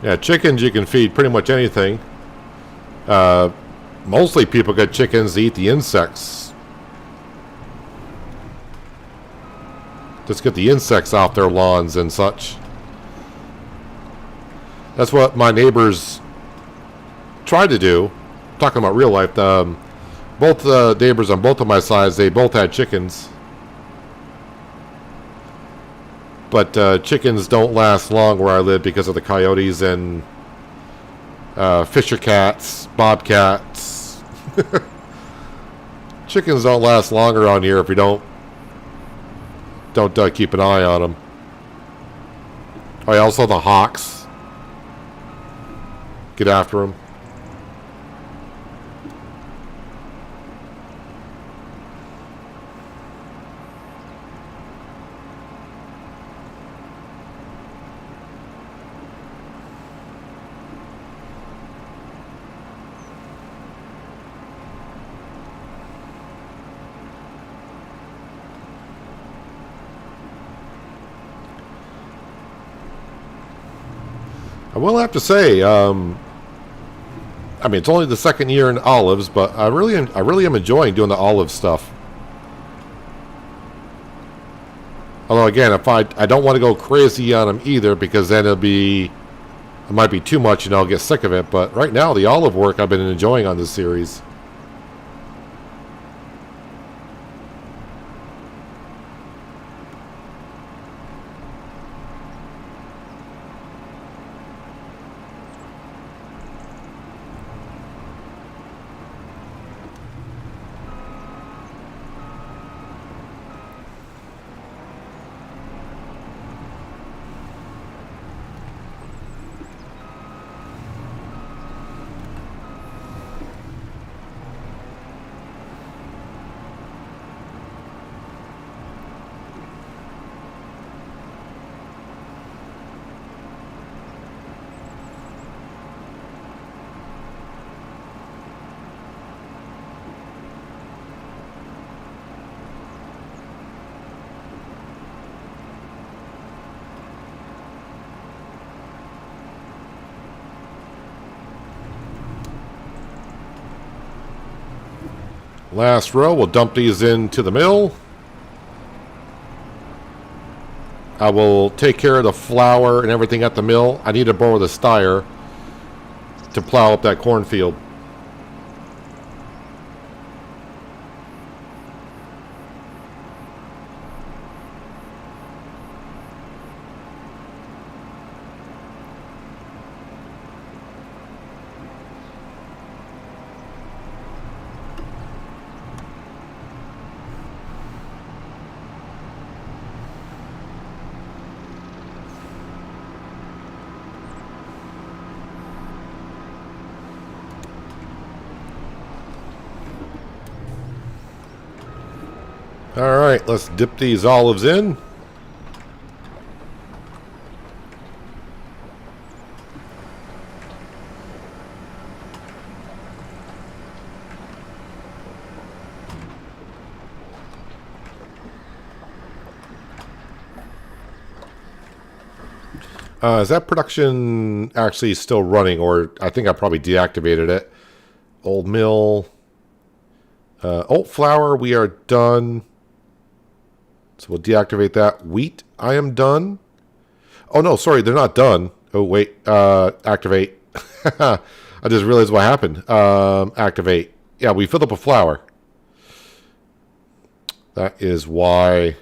Yeah, chickens you can feed pretty much anything. Mostly people get chickens to eat the insects. Just get the insects off their lawns and such. That's what my neighbors tried to do. I'm talking about real life. Both the neighbors on both of my sides, they both had chickens. But chickens don't last long where I live because of the coyotes and fisher cats, bobcats. Chickens don't last long around here if you don't keep an eye on them. Oh, yeah, also the hawks. Get after them. I will have to say, I mean, it's only the second year in olives, but I really am enjoying doing the olive stuff. Although again, if I don't want to go crazy on them either, because then it might be too much and I'll get sick of it. But right now, the olive work I've been enjoying on this series. Last row, we'll dump these into the mill. I will take care of the flour and everything at the mill. I need to borrow the steyr to plow up that cornfield. All right, let's dip these olives in. Is that production actually still running, or I think I probably deactivated it? Old mill. Oat flour, we are done. So we'll deactivate that. Wheat, I am done. Oh, no, sorry, they're not done. Oh, wait. Activate. I just realized what happened. Activate. Yeah, we filled up with flour. That is why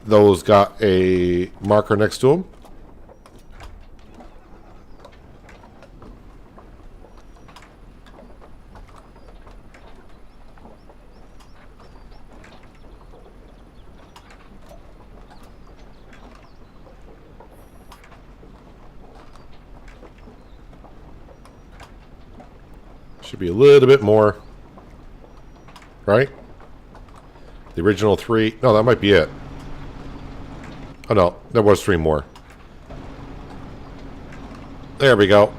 those got a marker next to them. Should be a little bit more. Right? The original 3. No, that might be it. Oh no, there was 3 more. There we go.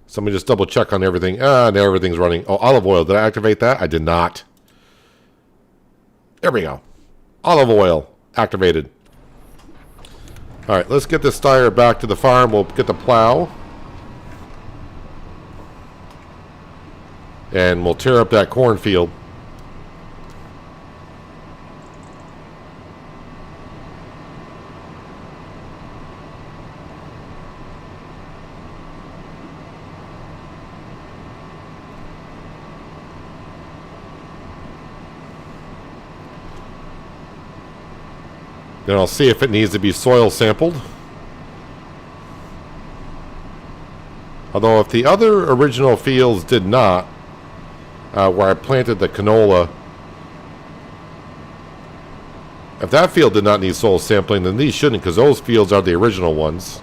Somebody just double check on everything. Ah, now everything's running. Oh, olive oil. Did I activate that? I did not. There we go. Olive oil activated. All right, let's get this Steyr back to the farm. We'll get the plow. And we'll tear up that cornfield. Then I'll see if it needs to be soil sampled. Although if the other original fields did not, where I planted the canola, if that field did not need soil sampling, then these shouldn't, because those fields are the original ones.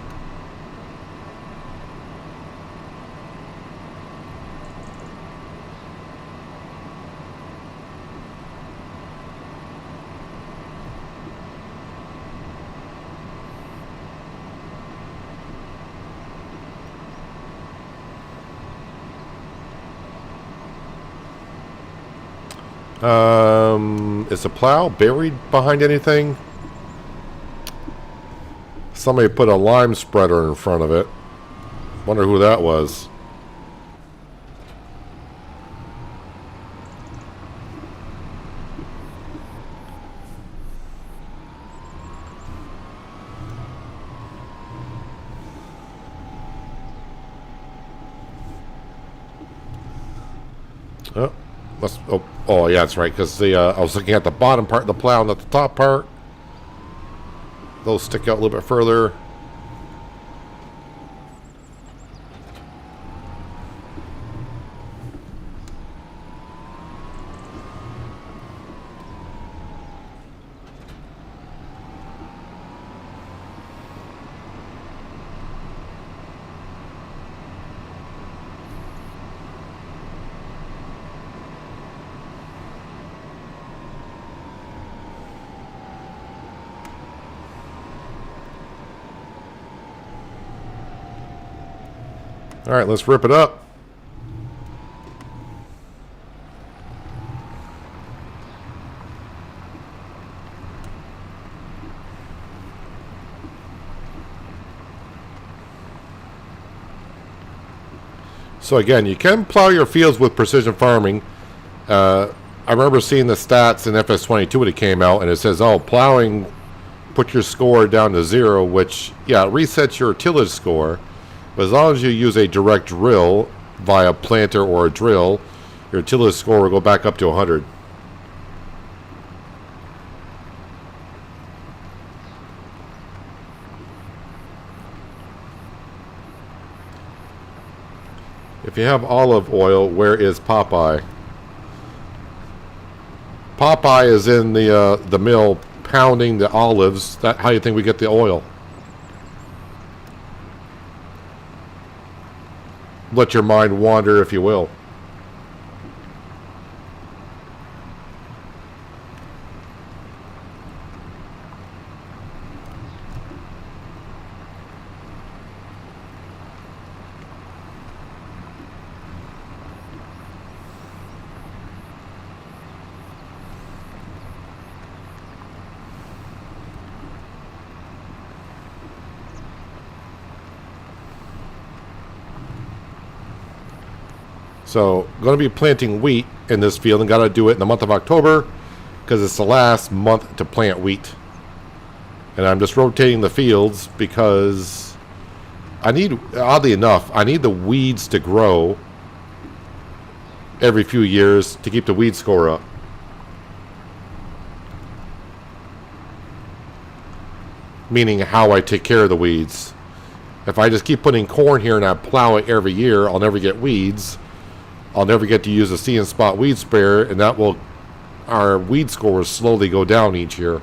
Is the plow buried behind anything? Somebody put a lime spreader in front of it. Wonder who that was. Oh. Oh, yeah, that's right, because I was looking at the bottom part of the plow, not the top part. Those stick out a little bit further. All right, let's rip it up. So again, you can plow your fields with precision farming. I remember seeing the stats in FS22 when it came out, and it says, oh, plowing, put your score down to 0, which, yeah, it resets your tillage score. But as long as you use a direct drill via planter or a drill, your tillage score will go back up to 100. If you have olive oil, where is Popeye? Popeye is in the mill pounding the olives. That's how you think we get the oil. Let your mind wander, if you will. So, going to be planting wheat in this field, and got to do it in the month of October because it's the last month to plant wheat. And I'm just rotating the fields because I need, oddly enough, I need the weeds to grow every few years to keep the weed score up. Meaning how I take care of the weeds. If I just keep putting corn here and I plow it every year, I'll never get weeds. I'll never get to use a See and Spot weed sprayer, and that will, our weed scores slowly go down each year.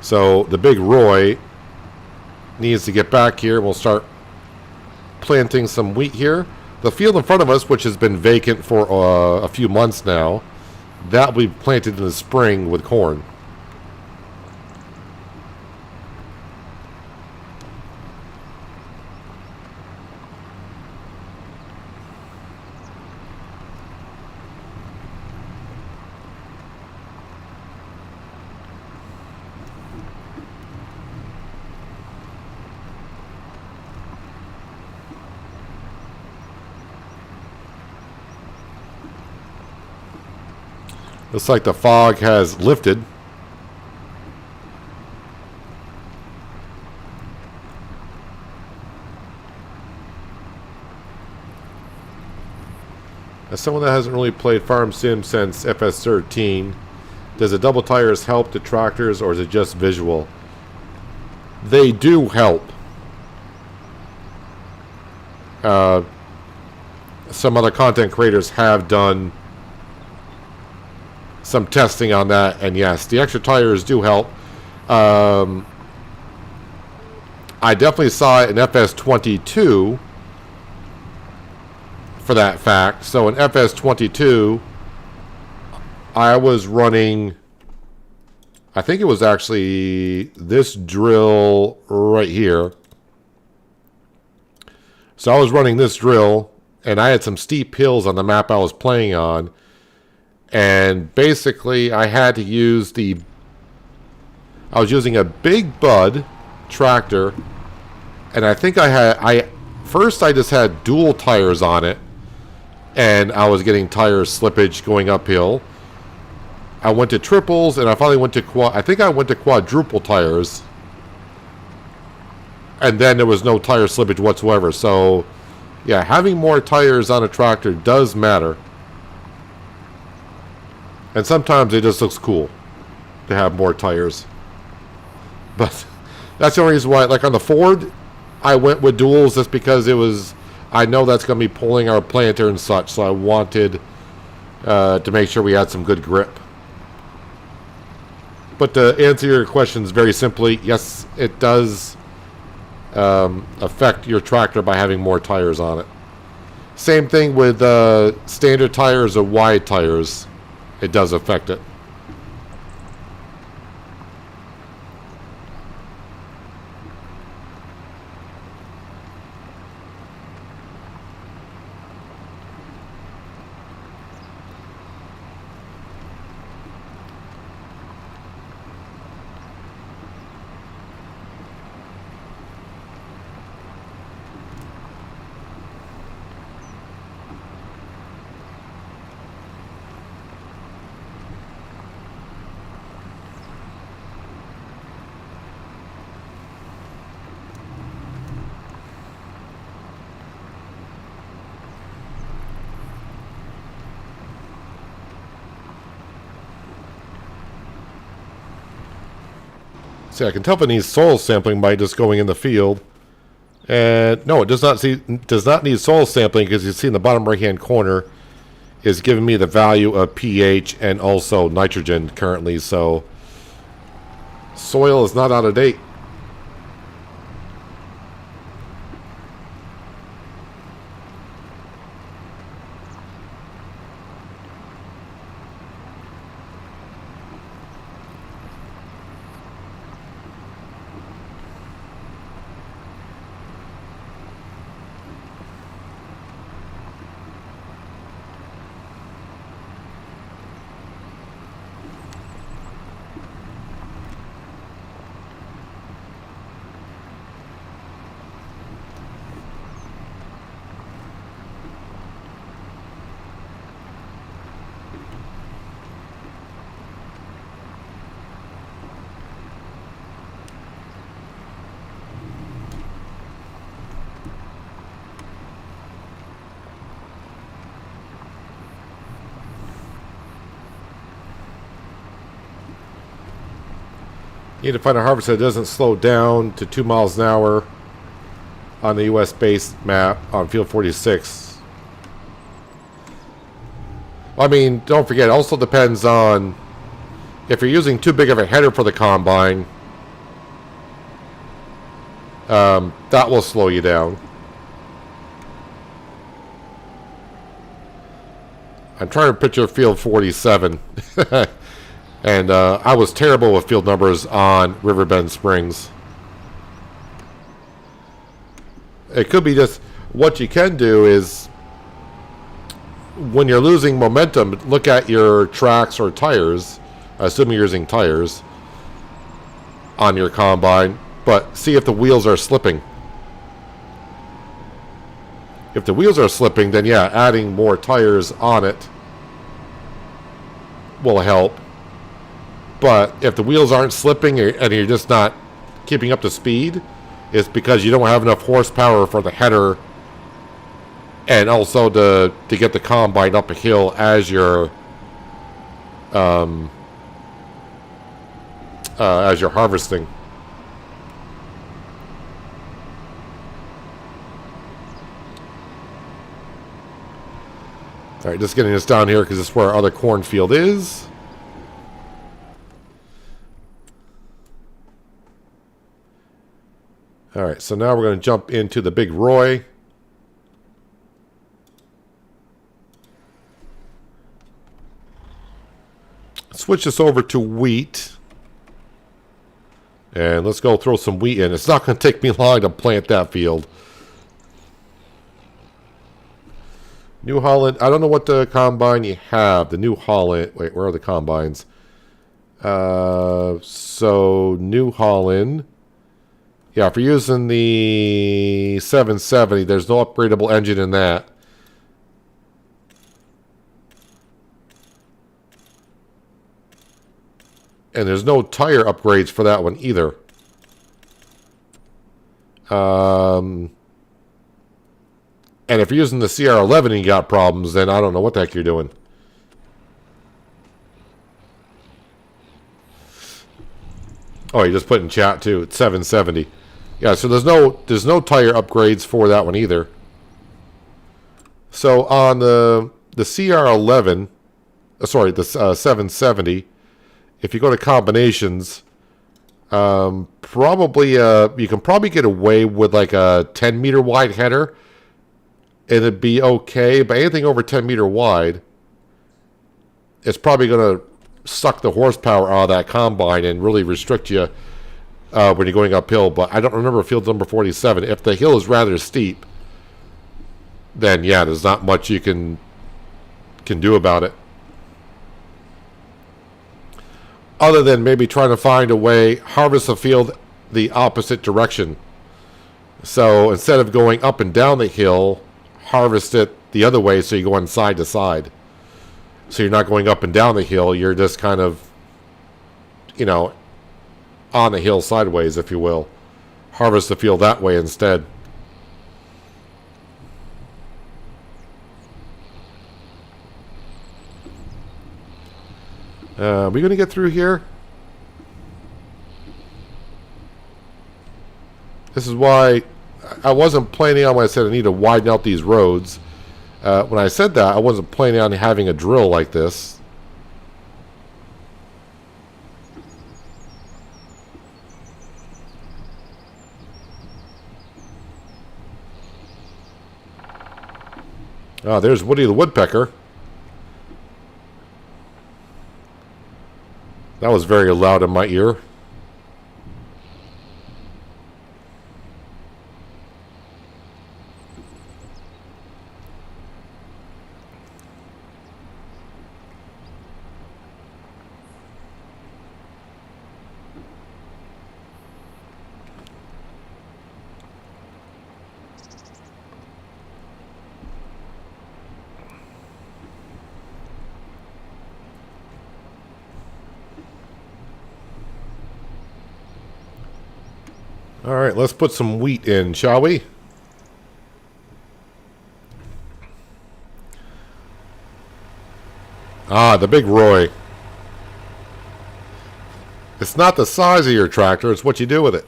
So the big Roy needs to get back here. We'll start planting some wheat here. The field in front of us, which has been vacant for a few months now, that will be planted in the spring with corn. Looks like the fog has lifted. As someone that hasn't really played Farm Sim since FS13, does the double tires help the tractors, or is it just visual? They do help. Some other content creators have done some testing on that, and yes, the extra tires do help. I definitely saw it in FS22 for that fact. So in FS22, I was running, I think it was actually this drill right here. So I was running this drill, and I had some steep hills on the map I was playing on. And basically, I had to use I was using a Big Bud tractor, and I think first I just had dual tires on it, and I was getting tire slippage going uphill. I went to triples, and I finally went to I think I went to quadruple tires, and then there was no tire slippage whatsoever. So, yeah, having more tires on a tractor does matter. And sometimes it just looks cool to have more tires. But that's the only reason why, like on the Ford, I went with duals just because I know that's going to be pulling our planter and such. So I wanted to make sure we had some good grip. But to answer your questions very simply, yes, it does affect your tractor by having more tires on it. Same thing with standard tires or wide tires. It does affect it. See, I can tell if it needs soil sampling by just going in the field. And no, it does not need soil sampling, because you see in the bottom right hand corner is giving me the value of pH and also nitrogen currently. So soil is not out of date. You need to find a harvester that doesn't slow down to 2 miles an hour on the US based map on field 46. I mean, don't forget, it also depends on if you're using too big of a header for the combine, That will slow you down. I'm trying to picture field 47. And I was terrible with field numbers on Riverbend Springs. It could be just what you can do is when you're losing momentum, look at your tracks or tires, assuming you're using tires on your combine, but see if the wheels are slipping. If the wheels are slipping, then yeah, adding more tires on it will help. But if the wheels aren't slipping and you're just not keeping up to speed, it's because you don't have enough horsepower for the header and also to get the combine up a hill as you're harvesting. All right, just getting this down here because this is where our other cornfield is. All right, so now we're going to jump into the Big Roy. Switch this over to wheat. And let's go throw some wheat in. It's not going to take me long to plant that field. New Holland. I don't know what the combine you have. The New Holland. Wait, where are the combines? So New Holland. Yeah, if you're using the 770, there's no upgradable engine in that. And there's no tire upgrades for that one either. And if you're using the CR11 and you got problems, then I don't know what the heck you're doing. Oh, you just put in chat too. It's 770. Yeah, so there's no tire upgrades for that one either. So on the CR11, sorry, the 770, if you go to combinations, probably you can probably get away with like a 10 meter wide header, and it'd be okay. But anything over 10 meter wide, it's probably going to suck the horsepower out of that combine and really restrict you when you're going uphill. But I don't remember field number 47. If the hill is rather steep, then yeah, there's not much you can do about it. Other than maybe trying to find a way, harvest the field the opposite direction. So instead of going up and down the hill, harvest it the other way so you go on side to side. So you're not going up and down the hill, you're just kind of, on the hill sideways, if you will. Harvest the field that way instead. Are we going to get through here? This is why I wasn't planning on when I said I need to widen out these roads. When I said that, I wasn't planning on having a drill like this. There's Woody the Woodpecker. That was very loud in my ear. All right, let's put some wheat in, shall we? The Big Roy. It's not the size of your tractor, it's what you do with it.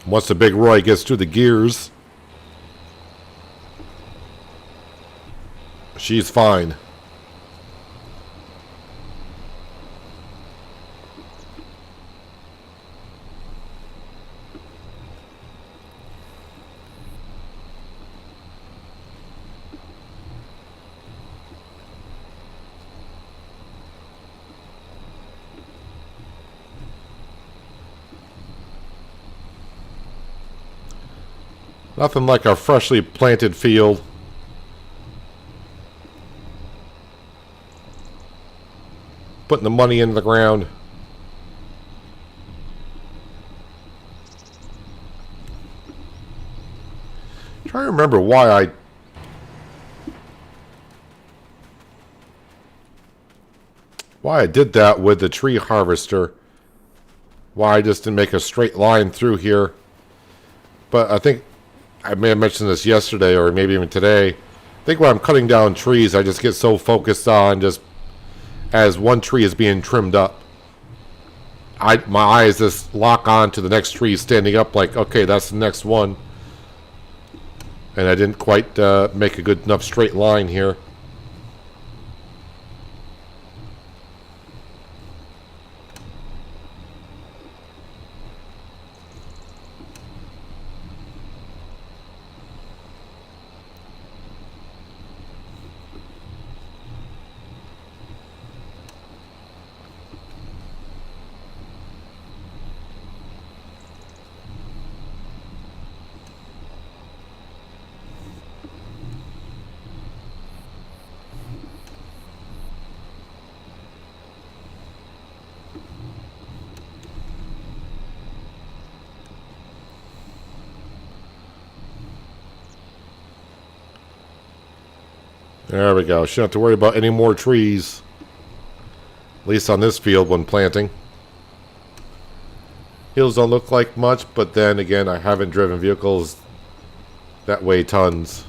Once the Big Roy gets through the gears, She's fine. Nothing like a freshly planted field. Putting the money into the ground. Trying to remember why I did that with the tree harvester. Why I just didn't make a straight line through here. But I think I may have mentioned this yesterday or maybe even today. I think when I'm cutting down trees, I just get so focused on just as one tree is being trimmed up. My eyes just lock on to the next tree standing up like, okay, that's the next one. And I didn't quite make a good enough straight line here. There we go. Shouldn't have to worry about any more trees. At least on this field when planting. Hills don't look like much, but then again, I haven't driven vehicles that weigh tons.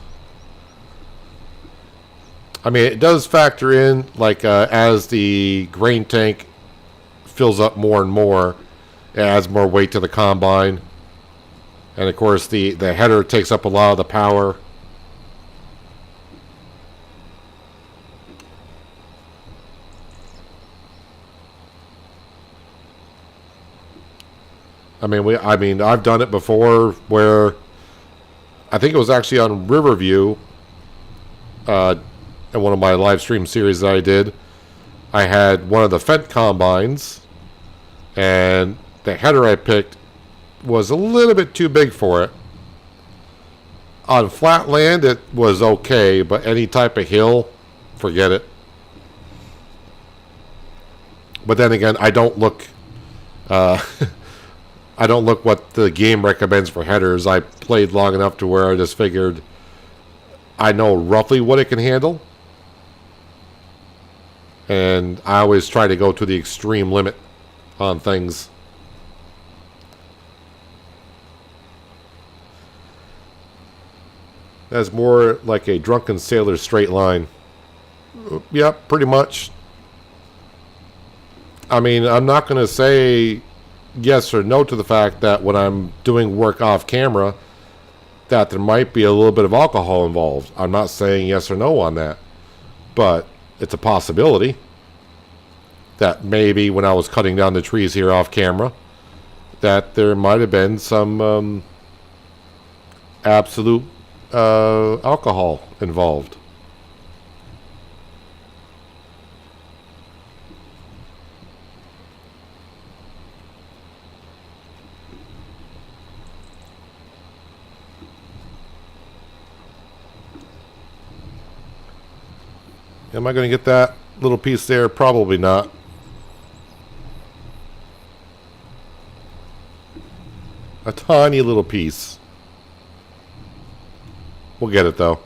I mean, it does factor in, like, as the grain tank fills up more and more, it adds more weight to the combine. And of course, the header takes up a lot of the power. I mean, I've done it before where I think it was actually on Riverview, in one of my live stream series that I did. I had one of the Fendt combines, and the header I picked was a little bit too big for it. On flat land, it was okay, but any type of hill, forget it. But then again, I don't look I don't look what the game recommends for headers. I played long enough to where I just figured I know roughly what it can handle. And I always try to go to the extreme limit on things. That's more like a drunken sailor's straight line. Yep, pretty much. I mean, I'm not going to say yes or no to the fact that when I'm doing work off camera that there might be a little bit of alcohol involved. I'm not saying yes or no on that, but it's a possibility that maybe when I was cutting down the trees here off camera that there might have been some absolute alcohol involved. Am I going to get that little piece there? Probably not. A tiny little piece. We'll get it though.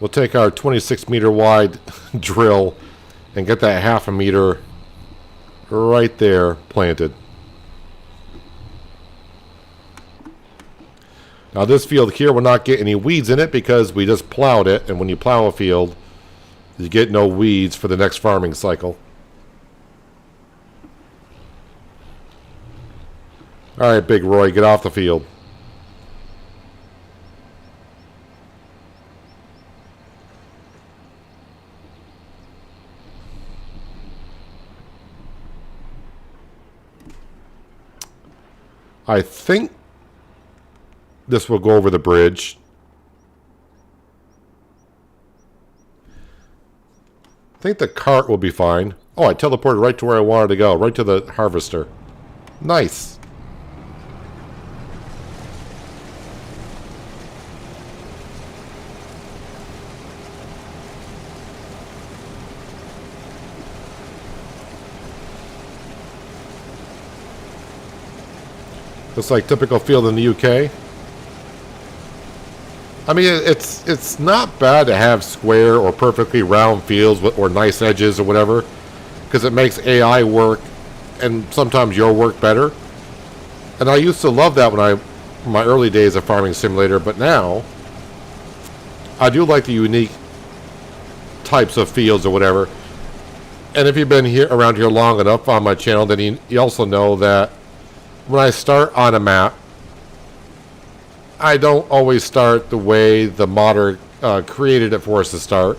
We'll take our 26 meter wide drill and get that half a meter right there planted. Now this field here will not get any weeds in it because we just plowed it, and when you plow a field, you get no weeds for the next farming cycle. All right, Big Roy, get off the field. I think this will go over the bridge. I think the cart will be fine. Oh, I teleported right to where I wanted to go, right to the harvester. Nice. Looks like typical field in the UK. I mean, it's not bad to have square or perfectly round fields or nice edges or whatever, because it makes AI work and sometimes your work better. And I used to love that in my early days of Farming Simulator, but now I do like the unique types of fields or whatever. And if you've been around here long enough on my channel, then you also know that when I start on a map, I don't always start the way the modder created it for us to start.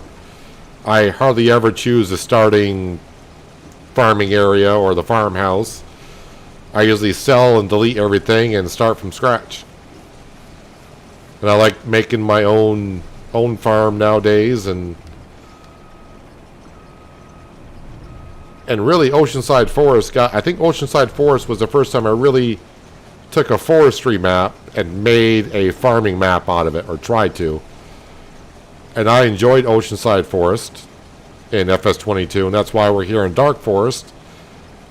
I hardly ever choose the starting farming area or the farmhouse. I usually sell and delete everything and start from scratch. And I like making my own farm nowadays, and really Oceanside Forest I think Oceanside Forest was the first time I really took a forestry map and made a farming map out of it, or tried to. And I enjoyed Oceanside Forest in FS22, and that's why we're here in Dark Forest,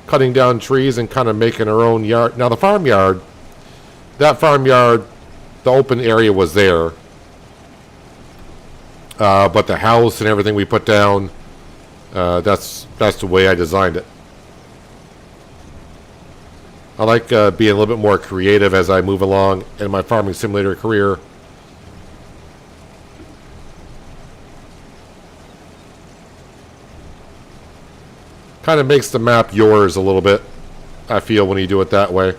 cutting down trees and kind of making our own yard. Now the farmyard, the open area was there, but the house and everything we put down, that's the way I designed it. I like being a little bit more creative as I move along in my Farming Simulator career. Kind of makes the map yours a little bit, I feel, when you do it that way.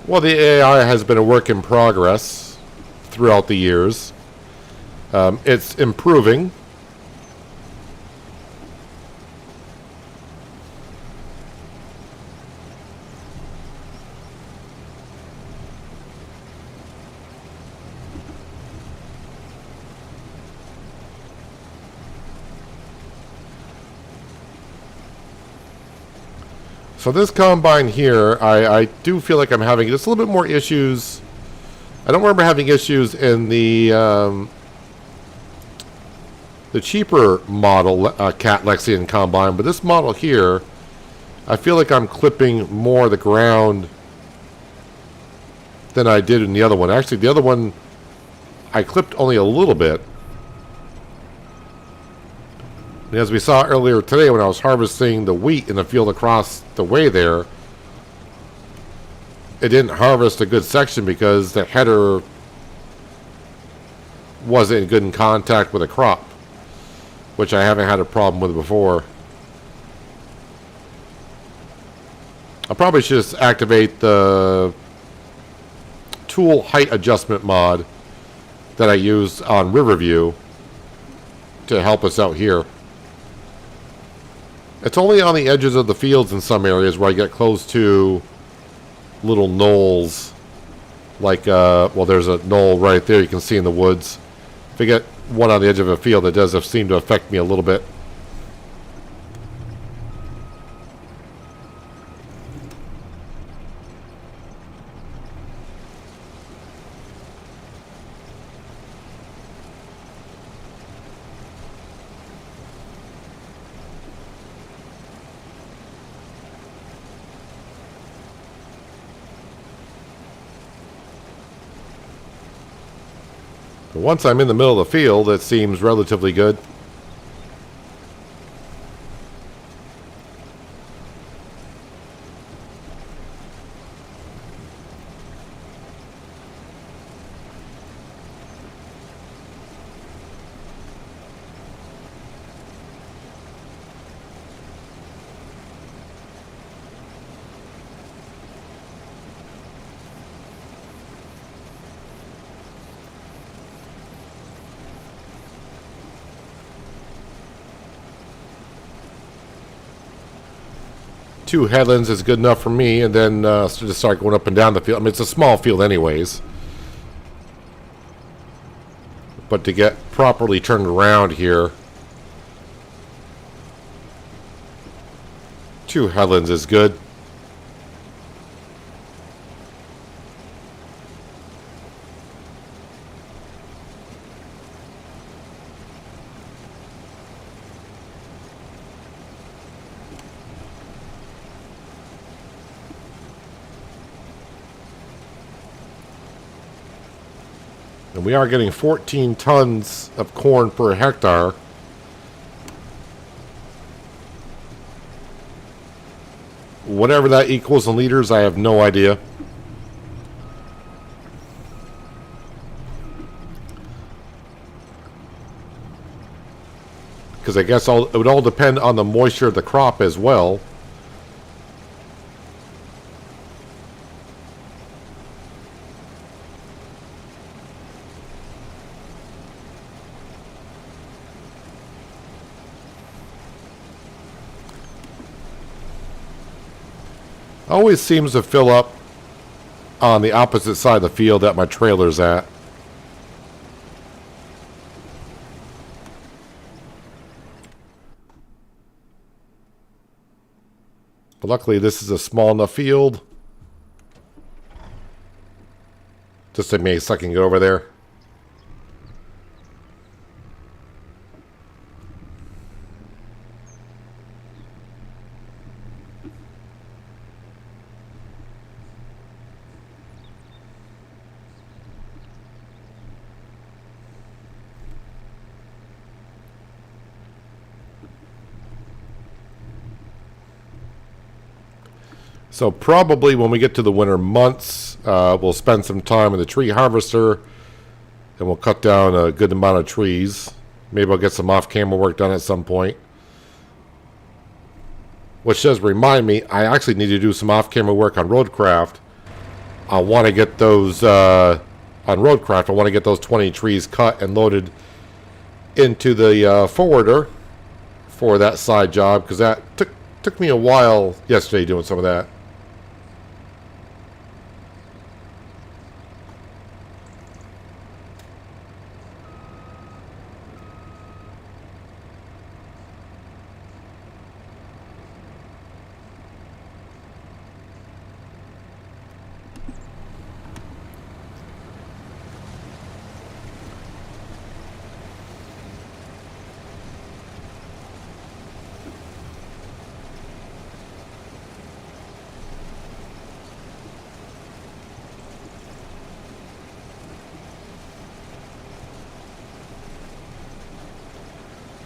Well, the AI has been a work in progress throughout the years. It's improving. So this combine here, I do feel like I'm having just a little bit more issues. I don't remember having issues in the cheaper model Cat Lexian combine, but this model here, I feel like I'm clipping more of the ground than I did in the other one. Actually, the other one, I clipped only a little bit. And as we saw earlier today when I was harvesting the wheat in the field across the way there, it didn't harvest a good section because the header wasn't good in contact with the crop, which I haven't had a problem with before. I probably should just activate the tool height adjustment mod that I used on Riverview to help us out here. It's only on the edges of the fields in some areas where I get close to little knolls. Like, well, there's a knoll right there you can see in the woods. If I get one on the edge of a field, it does seem to affect me a little bit. Once I'm in the middle of the field, it seems relatively good. 2 headlands is good enough for me, and then just start going up and down the field. I mean, it's a small field anyways. But to get properly turned around here, 2 headlands is good. And we are getting 14 tons of corn per hectare. Whatever that equals in liters, I have no idea. Because I guess it would all depend on the moisture of the crop as well. Always seems to fill up on the opposite side of the field that my trailer's at. But luckily this is a small enough field. Just to make so I can get over there. So probably when we get to the winter months, we'll spend some time with the tree harvester, and we'll cut down a good amount of trees. Maybe I'll get some off-camera work done at some point. Which does remind me, I actually need to do some off-camera work on Roadcraft. I want to get those, on Roadcraft, I want to get those 20 trees cut and loaded into the forwarder for that side job, because that took me a while yesterday doing some of that.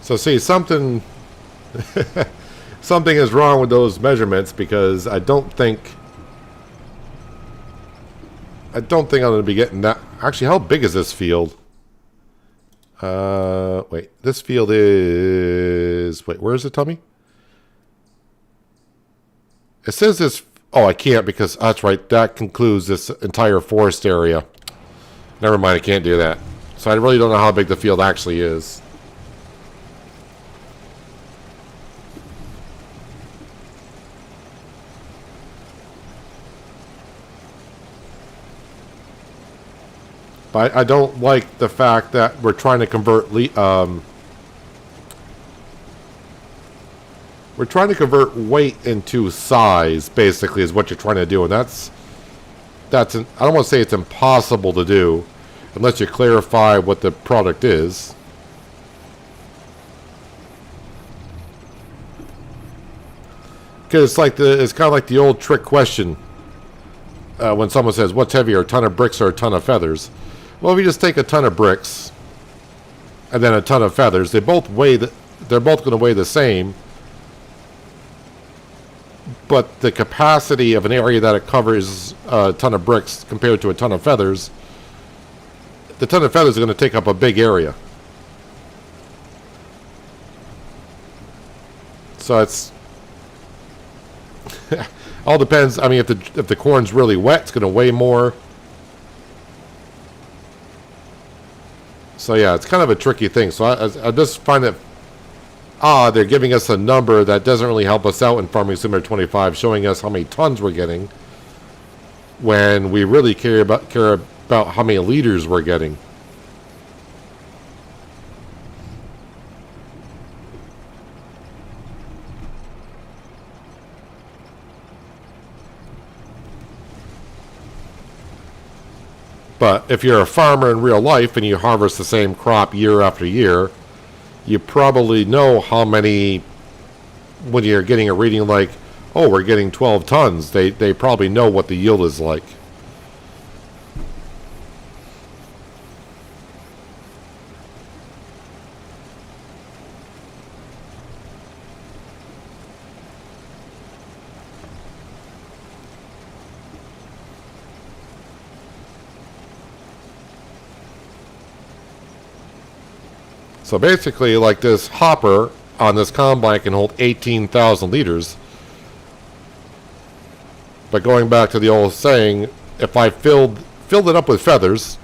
So see, something is wrong with those measurements, because I don't think I'm going to be getting that. Actually, how big is this field? Wait, this field is, wait, where is it, Tommy? It says this, oh, I can't, because that's right, that concludes this entire forest area. Never mind, I can't do that. So I really don't know how big the field actually is. But I don't like the fact that we're trying to convert weight into size, basically, is what you're trying to do, and that's I don't want to say it's impossible to do unless you clarify what the product is. Because it's kind of like the old trick question when someone says, "What's heavier, a ton of bricks or a ton of feathers?" Well, if you just take a ton of bricks and then a ton of feathers, they're both going to weigh the same, but the capacity of an area that it covers, a ton of bricks compared to a ton of feathers, the ton of feathers are going to take up a big area. So it's all depends. I mean, if the corn's really wet, it's going to weigh more. So yeah, it's kind of a tricky thing. So I just find it they're giving us a number that doesn't really help us out in Farming Simulator 25, showing us how many tons we're getting, when we really care about how many liters we're getting. But if you're a farmer in real life and you harvest the same crop year after year, you probably know how many, when you're getting a reading like, oh, we're getting 12 tons, they probably know what the yield is like. So basically, like this hopper on this combine can hold 18,000 liters. But going back to the old saying, if I filled it up with feathers,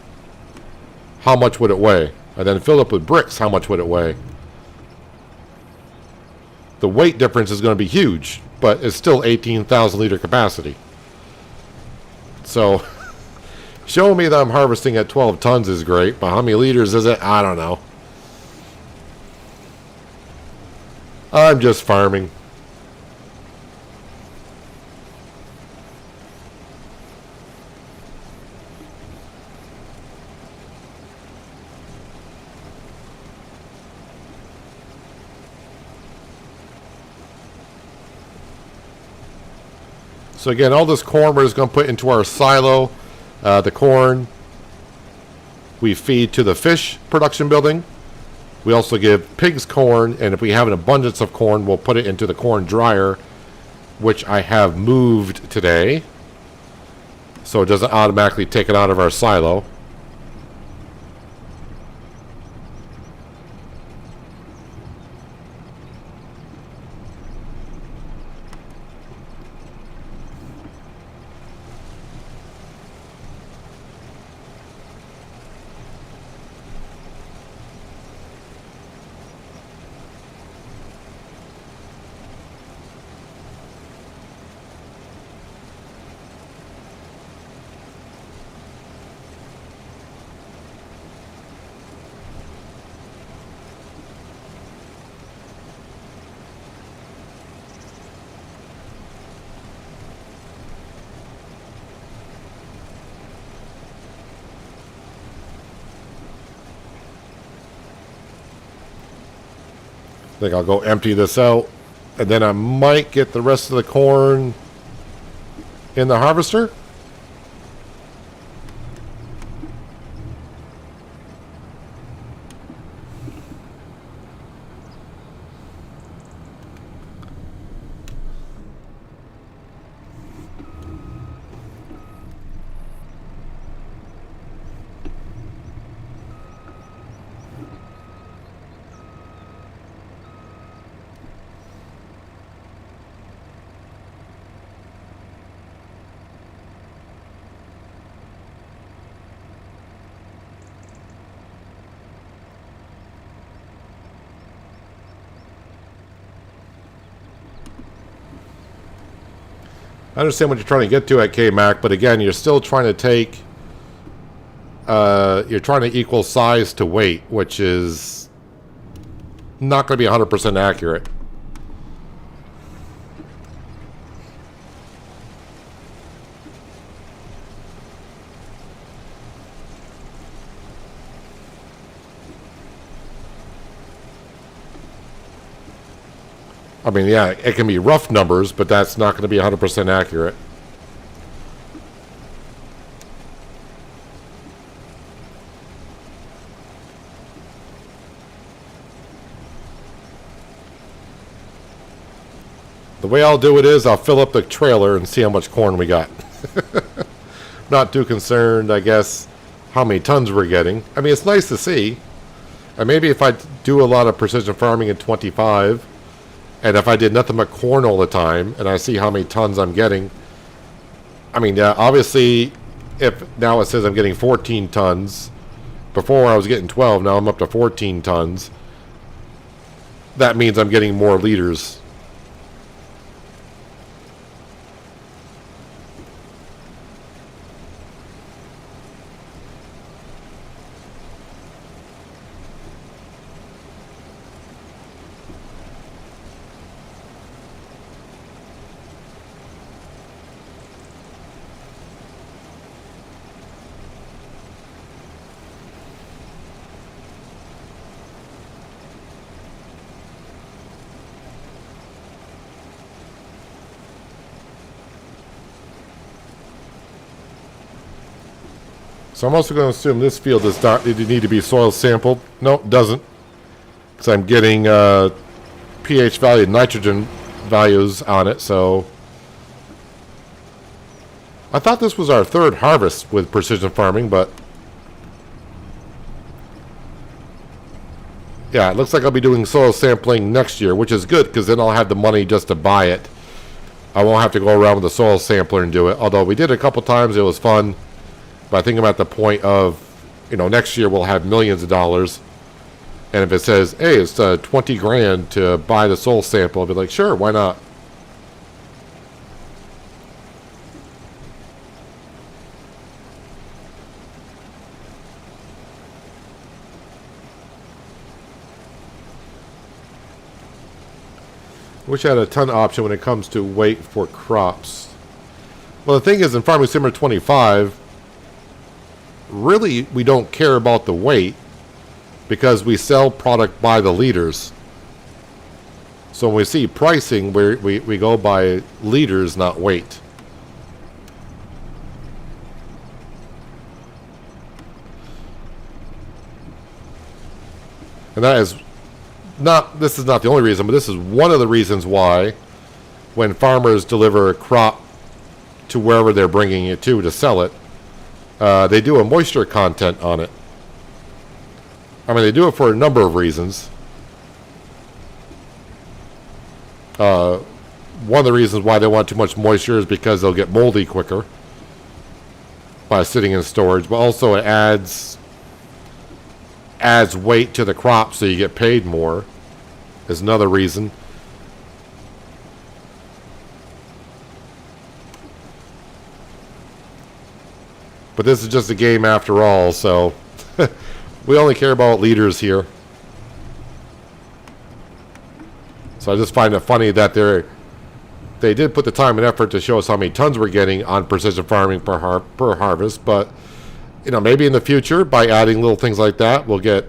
how much would it weigh? And then filled up with bricks, how much would it weigh? The weight difference is going to be huge, but it's still 18,000 liter capacity. So, showing me that I'm harvesting at 12 tons is great, but how many liters is it? I don't know. I'm just farming. So again, all this corn we're just going to put into our silo. The corn we feed to the fish production building. We also give pigs corn, and if we have an abundance of corn, we'll put it into the corn dryer, which I have moved today, so it doesn't automatically take it out of our silo. I think I'll go empty this out, and then I might get the rest of the corn in the harvester. I understand what you're trying to get to at K-Mac, but again, you're still trying to take, you're trying to equal size to weight, which is not going to be 100% accurate. I mean, yeah, it can be rough numbers, but that's not going to be 100% accurate. The way I'll do it is I'll fill up the trailer and see how much corn we got. Not too concerned, I guess, how many tons we're getting. I mean, it's nice to see. And maybe if I do a lot of precision farming in 25... and if I did nothing but corn all the time, and I see how many tons I'm getting, I mean, obviously, if now it says I'm getting 14 tons, before I was getting 12, now I'm up to 14 tons. that means I'm getting more liters. So I'm also going to assume this field does not need to be soil sampled. No, it doesn't. Because I'm getting pH value, nitrogen values on it. So I thought this was our third harvest with precision farming, but yeah, it looks like I'll be doing soil sampling next year, which is good because then I'll have the money just to buy it. I won't have to go around with a soil sampler and do it. Although we did it a couple times, it was fun. But I think I'm at the point of, next year we'll have millions of dollars. And if it says, hey, it's 20 grand to buy the soil sample, I'll be like, sure, why not? Wish I had a ton option when it comes to weight for crops. Well, the thing is, in Farming Simulator 25, really, we don't care about the weight because we sell product by the liters. So when we see pricing, we go by liters, not weight. And that is not, this is not the only reason, but this is one of the reasons why when farmers deliver a crop to wherever they're bringing it to sell it, they do a moisture content on it. I mean, they do it for a number of reasons. One of the reasons why they want too much moisture is because they'll get moldy quicker by sitting in storage, but also it adds weight to the crop so you get paid more is another reason. But this is just a game after all, so we only care about liters here. So I just find it funny that they did put the time and effort to show us how many tons we're getting on precision farming per harvest, but maybe in the future by adding little things like that, we'll get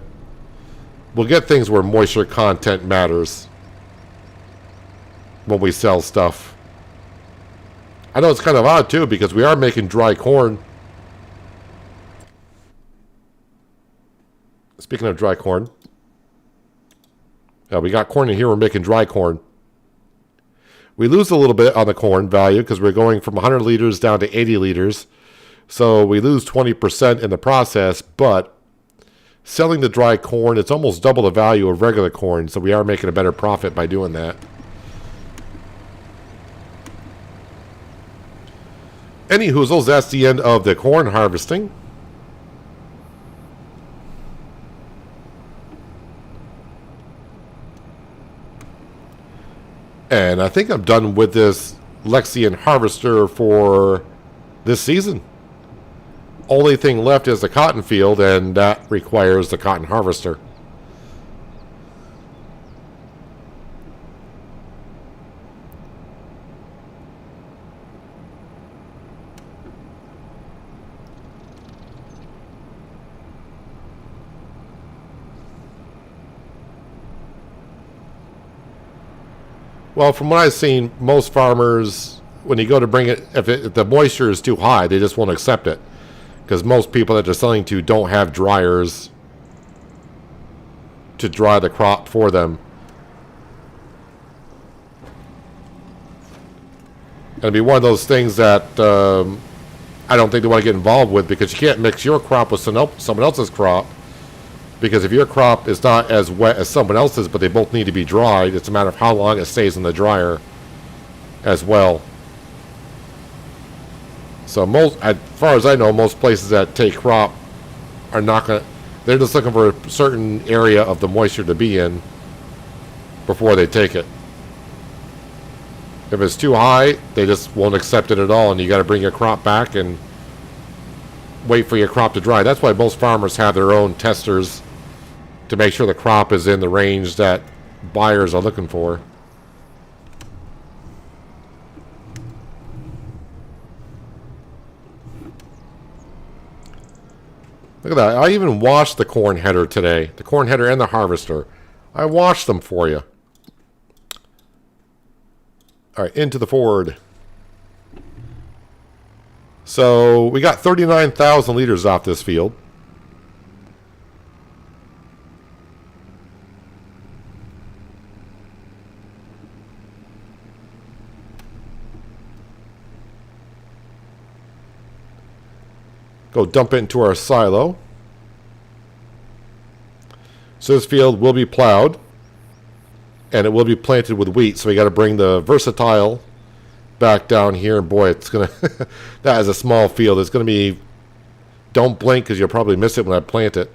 things where moisture content matters when we sell stuff. I know it's kind of odd too because we are making dry corn. Speaking of dry corn, we got corn in here. We're making dry corn. We lose a little bit on the corn value because we're going from 100 liters down to 80 liters. So we lose 20% in the process, but selling the dry corn, it's almost double the value of regular corn. So we are making a better profit by doing that. Anywho, that's the end of the corn harvesting. And I think I'm done with this Lexian harvester for this season. Only thing left is the cotton field, and that requires the cotton harvester. Well, from what I've seen, most farmers, when you go to bring it, if the moisture is too high, they just won't accept it. Because most people that they're selling to don't have dryers to dry the crop for them. And it'd be one of those things that I don't think they want to get involved with, because you can't mix your crop with someone else's crop. Because if your crop is not as wet as someone else's, but they both need to be dried, it's a matter of how long it stays in the dryer as well. So as far as I know, most places that take crop are not going to, they're just looking for a certain area of the moisture to be in. before they take it. If it's too high, they just won't accept it at all, and you got to bring your crop back and wait for your crop to dry. That's why most farmers have their own testers to make sure the crop is in the range that buyers are looking for. Look at that. I even washed the corn header today. The corn header and the harvester. I washed them for you. All right, into the Ford. So we got 39,000 liters off this field. Go dump it into our silo. So this field will be plowed, and it will be planted with wheat. So we got to bring the versatile back down here. And boy, it's gonna that is a small field. It's gonna be, don't blink because you'll probably miss it when I plant it.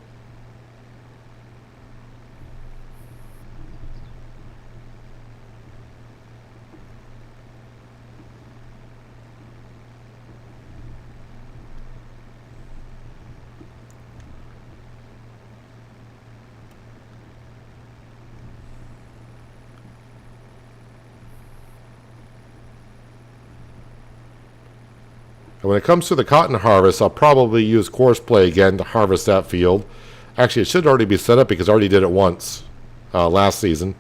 And when it comes to the cotton harvest, I'll probably use coarse play again to harvest that field. Actually, it should already be set up because I already did it once last season.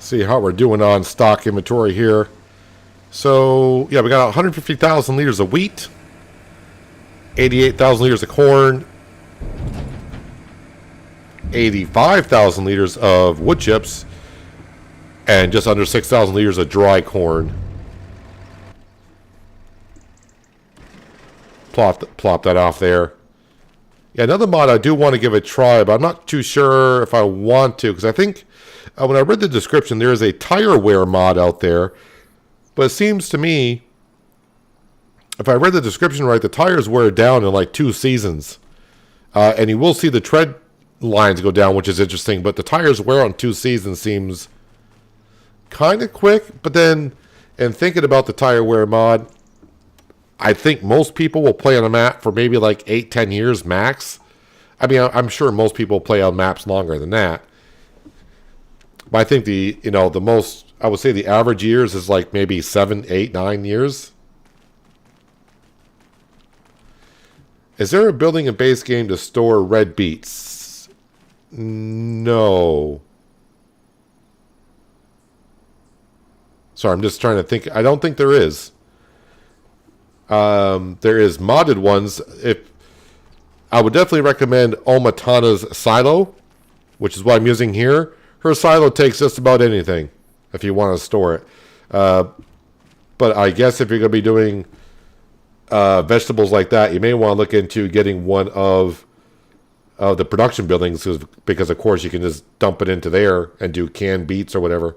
See how we're doing on stock inventory here. So, yeah, we got 150,000 liters of wheat, 88,000 liters of corn, 85,000 liters of wood chips, and just under 6,000 liters of dry corn. Plop that off there. Yeah, another mod I do want to give a try, but I'm not too sure if I want to, because I think when I read the description, there is a tire wear mod out there. But it seems to me, if I read the description right, the tires wear down in like 2 seasons. And you will see the tread lines go down, which is interesting. But the tires wear on 2 seasons seems kind of quick. But then, in thinking about the tire wear mod, I think most people will play on a map for maybe like 8-10 years max. I mean, I'm sure most people play on maps longer than that. But I think the most, I would say the average years is like maybe 7, 8, 9 years. Is there a building and base game to store red beets? No. Sorry, I'm just trying to think. I don't think there is. There is modded ones. I would definitely recommend Omatana's silo, which is what I'm using here. Her silo takes just about anything if you want to store it. But I guess if you're going to be doing vegetables like that, you may want to look into getting one of the production buildings because, of course, you can just dump it into there and do canned beets or whatever.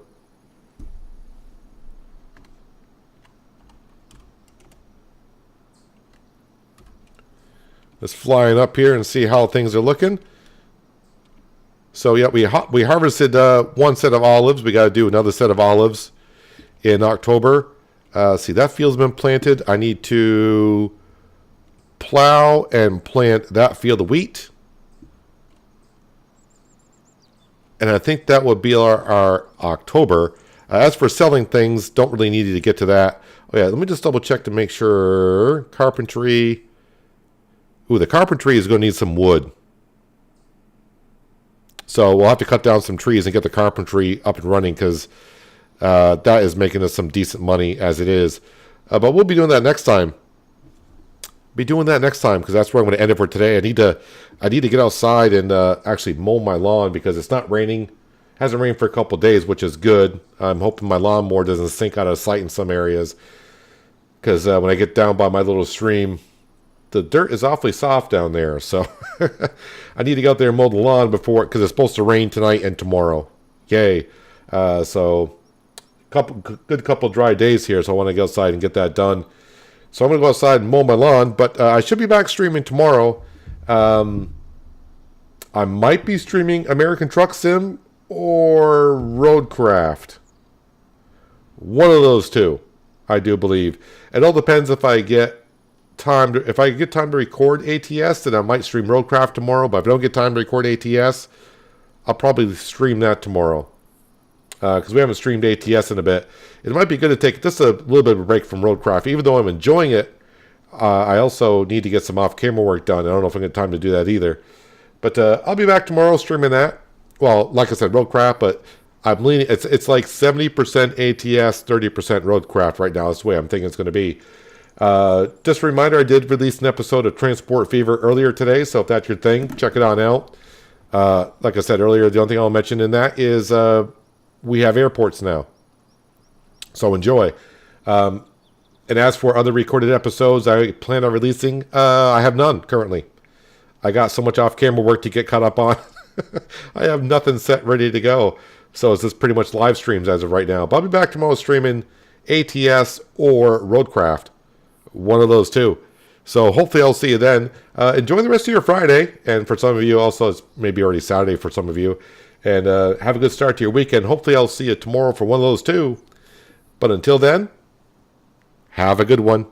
Let's fly up here and see how things are looking. So, yeah, we harvested one set of olives. We got to do another set of olives in October. See, that field's been planted. I need to plow and plant that field of wheat. And I think that would be our October. As for selling things, don't really need to get to that. Oh, yeah, let me just double check to make sure. Carpentry. Ooh, the carpentry is going to need some wood. So we'll have to cut down some trees and get the carpentry up and running because that is making us some decent money as it is. But we'll be doing that next time. Because that's where I'm going to end it for today. I need to get outside and actually mow my lawn because it's not raining. Hasn't rained for a couple days, which is good. I'm hoping my lawnmower doesn't sink out of sight in some areas. because when I get down by my little stream, the dirt is awfully soft down there. So I need to go out there and mow the lawn before, because it's supposed to rain tonight and tomorrow. Yay. So good couple dry days here, so I want to go outside and get that done. So I'm going to go outside and mow my lawn, but I should be back streaming tomorrow. I might be streaming American Truck Sim or Roadcraft. One of those two, I do believe. It all depends if I get time to record ATS, then I might stream Roadcraft tomorrow. But if I don't get time to record ATS, I'll probably stream that tomorrow. Because we haven't streamed ATS in a bit. It might be good to take just a little bit of a break from Roadcraft. Even though I'm enjoying it, I also need to get some off-camera work done. I don't know if I get time to do that either. But I'll be back tomorrow streaming that. Well, like I said, Roadcraft, but I'm leaning. It's like 70% ATS, 30% Roadcraft right now. That's the way I'm thinking it's going to be. Just a reminder, I did release an episode of Transport Fever earlier today, so if that's your thing, check it on out. Like I said earlier, the only thing I'll mention in that is we have airports now. So enjoy. And as for other recorded episodes I plan on releasing, I have none currently. I got so much off-camera work to get caught up on. I have nothing set ready to go. So it's just pretty much live streams as of right now. But I'll be back tomorrow streaming ATS or Roadcraft. One of those two. So hopefully I'll see you then. Enjoy the rest of your Friday. And for some of you also, it's maybe already Saturday for some of you. And have a good start to your weekend. Hopefully I'll see you tomorrow for one of those too. But until then, have a good one.